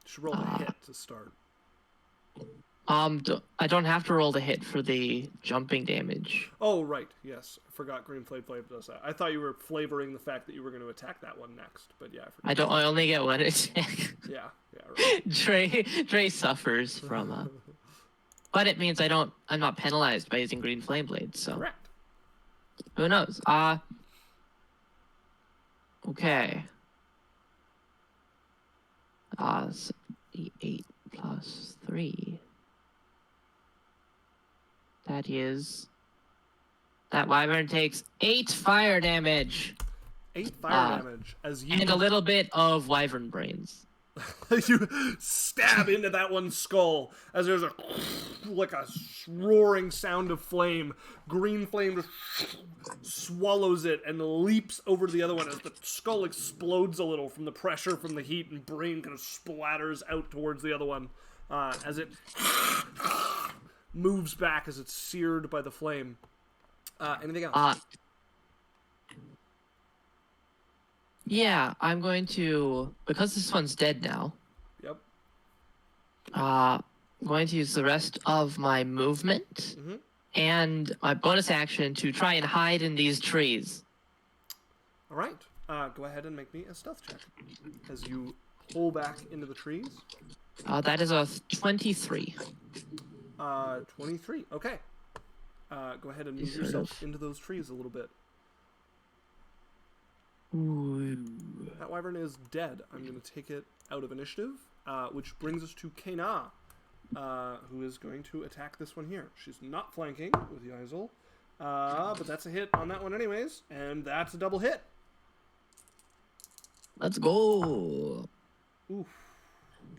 should roll a hit to start. I don't have to roll the hit for the jumping damage. Oh, right. Yes. I forgot Green Flame does that. I thought you were flavoring the fact that you were going to attack that one next, but yeah. I only get one attack. Yeah. Yeah. Right. Trey suffers from but it means I'm not penalized by using Green Flame Blades, so. Correct. Who knows? Okay. So 8 plus 3. That Wyvern takes 8 fire damage. 8 fire damage as you and a little bit of Wyvern brains. you stab into that one's skull as there's a roaring sound of flame. Green flame just swallows it and leaps over to the other one as the skull explodes a little from the pressure from the heat, and brain kind of splatters out towards the other one as it moves back as it's seared by the flame. Anything else? Yeah, I'm going to, because this one's dead now. Yep. I'm going to use the rest of my movement and my bonus action to try and hide in these trees. All right. Go ahead and make me a stealth check as you pull back into the trees. That is a 23. 23. Okay. Go ahead and move yourself into those trees a little bit. Ooh. That wyvern is dead. I'm going to take it out of initiative, which brings us to Kana, who is going to attack this one here. She's not flanking with Yaisel, but that's a hit on that one anyways, and that's a double hit. Let's go. Oof.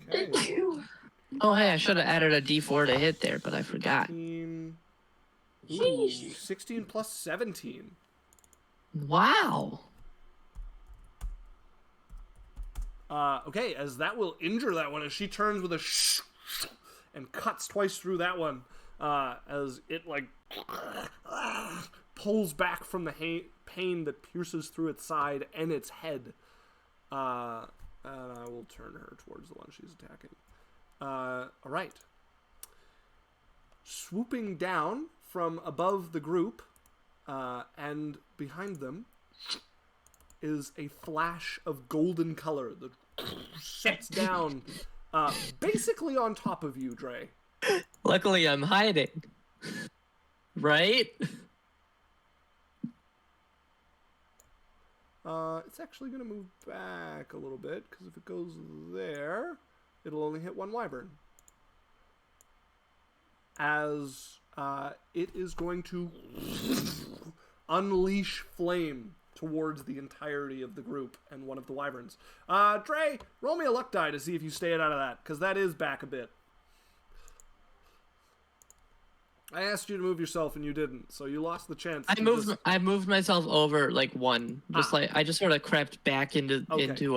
Okay. Oh, hey, I should have added a d4 to hit there, but I forgot. 16 plus 17. Wow. Okay, as that will injure that one as she turns with a and cuts twice through that one as it pulls back from the pain that pierces through its side and its head. And I will turn her towards the one she's attacking. All right. Swooping down from above the group and behind them is a flash of golden color that sets down basically on top of you, Dre. Luckily, I'm hiding. Right? It's actually going to move back a little bit, because if it goes there, it'll only hit one wyvern. as it is going to unleash flame towards the entirety of the group and one of the wyverns. Dre, roll me a luck die to see if you stay out of that, because that is back a bit. I asked you to move yourself and you didn't, so you lost the chance. I moved myself over like one, I just sort of crept back into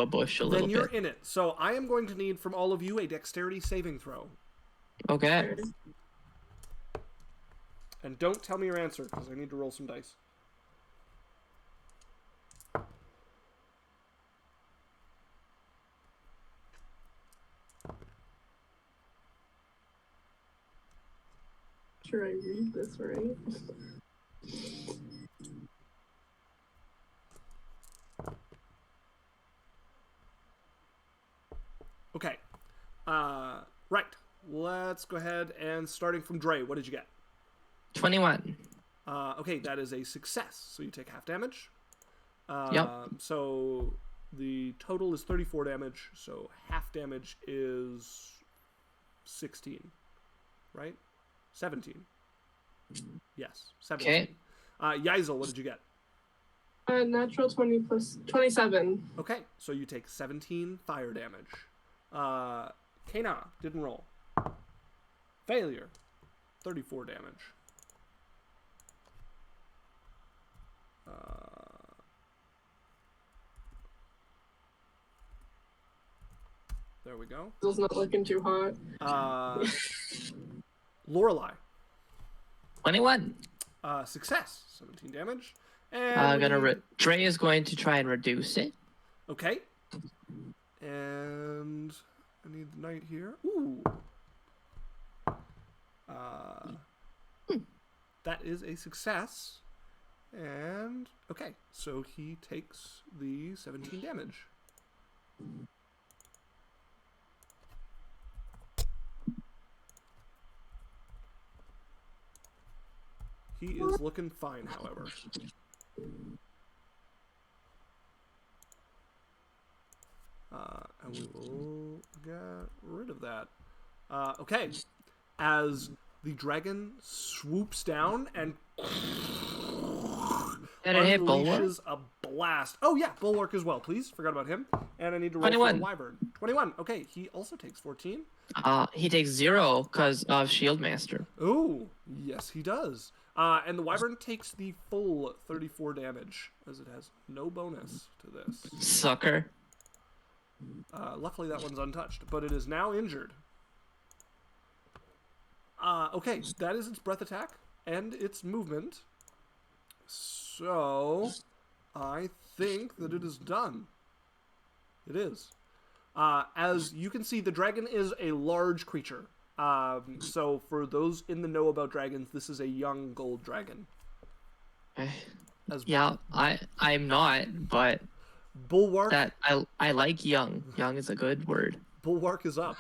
a bush a little bit. Then you're in it. So I am going to need from all of you a dexterity saving throw. Okay. And don't tell me your answer, because I need to roll some dice. Sure, I read this right. Okay. Right. Let's go ahead and starting from Dre, what did you get? 21. Okay, that is a success. So you take half damage. Yep. So the total is 34 damage. So half damage is 16. Right? 17. Yes, 17. Okay. Yaisel, what did you get? Natural 20 plus 27. Okay, so you take 17 fire damage. Kana didn't roll. Failure. 34 damage. There we go. It's not looking too hot. Lorelei. 21. Success. 17 damage. And Dre is going to try and reduce it. okay. And I need the knight here. Ooh. That is a success. And okay, so he takes the 17 damage. He is looking fine, however. And we will get rid of that. Okay. As the dragon swoops down and hit Bulwark? unleashes a blast. Oh, yeah, Bulwark as well, please. Forgot about him. And I need to roll 21. for a wyvern. 21. Okay, he also takes 14. He takes 0 because of Shieldmaster. Ooh, yes, he does. And the wyvern takes the full 34 damage, as it has no bonus to this. Sucker. Luckily, that one's untouched, but it is now injured. Okay, that is its breath attack and its movement. So, I think that it is done. It is. As you can see, the dragon is a large creature. So, for those in the know about dragons, this is a young gold dragon. Yeah, I'm not, but Bulwark. I like young. Young is a good word. Bulwark is up.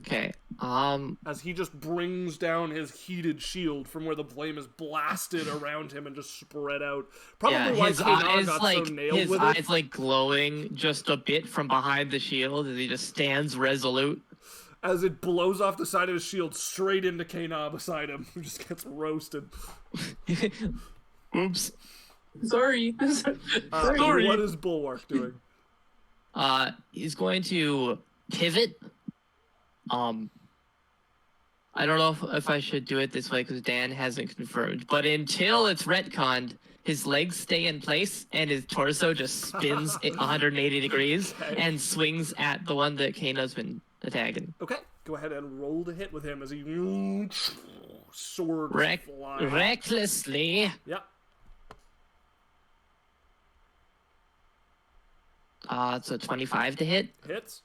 Okay. As he just brings down his heated shield from where the flame is blasted around him and just spread out. Probably why his Kanar eyes got like so nailed his with eyes it. like glowing just a bit from behind the shield as he just stands resolute. As it blows off the side of his shield straight into Kanar beside him, who just gets roasted. Oops. Sorry. Sorry. What is Bulwark doing? He's going to pivot. I don't know if I should do it this way because Dan hasn't confirmed, but until it's retconned, his legs stay in place and his torso just spins 180 degrees and swings at the one that Kano's been attacking. Okay, go ahead and roll to hit with him as he sword fly. Recklessly. Yep. So 25 to hit. Hits.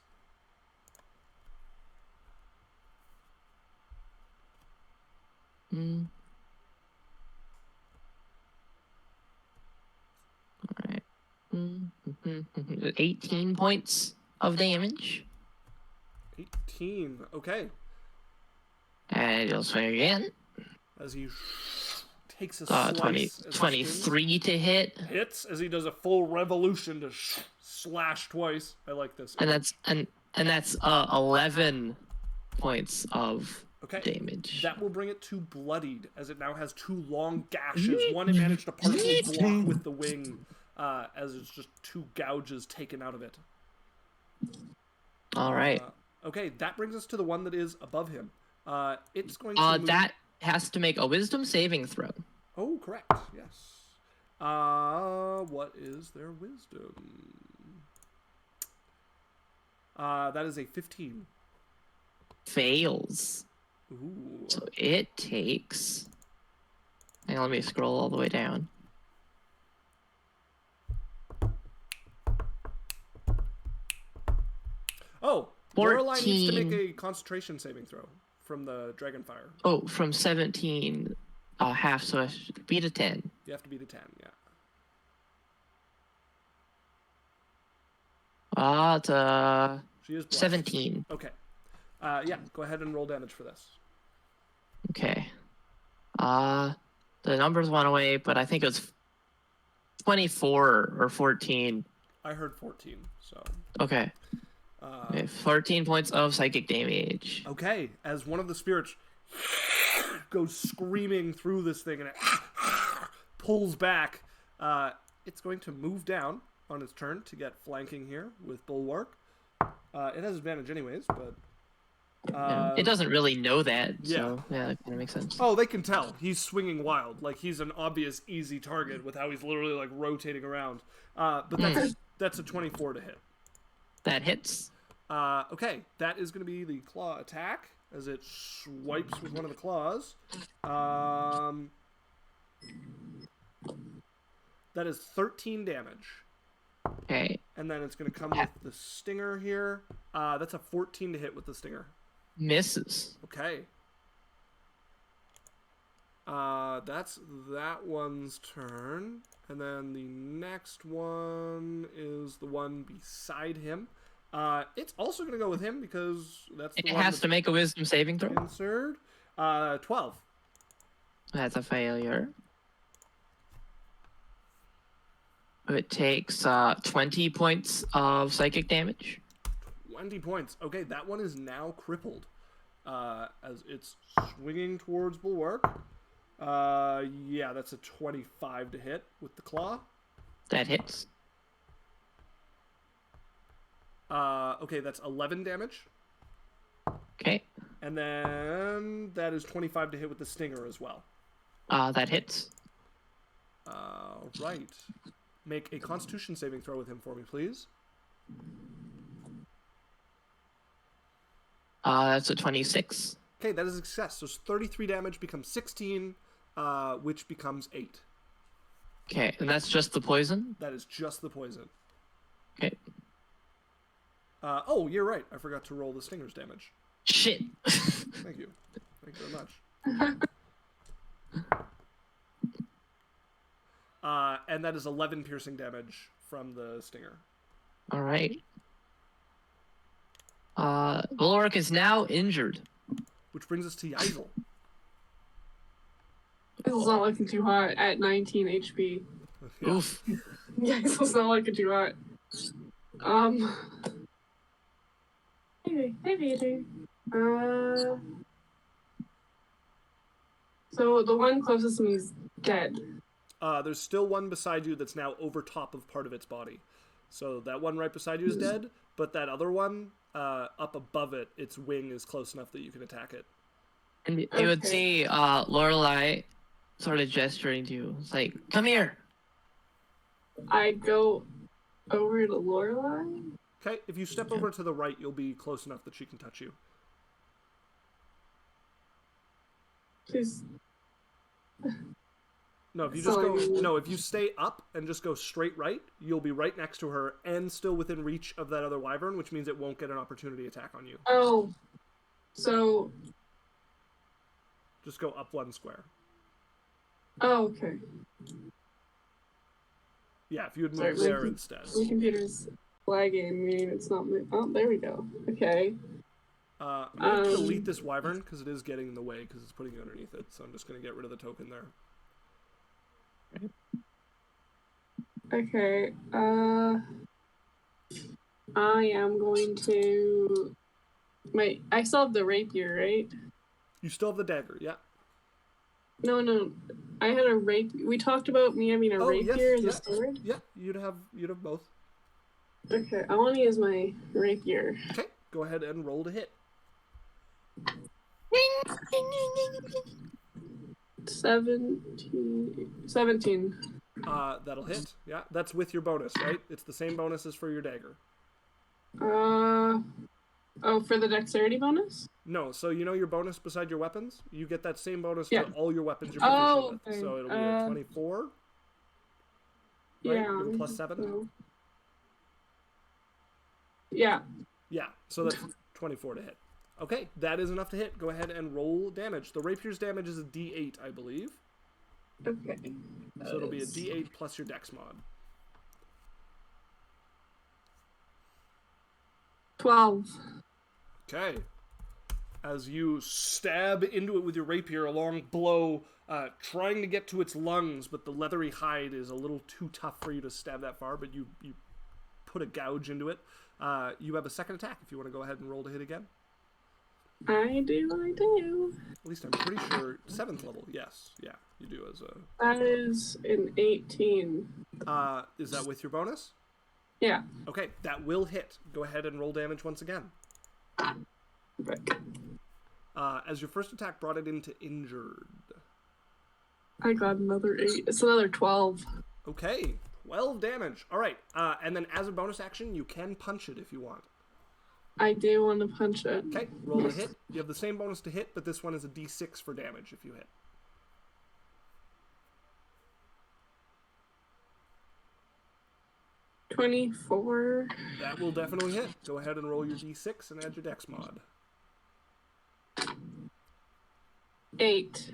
Alright. 18 points of damage. 18. Okay. And he'll swing again. As he takes a slice. 23 to hit. Hits as he does a full revolution to slash twice. I like this. And that's 11 points of Okay. damage. That will bring it to bloodied, as it now has 2 long gashes. One it managed to partially block with the wing, as it's just 2 gouges taken out of it. All right. Okay, that brings us to the one that is above him. It's going to move... That has to make a wisdom saving throw. Oh, correct. Yes. What is their wisdom? That is a 15. Fails. Ooh. So it takes... Hang on, let me scroll all the way down. Oh, Lorelei needs to make 14. a concentration saving throw from the Dragonfire. Oh, from 17, half, so I should beat a 10. You have to beat a 10, yeah. It's She is blessed. 17. Okay. Yeah, go ahead and roll damage for this. Okay. The numbers went away, but I think it was 24 or 14. I heard 14, so... Okay. Okay, 14 points of psychic damage. Okay, as one of the spirits goes screaming through this thing and it pulls back, it's going to move down on its turn to get flanking here with Bulwark. It has advantage anyways, but... Yeah, it doesn't really know that, so yeah, that kind of makes sense. Oh, they can tell. He's swinging wild. Like, he's an obvious easy target with how he's literally, like, rotating around. But that's a 24 to hit. That hits. Okay, that is going to be the claw attack as it swipes with one of the claws. That is 13 damage. Okay. And then it's going to come with the stinger here. That's a 14 to hit with the stinger. Misses. Okay. That's that one's turn. And then the next one is the one beside him. It's also going to go with him because that's the It one has to make a wisdom saving throw. Insert. 12. That's a failure. It takes 20 points of psychic damage. 20 points. Okay, that one is now crippled. As it's swinging towards Bulwark. Yeah, that's a 25 to hit with the claw. That hits. Okay, that's 11 damage. Okay. And then that is 25 to hit with the stinger as well. That hits. Right. Make a Constitution saving throw with him for me, please. That's a 26. Okay, that is a success. So 33 damage becomes 16, which becomes 8. Okay, and that's just the poison? That is just the poison. Okay. Oh, you're right. I forgot to roll the stinger's damage. Shit. Thank you. Thank you very much. And that is 11 piercing damage from the stinger. All right. Bulwark is now injured. Which brings us to Yaisel. This is not looking too hot at 19 HP. Yeah. Oof. Yeah, this is not looking too hot. Hey, Peter. So the one closest to me is dead. There's still one beside you that's now over top of part of its body. So that one right beside you is dead, but that other one, up above it, its wing is close enough that you can attack it. And you would see Lorelei sort of gesturing to you. It's like, come here. I go over to Lorelei. Okay, if you step over to the right, you'll be close enough that she can touch you. She's... No, if you just go, no, if you stay up and just go straight right, you'll be right next to her and still within reach of that other wyvern, which means it won't get an opportunity attack on you. Oh, so... Just go up one square. Oh, okay. Yeah, if you would move there instead. My computer's lagging, meaning it's not... Oh, there we go. Okay. I'm going to delete this wyvern because it is getting in the way because it's putting you underneath it, so I'm just going to get rid of the token there. Okay, I am going to... Wait, I still have the rapier, right? You still have the dagger, yeah. No. I had a rapier. We talked about me having a rapier as a sword. Yeah, you'd have both. Okay, I want to use my rapier. Okay, go ahead and roll to hit. 17. That'll hit. Yeah, that's with your bonus, right? It's the same bonus as for your dagger. For the dexterity bonus? No, so you know your bonus beside your weapons? You get that same bonus Yeah. to all your weapons you're proficient with. Okay. So it'll be a 24. Right? Yeah. With a plus 7? So. Yeah. Yeah, so that's 24 to hit. Okay, that is enough to hit. Go ahead and roll damage. The rapier's damage is a d8, I believe. Okay. So it'll be a d8 plus your dex mod. 12. Okay. As you stab into it with your rapier, a long blow, trying to get to its lungs, but the leathery hide is a little too tough for you to stab that far, but you put a gouge into it. You have a second attack if you want to go ahead and roll to hit again. I do. At least I'm pretty sure 7th level. Yes, yeah, you do as a... That is an 18. Is that with your bonus? Yeah. Okay, that will hit. Go ahead and roll damage once again. Right. As your first attack brought it into injured. I got another 8. It's another 12. Okay, 12 damage. All right, and then as a bonus action, you can punch it if you want. I do want to punch it. Okay, roll a hit. You have the same bonus to hit, but this one is a d6 for damage if you hit. 24. That will definitely hit. Go ahead and roll your d6 and add your dex mod. 8.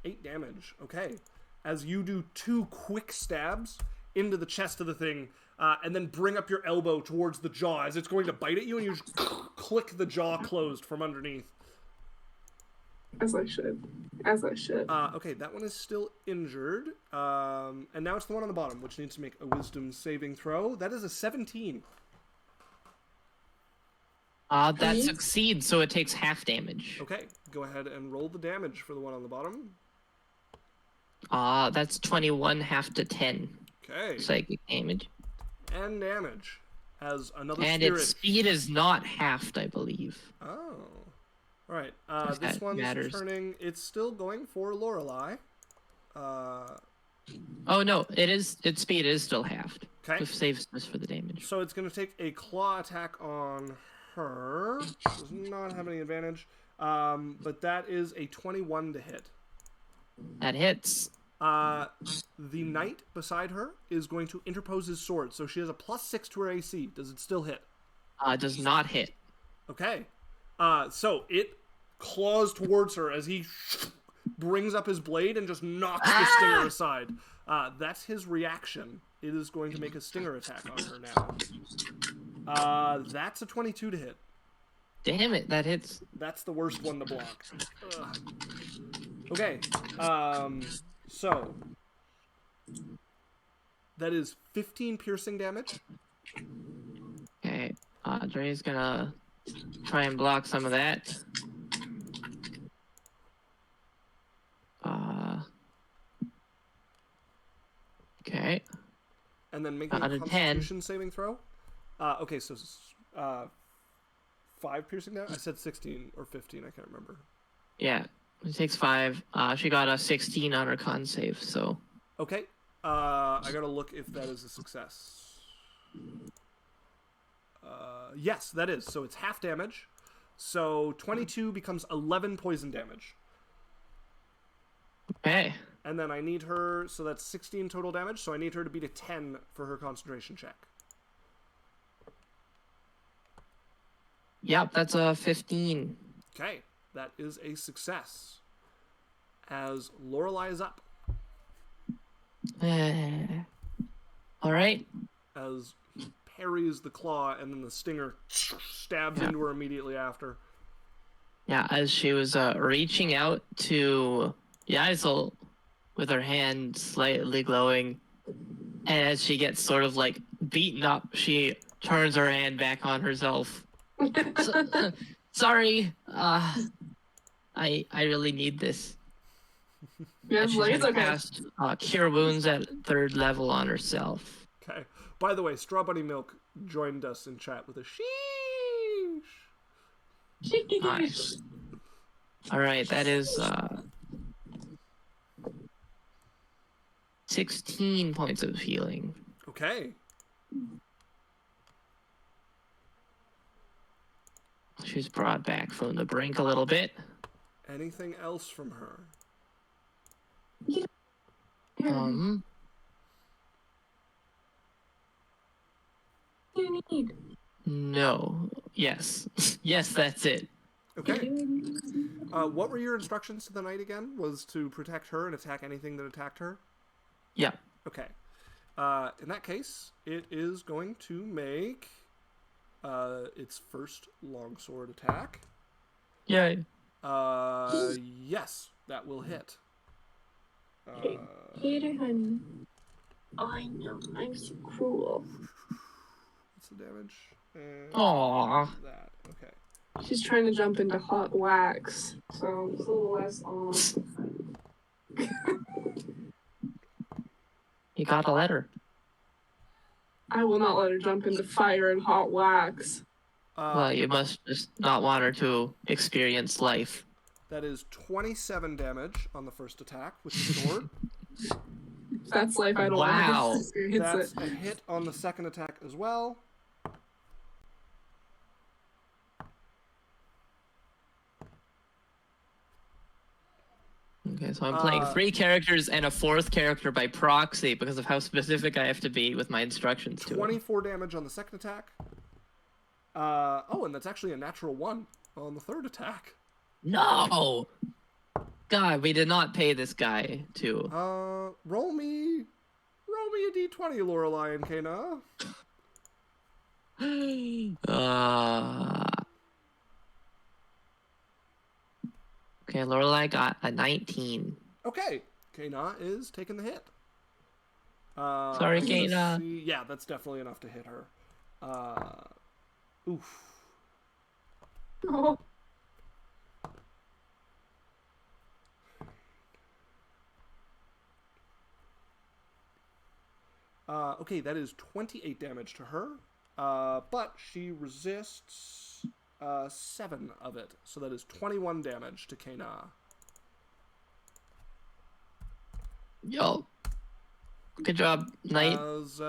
8 damage. Okay. As you do 2 quick stabs into the chest of the thing, and then bring up your elbow towards the jaw as it's going to bite at you, and you just click the jaw closed from underneath. As I should. Okay, that one is still injured. And now it's the one on the bottom, which needs to make a wisdom saving throw. That is a 17. That succeeds, so it takes half damage. Okay, go ahead and roll the damage for the one on the bottom. That's 21 half to 10. Okay. Psychic damage. And damage. As another and spirit... its speed is not halved, I believe. Oh. Alright, this that one's matters. turning... It's still going for Lorelei. Oh no, its speed is still halved. Okay. With saves just for the damage. So it's going to take a claw attack on her. She does not have any advantage. But that is a 21 to hit. That hits. The knight beside her is going to interpose his sword, so she has a +6 to her AC. Does it still hit? Does not hit. Okay. So it claws towards her as he brings up his blade and just knocks the stinger aside. That's his reaction. It is going to make a stinger attack on her now. That's a 22 to hit. Damn it, that hits. That's the worst one to block. Ugh. Okay. So that is 15 piercing damage. Okay, Dre's gonna try and block some of that. Okay. And then making a Out of 10. Constitution saving throw. Okay, so 5 piercing damage? I said 16 or 15, I can't remember. Yeah, it takes 5. She got a 16 on her con save, so... Okay, I gotta look if that is a success. Yes, that is. So it's half damage. So 22 becomes 11 poison damage. Okay. And then I need her, so that's 16 total damage, so I need her to beat a 10 for her concentration check. Yep, that's a 15. Okay, that is a success. As Lorelei is up. Alright. As he parries the claw, and then the stinger stabs into her immediately after. Yeah, as she was reaching out to Yaisel with her hand slightly glowing, and as she gets sort of like beaten up, she turns her hand back on herself. Sorry. I really need this. Yeah, And she's like, it's gonna okay. cast Cure Wounds at 3rd level on herself. Okay. By the way, Straw Bunny Milk joined us in chat with a sheesh. Nice. Alright, that is 16 points of healing. Okay. She's brought back from the brink a little bit. Anything else from her? You need. No. Yes. Yes, that's it. Okay. What were your instructions to the knight again? Was to protect her and attack anything that attacked her? Yeah. Okay. In that case, it is going to make its first longsword attack. Yay. Yes, that will hit. Hate her, honey. Oh, I know. I'm so cruel. What's the damage? And Aww. that. Okay. She's trying to jump into hot wax, so it's a little less on. You gotta let her. I will not let her jump into fire and hot wax. Well, you must just not want her to experience life. That is 27 damage on the first attack with the sword. That's life. I don't Wow. want to experience That's a hit on the second attack as well. Okay, so I'm playing 3 characters and a 4th character by proxy because of how specific I have to be with my instructions to it. 24 damage on the second attack. Oh, and that's actually a natural 1 on the third attack. No! God, we did not pay this guy to. Roll me a d20, Lorelei and Kana. Okay, Lorelei got a 19. Okay, Kana is taking the hit. Sorry, I'm gonna Kana. see- Yeah, that's definitely enough to hit her. Oof. it. Okay, that is 28 damage to her. But she resists 7 of it. So that is 21 damage to Kana. Yo. Good job, Knight. As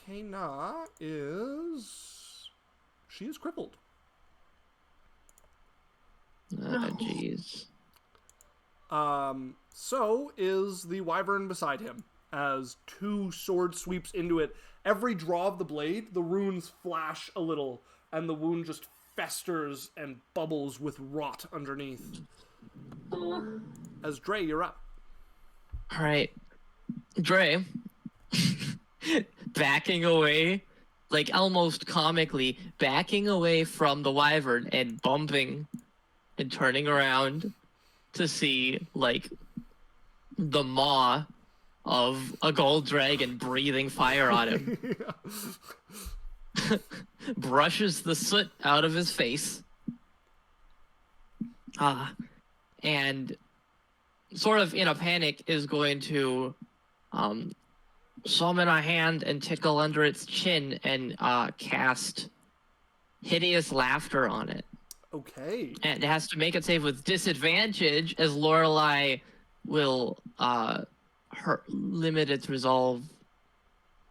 Kana is... She is crippled. Jeez. So is the wyvern beside him. As 2 sword sweeps into it, every draw of the blade, the runes flash a little, and the wound just festers and bubbles with rot underneath. As Dre, you're up. Alright. Dre, backing away, like almost comically, backing away from the wyvern and bumping and turning around to see, like, the maw of a gold dragon breathing fire on him. Brushes the soot out of his face. And sort of in a panic is going to summon a hand and tickle under its chin and cast Hideous Laughter on it. Okay. And it has to make it save with disadvantage as Lorelei will limit its resolve.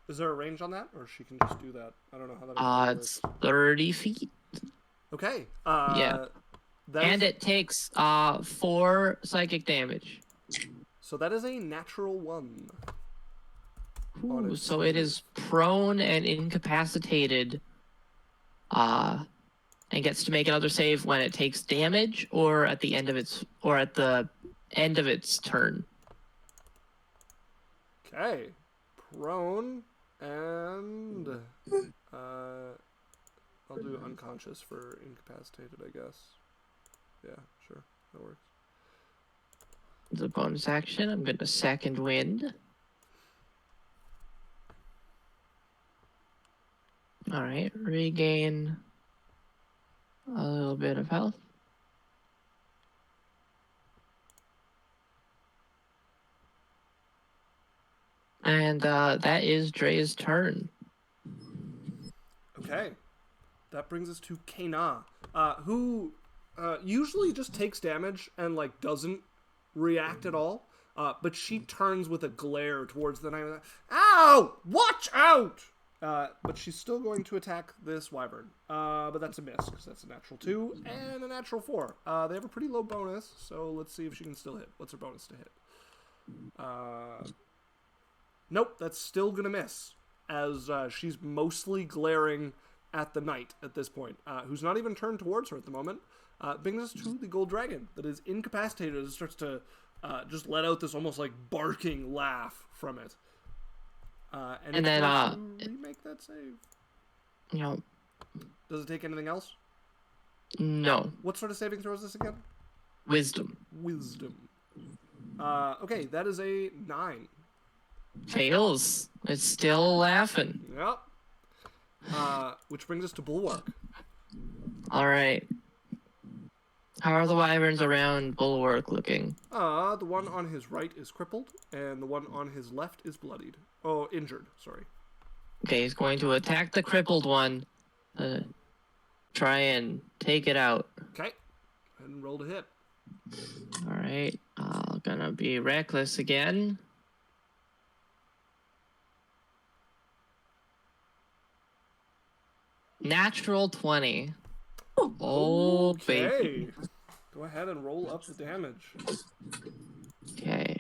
Is there a range on that, or she can just do that? I don't know how that actually It's works. 30 feet. Okay. Yeah. And it takes 4 psychic damage. So that is a natural 1. Ooh, so it is prone and incapacitated. And gets to make another save when it takes damage or at the end of its turn. Okay. Prone and I'll do unconscious for incapacitated, I guess. Yeah, sure. That works. As a bonus action, I'm going to second wind. Alright, regain a little bit of health. And that is Dre's turn. Okay. That brings us to Kana, who usually just takes damage and, like, doesn't react at all. But she turns with a glare towards the knight. Ow! Watch out! But she's still going to attack this wyvern. But that's a miss, because that's a natural 2 and a natural 4. They have a pretty low bonus, so let's see if she can still hit. What's her bonus to hit? Nope, that's still going to miss, as she's mostly glaring at the knight at this point, who's not even turned towards her at the moment. Brings us to the gold dragon that is incapacitated and starts to just let out this almost like barking laugh from it. And then remake that save. No. Does it take anything else? No. What sort of saving throw is this again? Wisdom. Wisdom. Okay, that is a 9. Fails. It's still laughing. Yep. Which brings us to Bulwark. All right. How are the wyverns around Bulwark looking? The one on his right is crippled, and the one on his left is bloodied. Oh, injured, sorry. Okay, he's going to attack the crippled one. Try and take it out. Okay. And roll to hit. All right. Gonna be reckless again. Natural 20. Oh, baby. Okay. Go ahead and roll up the damage. Okay.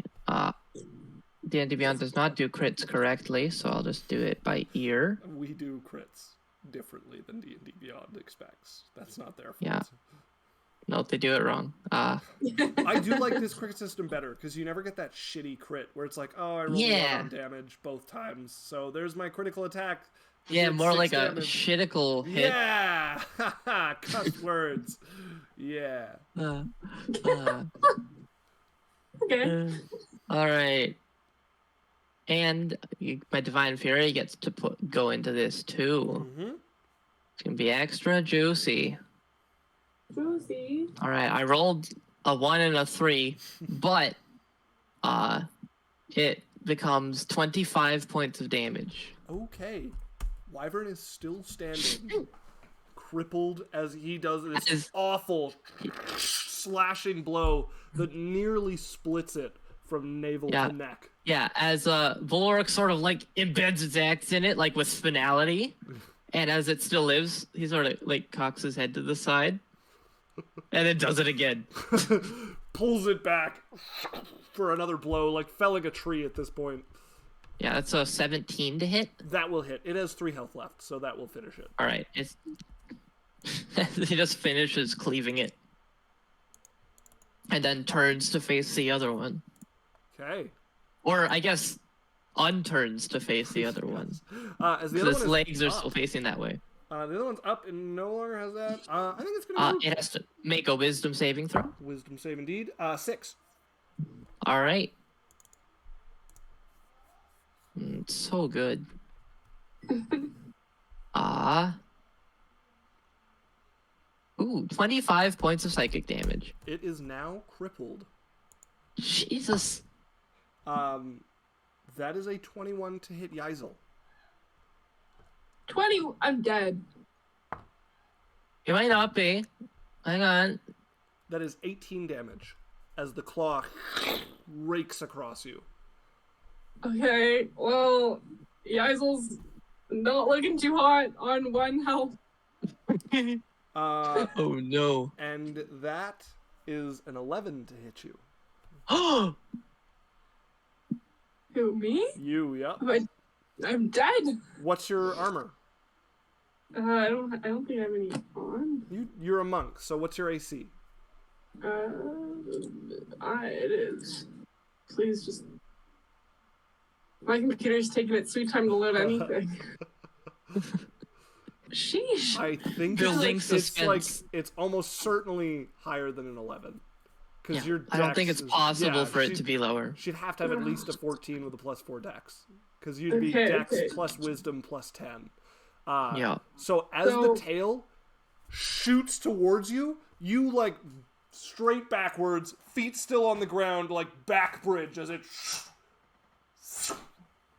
D&D Beyond does not do crits correctly, so I'll just do it by ear. We do crits differently than D&D Beyond expects. That's not their fault. Yeah. Nope, they do it wrong. I do like this crit system better, because you never get that shitty crit where it's like, oh, I rolled 1 on damage both times, so there's my critical attack. Yeah, more 6 like damage. a shittical hit. Yeah! Cuss words. Yeah. Okay. All right. And my Divine Fury gets to go into this too. Mm-hmm. It's gonna be extra juicy. Juicy. All right, I rolled a 1 and a 3, but it becomes 25 points of damage. Okay. Wyvern is still standing, crippled as he does this awful slashing blow that nearly splits it from navel to neck. Yeah, as Bulwark sort of like embeds its axe in it, like with finality, and as it still lives, he sort of like cocks his head to the side, and then does it again. Pulls it back for another blow, like felling a tree at this point. Yeah, that's a 17 to hit. That will hit. It has 3 health left, so that will finish it. All right, it's he just finishes cleaving it, and then turns to face the other one. Okay. Or I guess unturns to face the other one. As the other its one legs are up. still facing that way. The other one's up and no longer has that. I think it's gonna move. It has to make a wisdom saving throw. Wisdom save indeed. 6. All right. So good. Ooh, 25 points of psychic damage. It is now crippled. Jesus. That is a 21 to hit Yazel. 20. I'm dead. It might not be. Hang on. That is 18 damage as the claw rakes across you. Okay, well, Yaisel's not looking too hot on 1 health. Oh no. And that is an 11 to hit you. Oh. Who, me? You, yep. I'm dead. What's your armor? I don't think I have any on. You're a monk, so what's your AC? It is. Please just. My computer's taking its sweet time to load anything. Sheesh. I think Building it's suspense. it's almost certainly higher than an 11. Because your I don't think dex it's possible yeah, for it to be lower. She'd have to have at least a 14 with a +4 dex. Because you'd be dex plus wisdom plus 10. Yeah. So as the tail shoots towards you, you like straight backwards, feet still on the ground, like back bridge as it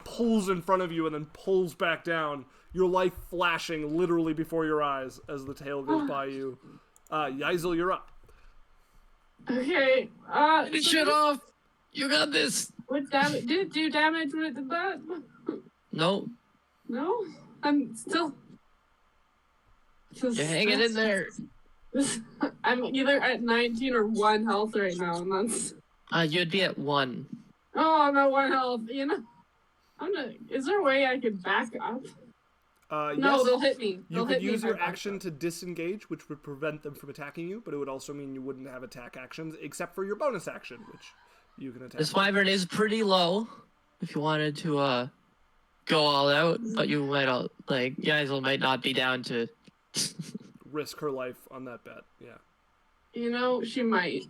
pulls in front of you and then pulls back down. Your life flashing literally before your eyes as the tail goes by you. Yaisel, you're up. Okay. Shut off! You got this! What damage? Did it do damage with that? No. No? I'm still... You're hanging in there. I'm either at 19 or 1 health right now, and that's... You'd be at 1. Oh, I'm at 1 health, you know? Is there a way I could back up? No, yes. they'll hit me. You could use your action to disengage, which would prevent them from attacking you, but it would also mean you wouldn't have attack actions, except for your bonus action, which you can attack. This wyvern is pretty low. If you wanted to go all out, but you might Yaisel might not be down to risk her life on that bet. Yeah. You know, she might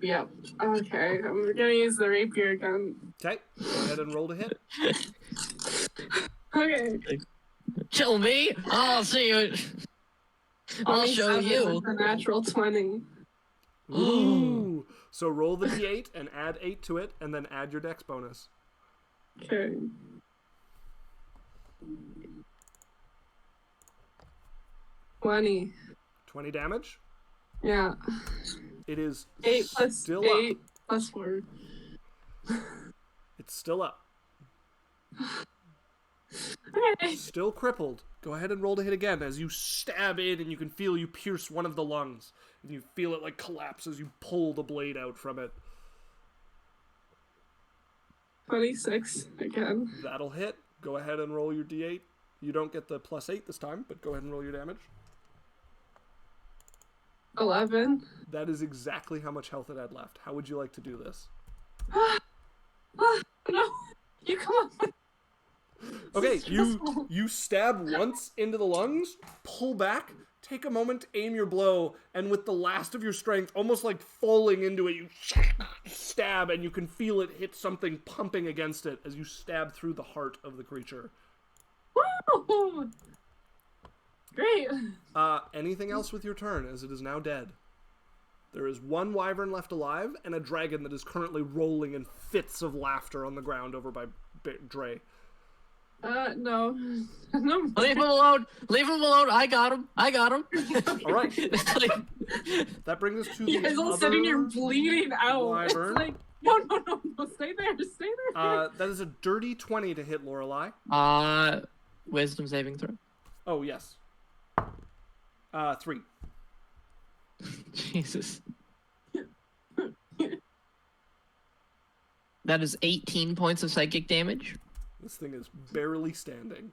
be up. Okay, I'm gonna use the rapier gun. Okay, go ahead and roll to hit. Okay. Kill me. I'll see you. I'll show you. A natural 20. Ooh. So roll the d8 and add 8 to it, and then add your dex bonus. Okay. $20. 20 damage. Yeah. It is 8 plus still 8 up. plus 4. It's still up. Okay. Still crippled. Go ahead and roll to hit again as you stab in, and you can feel you pierce one of the lungs, and you feel it like collapse as you pull the blade out from it. 26 again. That'll hit. Go ahead and roll your d8. You don't get the +8 this time, but go ahead and roll your damage. 11. That is exactly how much health it had left. How would you like to do this? No, you come on. Okay, you stab once into the lungs, pull back, take a moment to aim your blow, and with the last of your strength, almost like falling into it, you stab, and you can feel it hit something pumping against it as you stab through the heart of the creature. Woo! Great. Anything else with your turn, as it is now dead? There is one wyvern left alive, and a dragon that is currently rolling in fits of laughter on the ground over by Dre. No. No. Leave him alone. Leave him alone. I got him. All right. That brings us to the You guys all other sitting here bleeding out. wyvern. It's like, no, stay there. That is a dirty 20 to hit Lorelei. Wisdom saving throw. Oh, yes. 3. Jesus. That is 18 points of psychic damage. This thing is barely standing.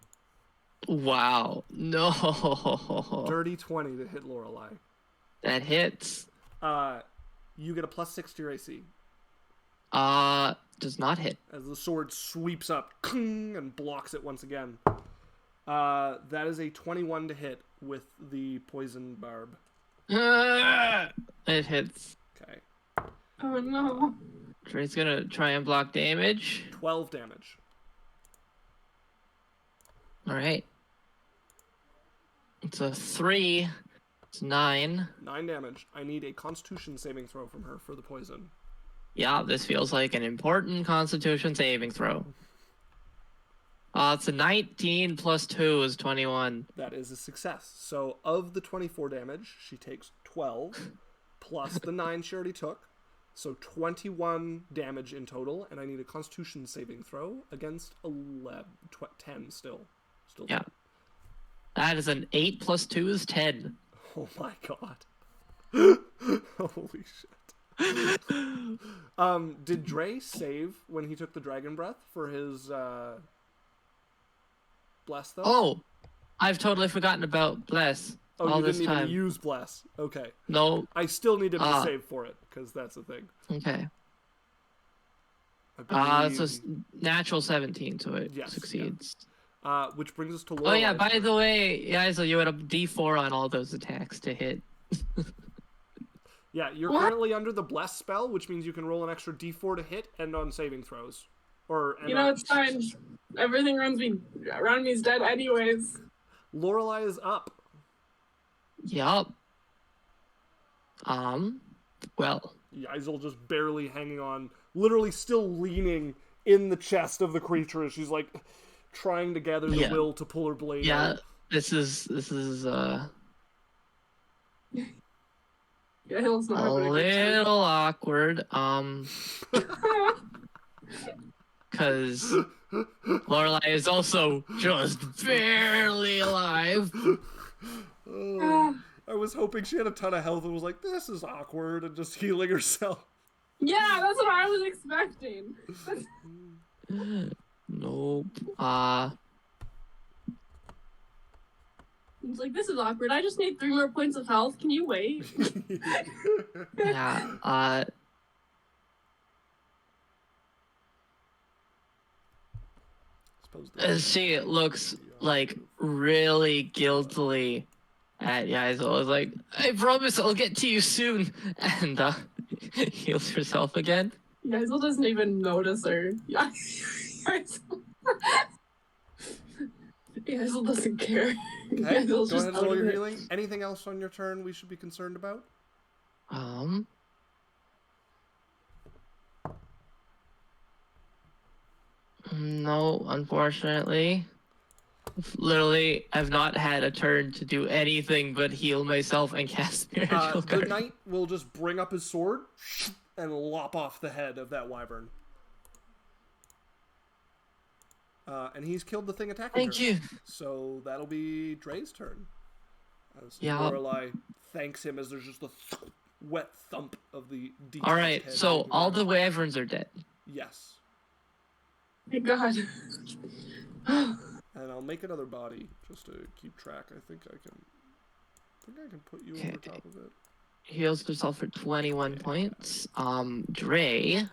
Wow. No. Dirty 20 to hit Lorelei. That hits. You get a +6 to your AC. Does not hit. As the sword sweeps up and blocks it once again. That is a 21 to hit with the poison barb. It hits. Okay. Oh no. Trey's gonna try and block damage. 12 damage. Alright. It's a 3. It's 9. 9 damage. I need a constitution saving throw from her for the poison. Yeah, this feels like an important constitution saving throw. It's a 19 plus 2 is 21. That is a success. So of the 24 damage, she takes 12 plus the 9 she already took. So 21 damage in total, and I need a constitution saving throw against 10 still. Yeah. That is an 8 plus 2 is 10. Oh my god. Holy shit. Did Dre save when he took the dragon breath for his bless though? Oh, I've totally forgotten about bless. Oh, all you this didn't time. even use bless. Okay. No. I still need him to save for it, because that's the thing. Okay. I So natural 17, so it Yes, succeeds. yeah. Which brings us to Oh Lorelei. yeah, by the way, guys, you had a D4 on all those attacks to hit. Yeah, you're What? currently under the bless spell, which means you can roll an extra d4 to hit and on saving throws. You know, it's fine. Everything around me is dead anyways. Lorelei is up. Yup. Well. Yaisel just barely hanging on, literally still leaning in the chest of the creature as she's like trying to gather the will to pull her blade Yeah, out. this is Yeah, Hill's not a having a good time. little awkward. Because Lorelai is also just barely alive. Oh, I was hoping she had a ton of health and was like, this is awkward, and just healing herself. Yeah, that's what I was expecting. Nope. It's like, this is awkward. I just need 3 more points of health. Can you wait? Yeah, she looks like really guiltily at Yaisel. I was like, I promise I'll get to you soon. And heals herself again. Yaisel doesn't even notice her. Yaisel doesn't care. Okay, Yaisel's go just ahead and out roll of your it. healing. Anything else on your turn we should be concerned about? No, unfortunately. Literally, I've not had a turn to do anything but heal myself and cast spiritual The guard. knight will just bring up his sword and lop off the head of that wyvern. And he's killed the thing attacking Thank her. you. So that'll be Dre's turn. As Yeah. Lorelai thanks him as there's just a wet thump of the detached Alright, head so hitting the all ground. the wyverns are dead. Yes. Thank God. And I'll make another body just to keep track. I think I can put you over top of it. Heals herself for 21 points. Dre.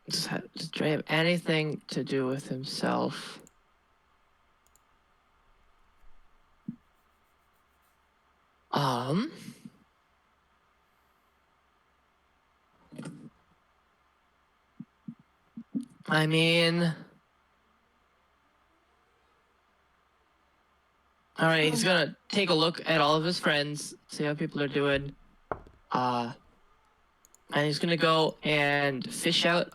Does Dre have anything to do with himself? I mean, alright, he's gonna take a look at all of his friends, see how people are doing. And he's gonna go and fish out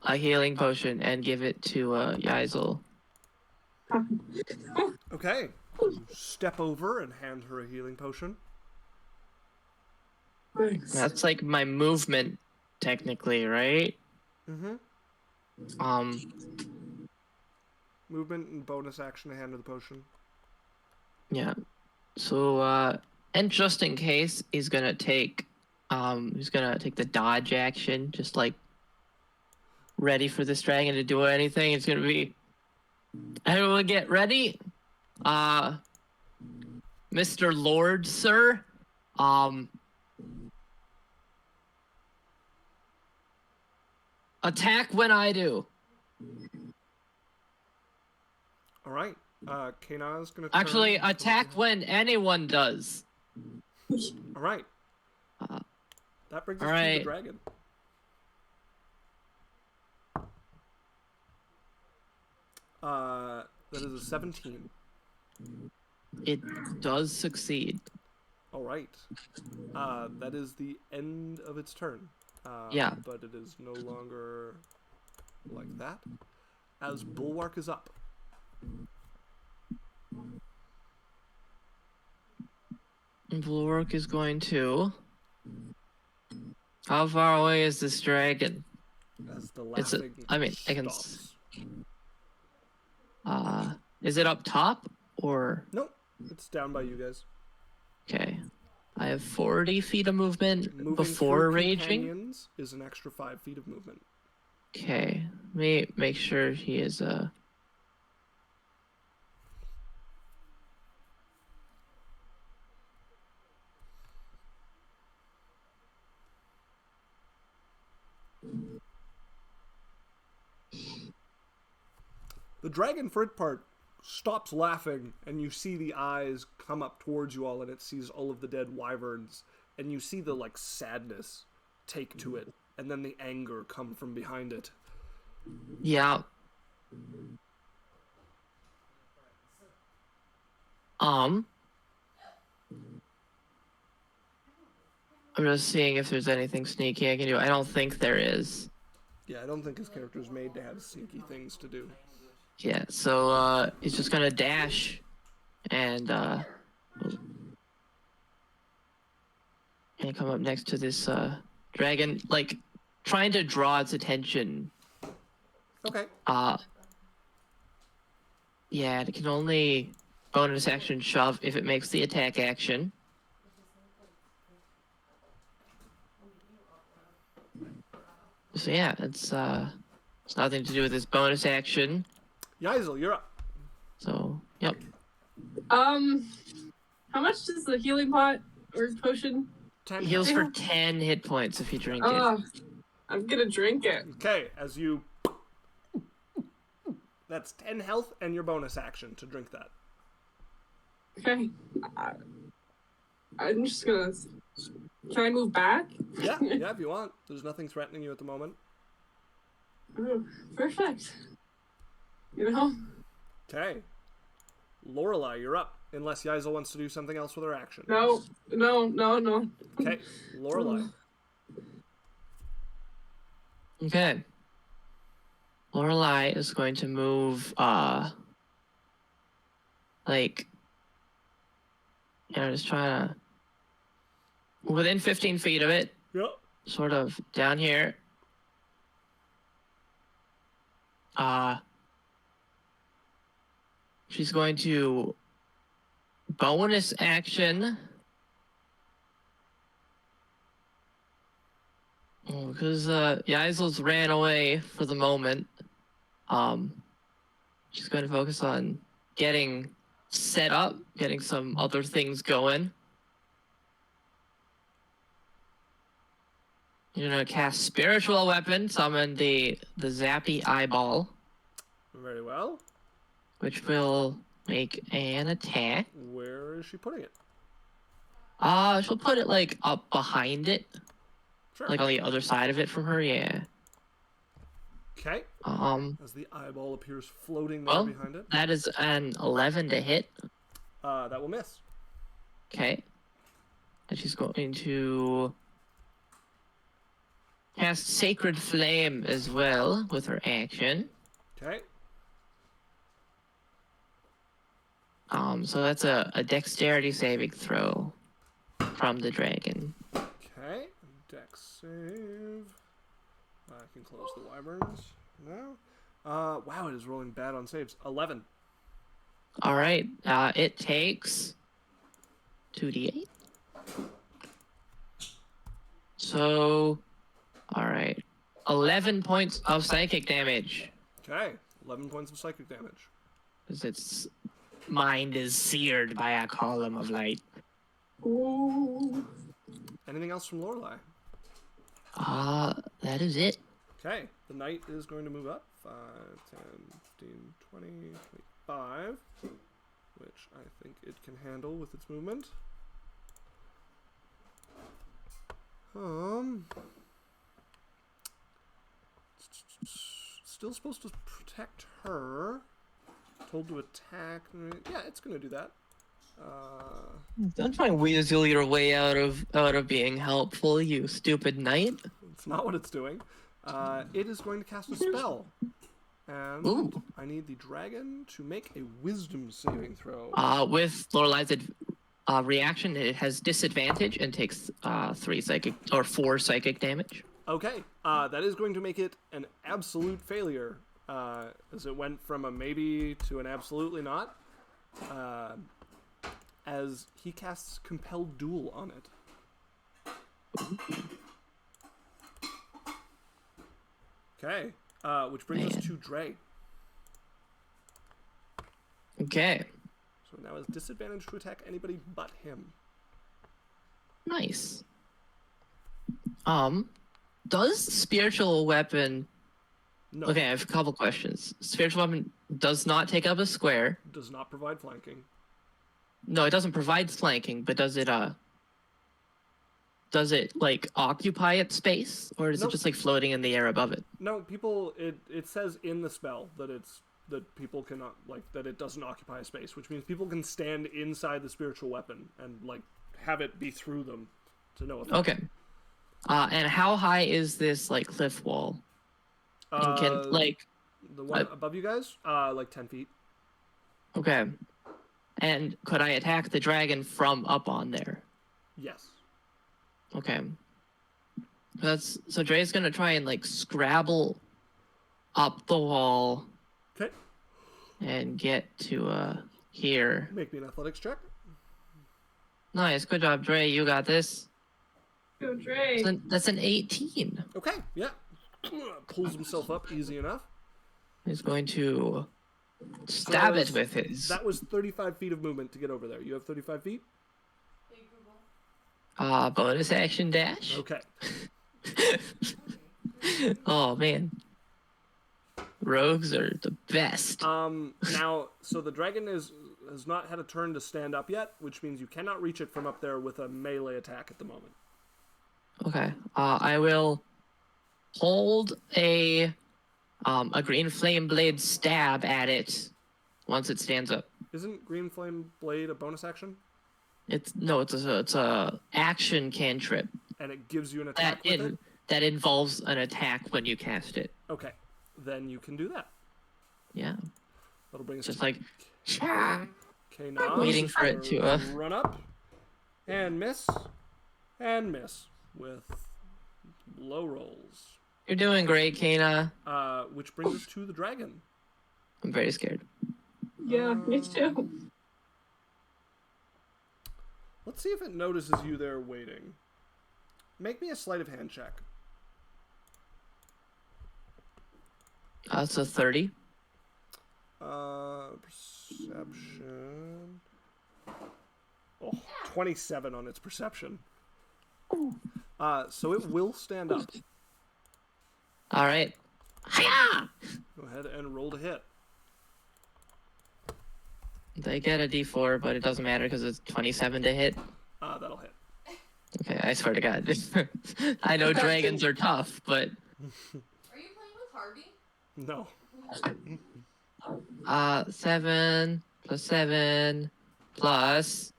a healing potion and give it to Yaisel. Okay. You step over and hand her a healing potion. Thanks. That's like my movement, technically, right? Mm-hmm. Movement and bonus action to hand her the potion. Yeah. So, and just in case, he's gonna take the dodge action, just like ready for this dragon to do anything. It's gonna be, everyone get ready. Mr. Lord, sir. Attack when I do. All right. Kana is going to Actually, attack when anyone does. All right. That brings us all to the right. dragon. That is a 17. It does succeed. All right. That is the end of its turn. Yeah. But it is no longer like that. As Bulwark is up. Bulwark is going to. How far away is this dragon? As the It's a, laughing I mean, I can. stops. Is it up top or? Nope. It's down by you guys. Okay. I have 40 feet of movement Moving before through raging. companions is an extra 5 feet of movement. Okay. Let me make sure he is The dragon, for its part, stops laughing, and you see the eyes come up towards you all, and it sees all of the dead wyverns, and you see the, like, sadness take to it, and then the anger come from behind it. Yeah. I'm just seeing if there's anything sneaky I can do. I don't think there is. Yeah, I don't think his character's made to have sneaky things to do. Yeah, so he's just gonna dash and come up next to this dragon, like trying to draw its attention. Okay. Yeah, it can only bonus action shove if it makes the attack action. So yeah, it's nothing to do with this bonus action. Yaisel, you're up. So yep. How much does the healing pot or potion? 10 Heals health. for 10 hit points if you drink it. I'm gonna drink it. Okay, as you... That's 10 health and your bonus action to drink that. Okay. I'm just gonna... Can I move back? Yeah, if you want. There's nothing threatening you at the moment. Oh, perfect. You know? Okay. Lorelei, you're up. Unless Yaisel wants to do something else with her action. No. Okay, Lorelei. Okay. Lorelei is going to move, just trying to... Within 15 feet of it, Yep. sort of down here. She's going to bonus action. Because Yaisel's ran away for the moment. She's going to focus on getting set up, getting some other things going. You're gonna cast Spiritual Weapon, summon the Zappy Eyeball, Very well. which will make an attack. Where is she putting it? She'll put it like up behind it, Sure. like on the other side of it from her. Yeah. Okay. As the eyeball appears floating there Well, behind it. that is an 11 to hit. That will miss. Okay. And she's going to cast Sacred Flame as well with her action. Okay. So that's a dexterity saving throw from the dragon. Okay. Dex save. I can close the Wyverns now. Wow, it is rolling bad on saves. 11. All right. It takes 2d8. So, all right. 11 points of psychic damage. Okay. 11 points of psychic damage. Because its mind is seared by a column of light. Ooh. Anything else from Lorelei? That is it. Okay. The knight is going to move up. 5, 10, 15, 20, 25. Which I think it can handle with its movement. Still supposed to protect her. Told to attack. Yeah, it's gonna do that. Don't try and weasel your way out of being helpful, you stupid knight. It's not what it's doing. It is going to cast a spell. And Ooh. I need the dragon to make a wisdom saving throw. With Lorelei's reaction, it has disadvantage and takes 4 psychic damage. Okay, that is going to make it an absolute failure, as it went from a maybe to an absolutely not, as he casts Compelled Duel on it. Okay, which brings us to Dre. Okay. So now has disadvantage to attack anybody but him. Nice. Does spiritual weapon... No, Okay, I have a couple questions. Spiritual weapon does not take up a square. does not provide flanking. No, it doesn't provide flanking, but does it like occupy its space, or is Nope. it just like floating in the air above it? No, people. It says in the spell that people cannot that it doesn't occupy a space, which means people can stand inside the spiritual weapon and like have it be through them. to no effect. Okay. And how high is this like cliff wall? And can like the one above you guys? Like 10 feet. okay. And could I attack the dragon from up on there? Yes. Okay. So Dre's gonna try and like scrabble up the wall Okay. and get to here. Make me an athletics check. Nice, good job, Dre. You got this. Go, Dre. That's an 18. Okay, yeah. Pulls himself up easy enough. He's going to stab it with his. That was 35 feet of movement to get over there. You have 35 feet? Hey, Google. Bonus action dash. Okay. Oh man, rogues are the best. Now, so the dragon has not had a turn to stand up yet, which means you cannot reach it from up there with a melee attack at the moment. Okay. I will hold a green flame blade stab at it once it stands up. Isn't Green Flame Blade a bonus action? It's a action cantrip And it gives you an attack with it? that involves an attack when you cast it. Okay. Then you can do that. Yeah. That'll bring us Just to like Okay, now waiting for it to run up and miss with low rolls. You're doing great, Kana. Which brings us to the dragon. I'm very scared. Yeah, me too. Let's see if it notices you there waiting. Make me a sleight of hand check. It's a 30. Perception. Oh, 27 on its perception. So it will stand up. All right. Hiya! Go ahead and roll to hit. They get a D4, but it doesn't matter because it's 27 to hit. That'll hit. Okay, I swear to God. I know dragons are tough, but Are you playing with Harvey? No. 7 plus 7 plus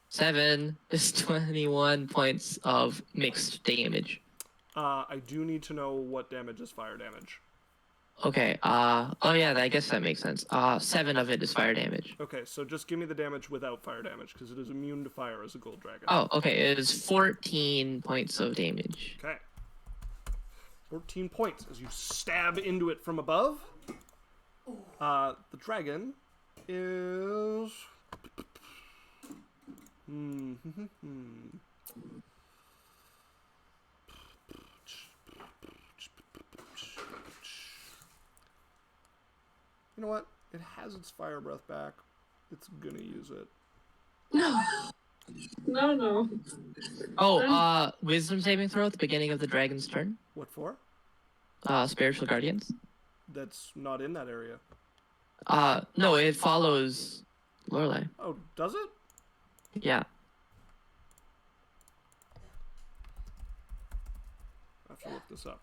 7 is 21 points of mixed damage. I do need to know what damage is fire damage. Okay, oh yeah, I guess that makes sense. 7 of it is fire damage. Okay, so just give me the damage without fire damage, because it is immune to fire as a gold dragon. Oh, okay, it is 14 points of damage. Okay. 14 points as you stab into it from above. The dragon is... You know what? It has its fire breath back. It's gonna use it. No. Oh, wisdom saving throw at the beginning of the dragon's turn. What for? Spiritual guardians. That's not in that area. No, it follows Lorelei. Oh, does it? Yeah. I have to look this up.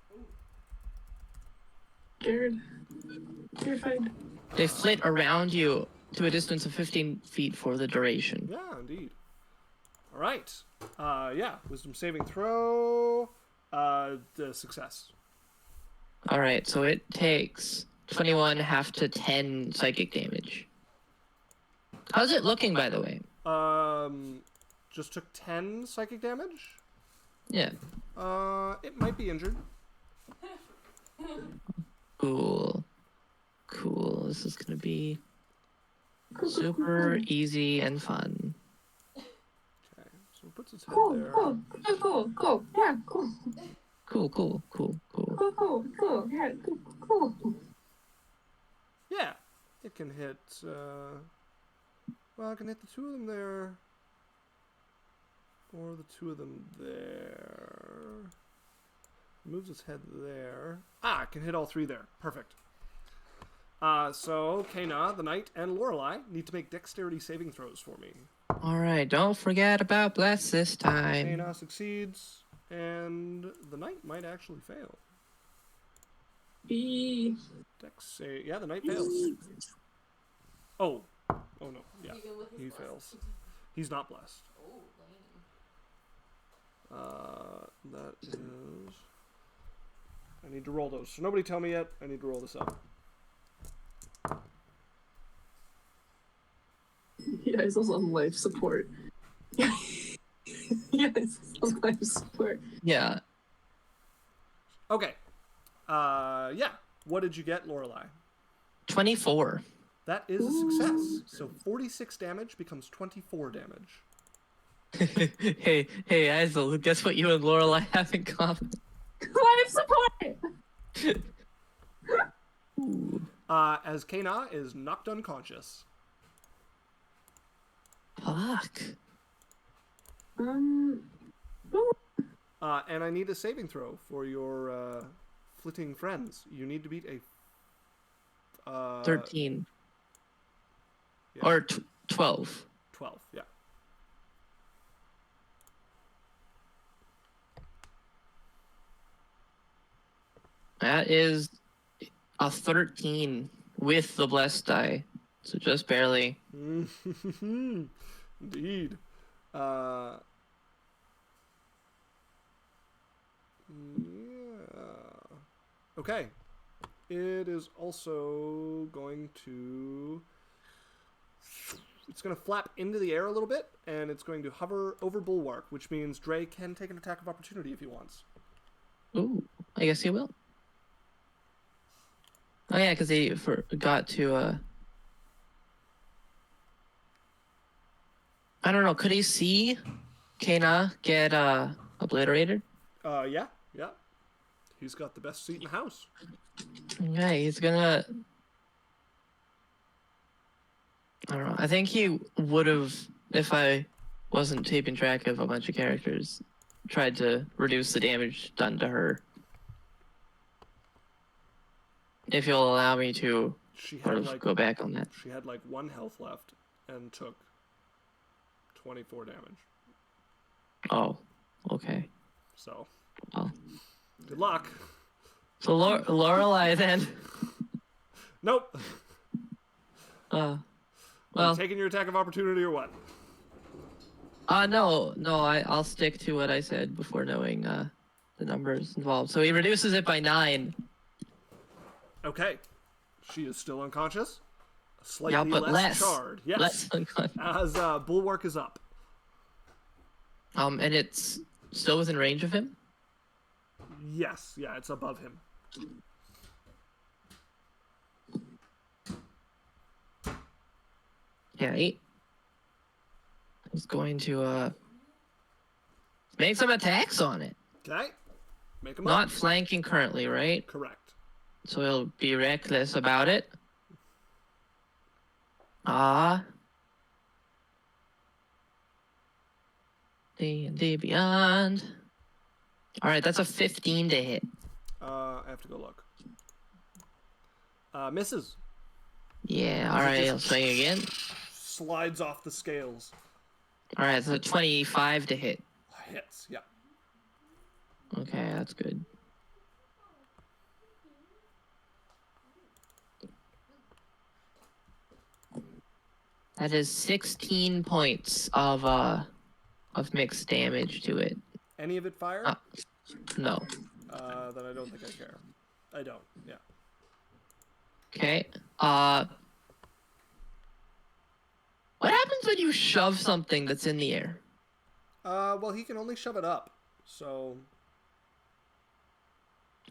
Scared. Terrified. They flit around you to a distance of 15 feet for the duration. Yeah, indeed. All right. Yeah, wisdom saving throw. The success. All right, so it takes 21 half to 10 psychic damage. How's it looking, by the way? Just took 10 psychic damage. Yeah. It might be injured. Cool. This is gonna be super easy and fun. Okay, so it puts its head Cool. there. Yeah, cool. Cool. Yeah, cool. Yeah, it can hit. Well, it can hit the two of them there, or the two of them there. Moves its head there. It can hit all three there. Perfect. So Kana, the knight, and Lorelei need to make dexterity saving throws for me. All right, don't forget about bless this time. Kana succeeds, and the knight might actually fail. B. Dex save. Yeah, the knight fails. Oh no. Yeah, Even with his he blessed. fails. He's not blessed. Oh, lame. That is... I need to roll those. So nobody tell me yet. I need to roll this up. Yeah, he's also on life support. Yeah, he's on life support. Yeah. Okay. Yeah. What did you get, Lorelei? 24. That is a success. So 46 damage becomes 24 damage. Hey, Azel, guess what you and Lorelai have in common? Life support! Ooh. As Kana is knocked unconscious. Fuck. Ooh. And I need a saving throw for your flitting friends. You need to beat a 13. Yeah. Or 12. 12. Yeah. That is a 13 with the blessed die. So just barely. Indeed. Yeah. Okay. It is also going to... It's going to flap into the air a little bit, and it's going to hover over Bulwark, which means Dre can take an attack of opportunity if he wants. Ooh, I guess he will. Oh yeah, because he forgot to, I don't know, could he see Kana get, obliterated? Yeah. He's got the best seat in the house. Okay, he's gonna... I don't know, I think he would have, if I wasn't keeping track of a bunch of characters, tried to reduce the damage done to her. If you'll allow me to sort of go back on that. She had like 1 health left and took 24 damage. Oh, okay. So, Well, good luck. so Lorelei then. Nope. Well, Are you taking your attack of opportunity or what? no, I'll stick to what I said before knowing the numbers involved. So he reduces it by 9. Okay. She is still unconscious. Yeah, Slightly but less charred. Yes. Less unconscious. As Bulwark is up. And it's still within range of him? Yes. Yeah, it's above him. Yeah, he's going to make some attacks on it. Okay. Make him Not up. flanking currently, right? Correct. So he'll be reckless about it. D&D Beyond. Alright, that's a 15 to hit. I have to go look. Misses. Yeah, alright, I'll swing again. Slides off the scales. Alright, so 25 to hit. Hits. Yeah. Okay, that's good. That is 16 points of mixed damage to it. Any of it fire? No. Then I don't think I care. I don't. Yeah. Okay. What happens when you shove something that's in the air? Well, he can only shove it up. So.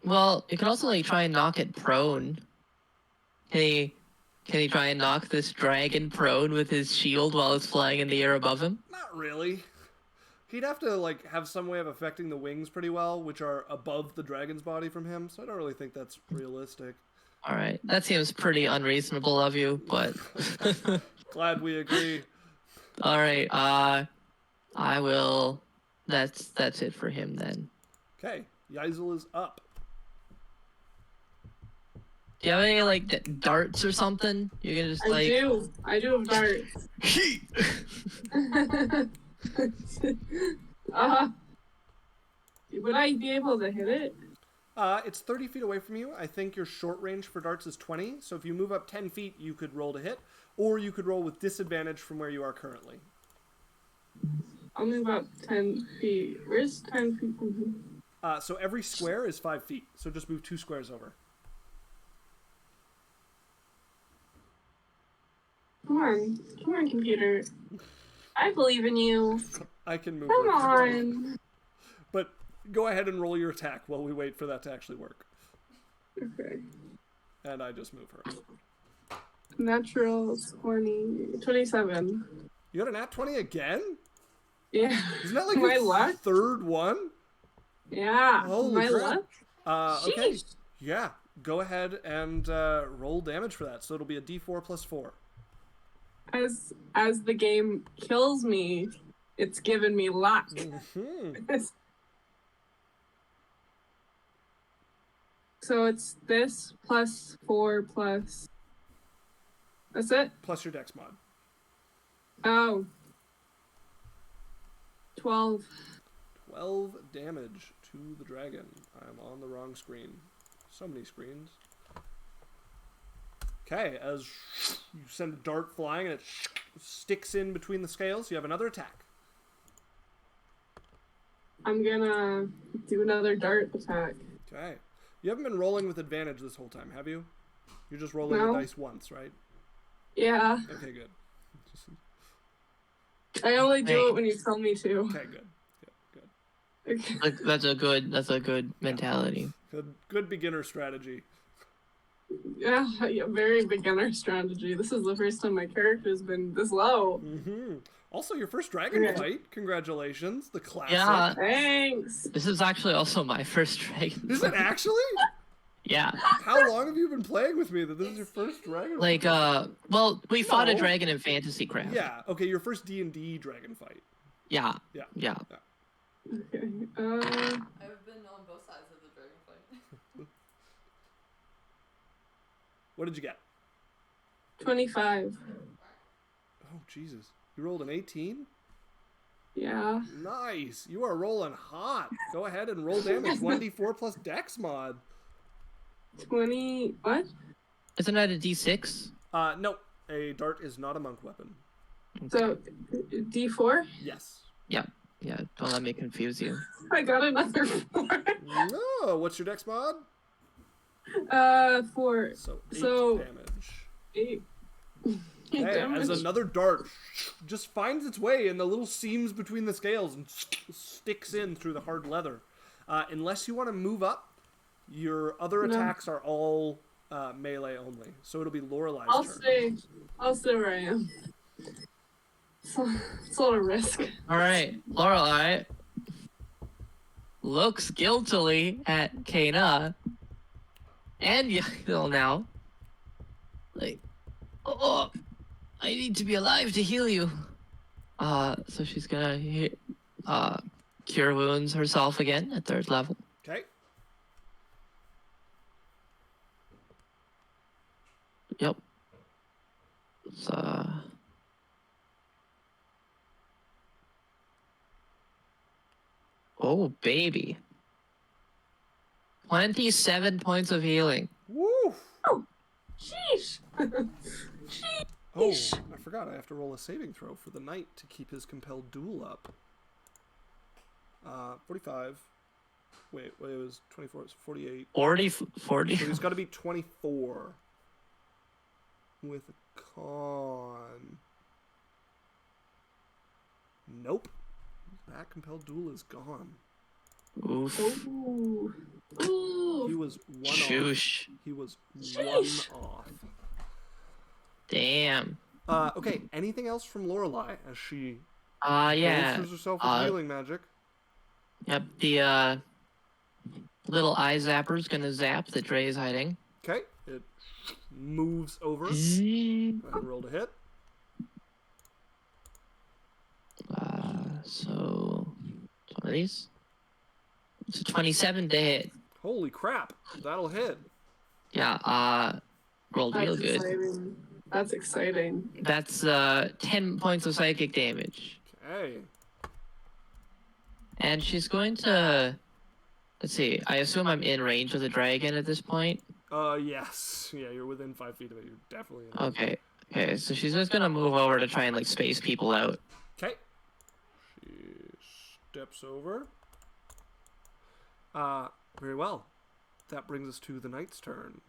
Well, you can also like try and knock it prone. Can he try and knock this dragon prone with his shield while it's flying in the air above him? Not really. He'd have to like have some way of affecting the wings pretty well, which are above the dragon's body from him. So I don't really think that's realistic. All right, that seems pretty unreasonable of you, but Glad we agree. all right. I will. That's it for him then. Okay, Yeisel is up. Do you have any like darts or something? You can just like. I do have darts. Would I be able to hit it? It's 30 feet away from you. I think your short range for darts is 20. So if you move up 10 feet, you could roll to hit. Or you could roll with disadvantage from where you are currently. I'll move up 10 feet. Where's 10 feet from here? So every square is 5 feet. So just move 2 squares over. Come on, computer. I believe in you. I can move Come her. on. But go ahead and roll your attack while we wait for that to actually work. Okay. And I just move her. Natural 27. You got a nat 20 again? Yeah. Isn't that like My your luck? third one? Yeah. Holy my crap. luck. Okay. Sheesh. Yeah. Go ahead and roll damage for that. So it'll be a d4 plus 4. As the game kills me, it's given me luck. Mm-hmm. So it's this plus 4 plus. That's it? Plus your dex mod. Oh. 12. 12 damage to the dragon. I'm on the wrong screen. So many screens. Okay, as you send a dart flying and it sticks in between the scales, you have another attack. I'm gonna do another dart attack. Okay. You haven't been rolling with advantage this whole time, have you? You're just rolling No. the dice once, right? Yeah. Okay, good. I only do it when you tell me to. Okay, good. Good. Okay. That's a good mentality. Good beginner strategy. Yeah, very beginner strategy. This is the first time my character's been this low. Mm-hmm. Also, your first dragon Okay. fight. Congratulations. The classic. Yeah. Thanks. This is actually also my first dragon. Is it actually? Yeah. How long have you been playing with me that this is your first dragon Like, fight? well, we fought a No. dragon in Fantasy Craft. Yeah, okay, your first D&D dragon fight. Yeah. Yeah. Yeah. Okay. I've been on both sides of the dragon fight. What did you get? 25. Oh, Jesus. You rolled an 18? Yeah. Nice. You are rolling hot. Go ahead and roll damage. 1d4 plus dex mod. 20. What? Isn't that a D6? No. A dart is not a monk weapon. So, D4? Yes. Yeah. Yeah. Don't let me confuse you. I got another 4. No. What's your dex mod? 4. So 8 So- damage. 8. Okay, Damage. as another dart just finds its way in the little seams between the scales and sticks in through the hard leather. Unless you want to move up, your other No. attacks are all melee only. So it'll be Lorelai's turn. I'll stay where I am. It's a lot of risk. All right, Lorelai looks guiltily at Kana and Yael now. Like, oh, I need to be alive to heal you. So she's gonna cure wounds herself again at 3rd level. Okay. Yep. So, oh baby. 27 points of healing. Woo! Sheesh. Oh, I forgot. I have to roll a saving throw for the knight to keep his compelled duel up. 45. Wait, it was 24. It's 48. 40. So he's got to be 24 with a con. Nope. That compelled duel is gone. Oof. Ooh. He Ooh. was one off. Shoosh. He was Sheesh. one off. Damn. Okay, anything else from Lorelai as she Yeah. bolsters herself with healing magic? Yep, the little eye zapper's gonna zap the Dre is hiding. Okay, it moves over. Go So ahead and roll to hit. some of these. It's a 27 to hit. Holy crap, that'll hit. Yeah, rolled real That's good. exciting. That's exciting. That's 10 points of psychic damage. Okay. And she's going to, let's see, I assume I'm in range of the dragon at this point. Yes. Yeah, you're within 5 feet of it. You're definitely in. Okay, so she's just gonna move over to try and like space people out. Okay. She steps over. Very well. That brings us to the knight's turn.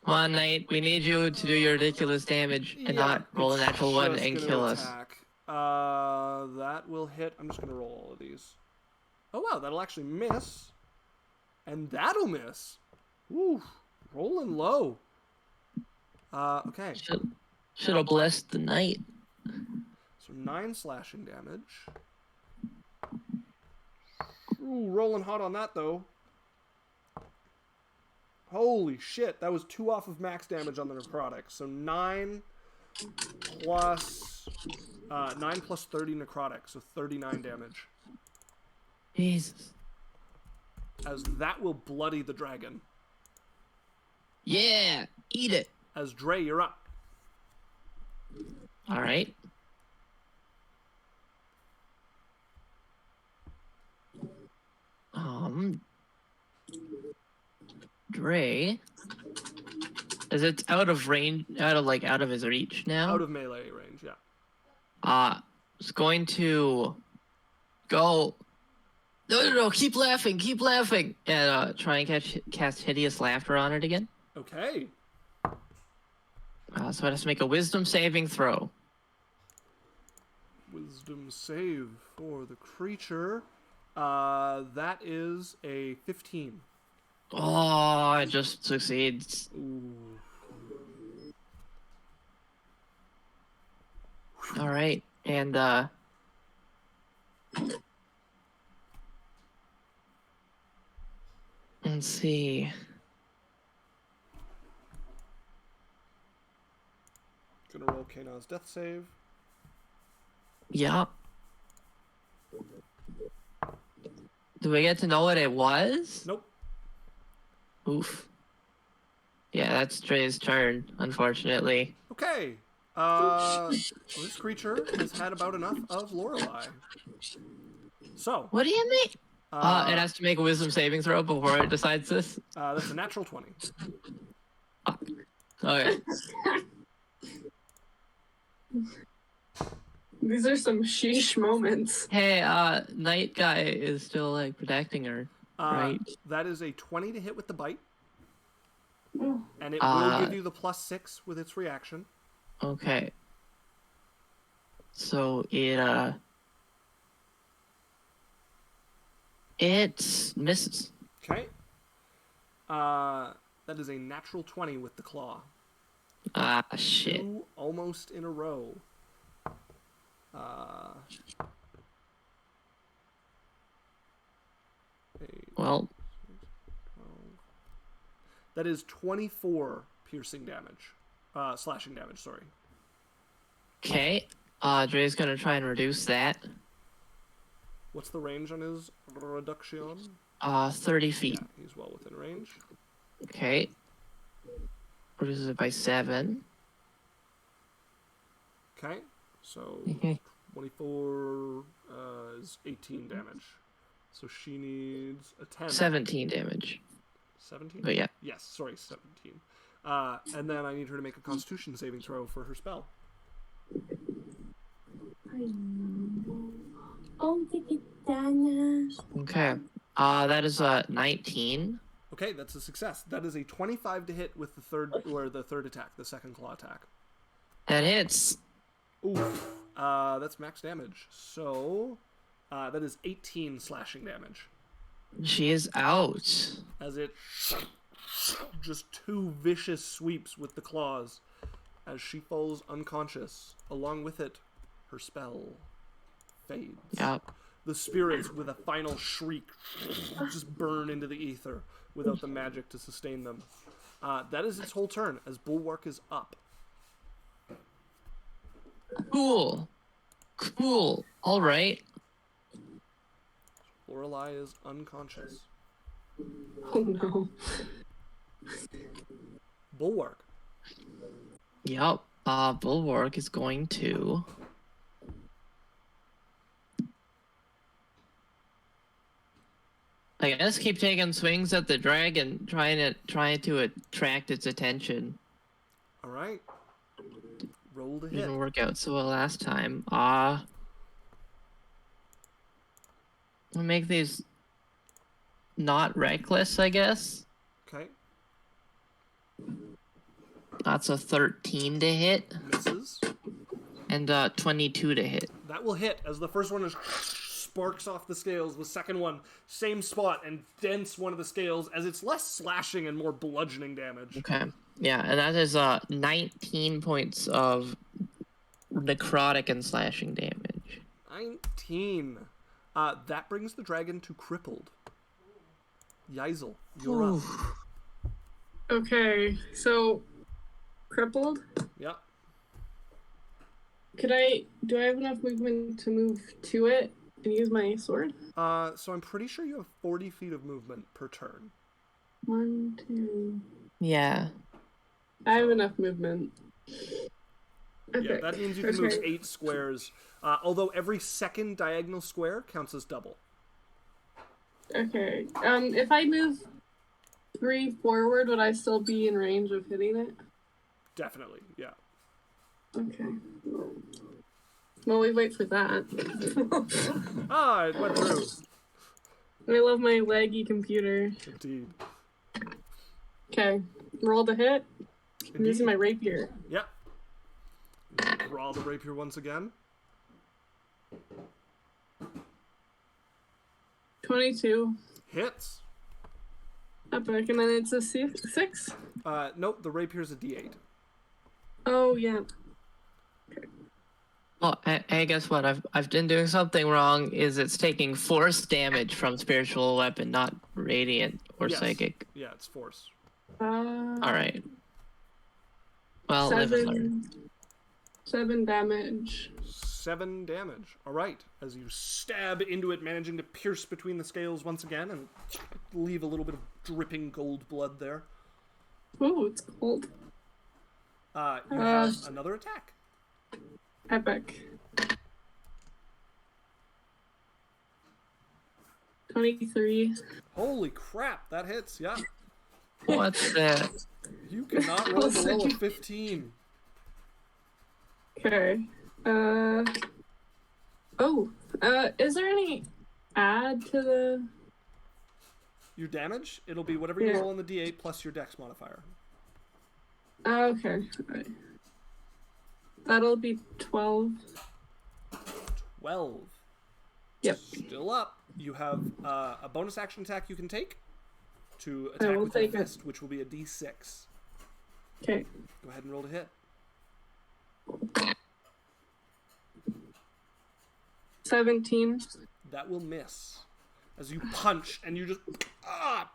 Come on, Knight. We need you to do your ridiculous damage and not roll a it's natural one just and gonna kill us. attack. That will hit. I'm just going to roll all of these. Oh, wow. That'll actually miss. And that'll miss. Woo. Rolling low. Okay. Should have blessed the Knight. So 9 slashing damage. Ooh, rolling hot on that, though. Holy shit. That was 2 off of max damage on the necrotic. So 9 plus 30 necrotic. So 39 damage. Jesus. As that will bloody the dragon. Yeah, eat it. As Dre, you're up. All right. Dre, is it out of range, out of his reach now? Out of melee range, yeah. It's going to go. No, keep laughing, and try and cast hideous laughter on it again. Okay. So it has to make a wisdom saving throw. Wisdom save for the creature. That is a 15. Oh, it just succeeds. Ooh. All right, and let's see. Gonna roll Kanon's death save. Yeah. Do we get to know what it was? Nope. Oof. Yeah, that's Dre's turn, unfortunately. Okay. This creature has had about enough of Lorelei. So. What do you mean? It has to make a wisdom saving throw before it decides this? That's a natural 20. Okay. These are some sheesh moments. Hey, Night Guy is still, like, protecting her, right? That is a 20 to hit with the bite. Oh. And it will give you the +6 with its reaction. Okay. So it misses. Okay. That is a natural 20 with the claw. Ah, shit. 2 almost in a row. Well, that is 24 piercing damage. Slashing damage, sorry. okay. Dre's gonna try and reduce that. What's the range on his reduction? 30 feet. Yeah, he's well within range. Okay. Reduces it by 7. Okay, so 24 is 18 damage. So she needs a 10. 17 damage. 17? But yeah. Yes, sorry, 17. And then I need her to make a Constitution saving throw for her spell. Okay. That is 19. Okay, that's a success. That is a 25 to hit with the third attack, the second claw attack. That hits. Oof. That's max damage. So that is 18 slashing damage. She is out. As it just 2 vicious sweeps with the claws as she falls unconscious. Along with it, her spell fades. Yep. The spirits, with a final shriek, just burn into the ether without the magic to sustain them. That is its whole turn, as Bulwark is up. Cool. All right. Lorelei is unconscious. Oh no. Bulwark. Yep. Bulwark is going to. I guess keep taking swings at the dragon, trying to attract its attention. All right. Roll to hit. Didn't work out so well last time. We'll make these not reckless, I guess. Okay. That's a 13 to hit Misses. and 22 to hit. That will hit as the first one is sparks off the scales. The second one, same spot, and dents one of the scales as it's less slashing and more bludgeoning damage. Okay. Yeah, and that is 19 points of necrotic and slashing damage. 19. That brings the dragon to crippled. Yeisel, you're up. Okay, so crippled. Yep. Do I have enough movement to move to it and use my sword? So I'm pretty sure you have 40 feet of movement per turn. 1, 2. Yeah. I have enough movement. Okay. Yeah, that means you can move 8 squares. Although every second diagonal square counts as double. Okay. If I move 3 forward, would I still be in range of hitting it? Definitely, yeah. Okay. Well, we wait for that. It went through. I love my laggy computer. Indeed. Okay. Roll the hit. I'm Indeed. using my rapier. Yep. Draw the rapier once again. 22. Hits. Epic. And then it's a 6? Nope, the rapier's a d8. Oh, yeah. Well, I guess what I've been doing something wrong. Is it's taking force damage from spiritual weapon, not radiant or Yes. psychic. Yeah, it's force. All right. Well, live and learn. 7 damage. 7 damage. All right. As you stab into it, managing to pierce between the scales once again and leave a little bit of dripping gold blood there. Ooh, it's cold. You have another attack. Epic. 23. Holy crap, that hits, yeah. What's that? You cannot roll below a 15. Okay. Is there any add to the... Your damage, it'll be whatever you Yeah. roll on the d8 plus your dex modifier. Okay. Alright. That'll be 12. 12. Yep. Still up. You have a bonus action attack you can take to I attack will with your take it. fist, which will be a d6. Okay. Go ahead and roll to hit. 17. That will miss. As you punch and you just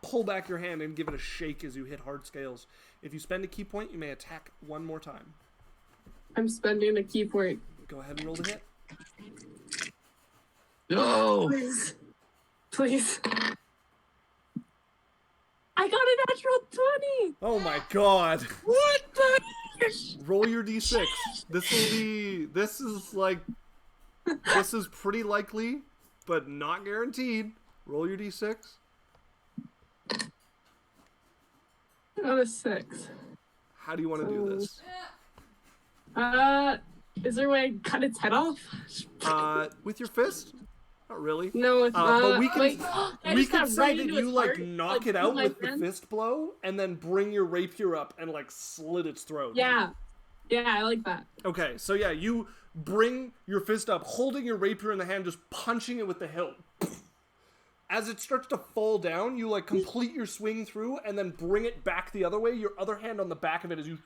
pull back your hand and give it a shake as you hit hard scales. If you spend a key point, you may attack one more time. I'm spending a key point. Go ahead and roll to hit. No. Please. Please. I got a natural 20! Oh my god. What the? Roll your d6. This is pretty likely, but not guaranteed. Roll your d6. I got a 6. How do you want to do this? Is there a way I cut its head off? With your fist? Not really. No, it's not. But we can Wait, I we just can got say right that into you its like heart, knock like, it out my with the hand. fist blow and then bring your rapier up and like slit its throat. Yeah. Yeah, I like that. Okay, so yeah, you bring your fist up, holding your rapier in the hand, just punching it with the hilt. As it starts to fall down, you like complete your swing through and then bring it back the other way, your other hand on the back of it as you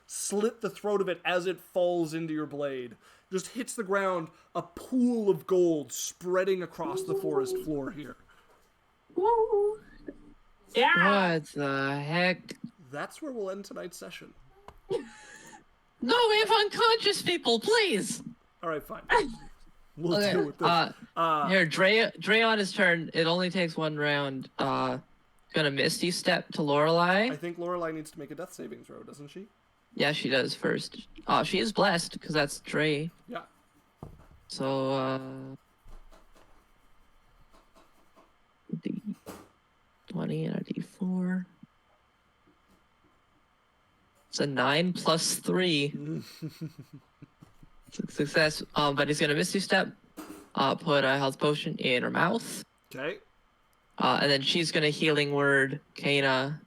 slit the throat of it as it falls into your blade. Just hits the ground, a pool of gold spreading across the forest floor here. Woo! Yeah! What the heck? That's where we'll end tonight's session. No, we have unconscious people, please. All right, fine. We'll Okay, deal with this. Here, Dre on his turn. It only takes one round. Gonna Misty Step to I Lorelei. think Lorelei needs to make a death saving throw, doesn't she? Yeah, she does first. She is blessed because that's Dre. Yeah. So, D20 and a D4. It's a 9 plus 3. Success. But he's gonna Misty Step put a health potion in her mouth. Okay. And then she's gonna healing word Kana.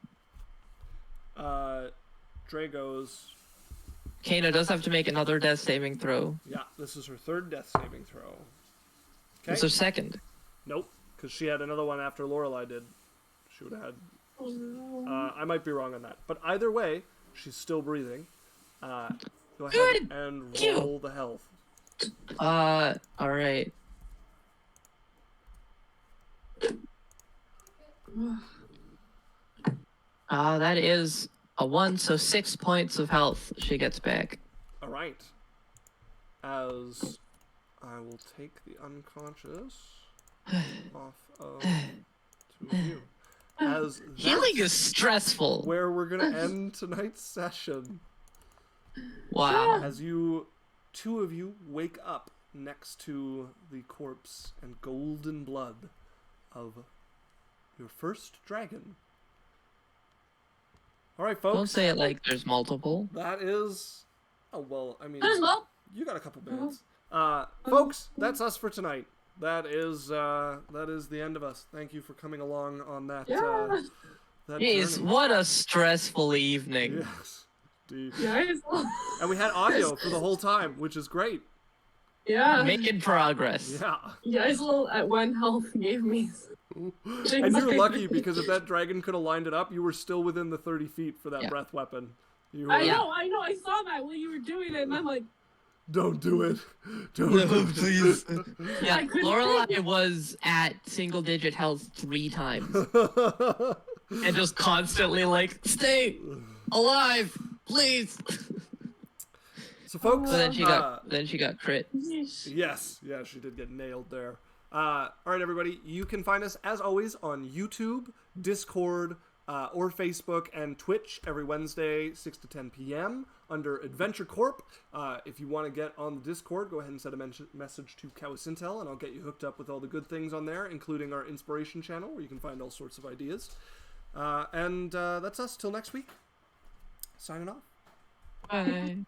Drago's. Kana does have to make another death saving throw. Yeah, this is her third death saving throw. Okay. It's her second. Nope, because she had another one after Lorelei did. She would have had. I might be wrong on that, but either way, she's still breathing. Go ahead and roll the health. All right. That is a 1, so 6 points of health she gets back. All right. As I will take the unconscious off of two of you. As Healing is stressful. where we're gonna end tonight's session. Wow. As two of you wake up next to the corpse and golden blood of your first dragon. All right, folks. Don't say it like there's multiple. That is. Oh well, I mean, Well, you got a couple minutes. Folks, that's us for tonight. That is the end of us. Thank you for coming along on that. Yeah. That Jeez, journey. what a stressful evening. Yes, indeed. guys. And we had audio for the whole time, which is great. Yeah. Making progress. Yeah. You guys will at 1 health gave me. And you're lucky because if that dragon could have lined it up, you were still within the 30 feet for that Yeah. breath weapon. You were, I know. I saw that while you were doing it, and I'm like, Don't do it. Don't No, do it. please. Yeah, I couldn't Lorelei was at single-digit health 3 times. And just constantly like, stay alive, please. So, folks, But then she got crit. yes, yeah, she did get nailed there. All right, everybody, you can find us as always on YouTube, Discord, or Facebook and Twitch every Wednesday, 6 to 10 p.m. under Adventure Corp. If you want to get on the Discord, go ahead and send a message to Cowasintel, and I'll get you hooked up with all the good things on there, including our inspiration channel, where you can find all sorts of ideas. And that's us till next week. Signing off. Bye.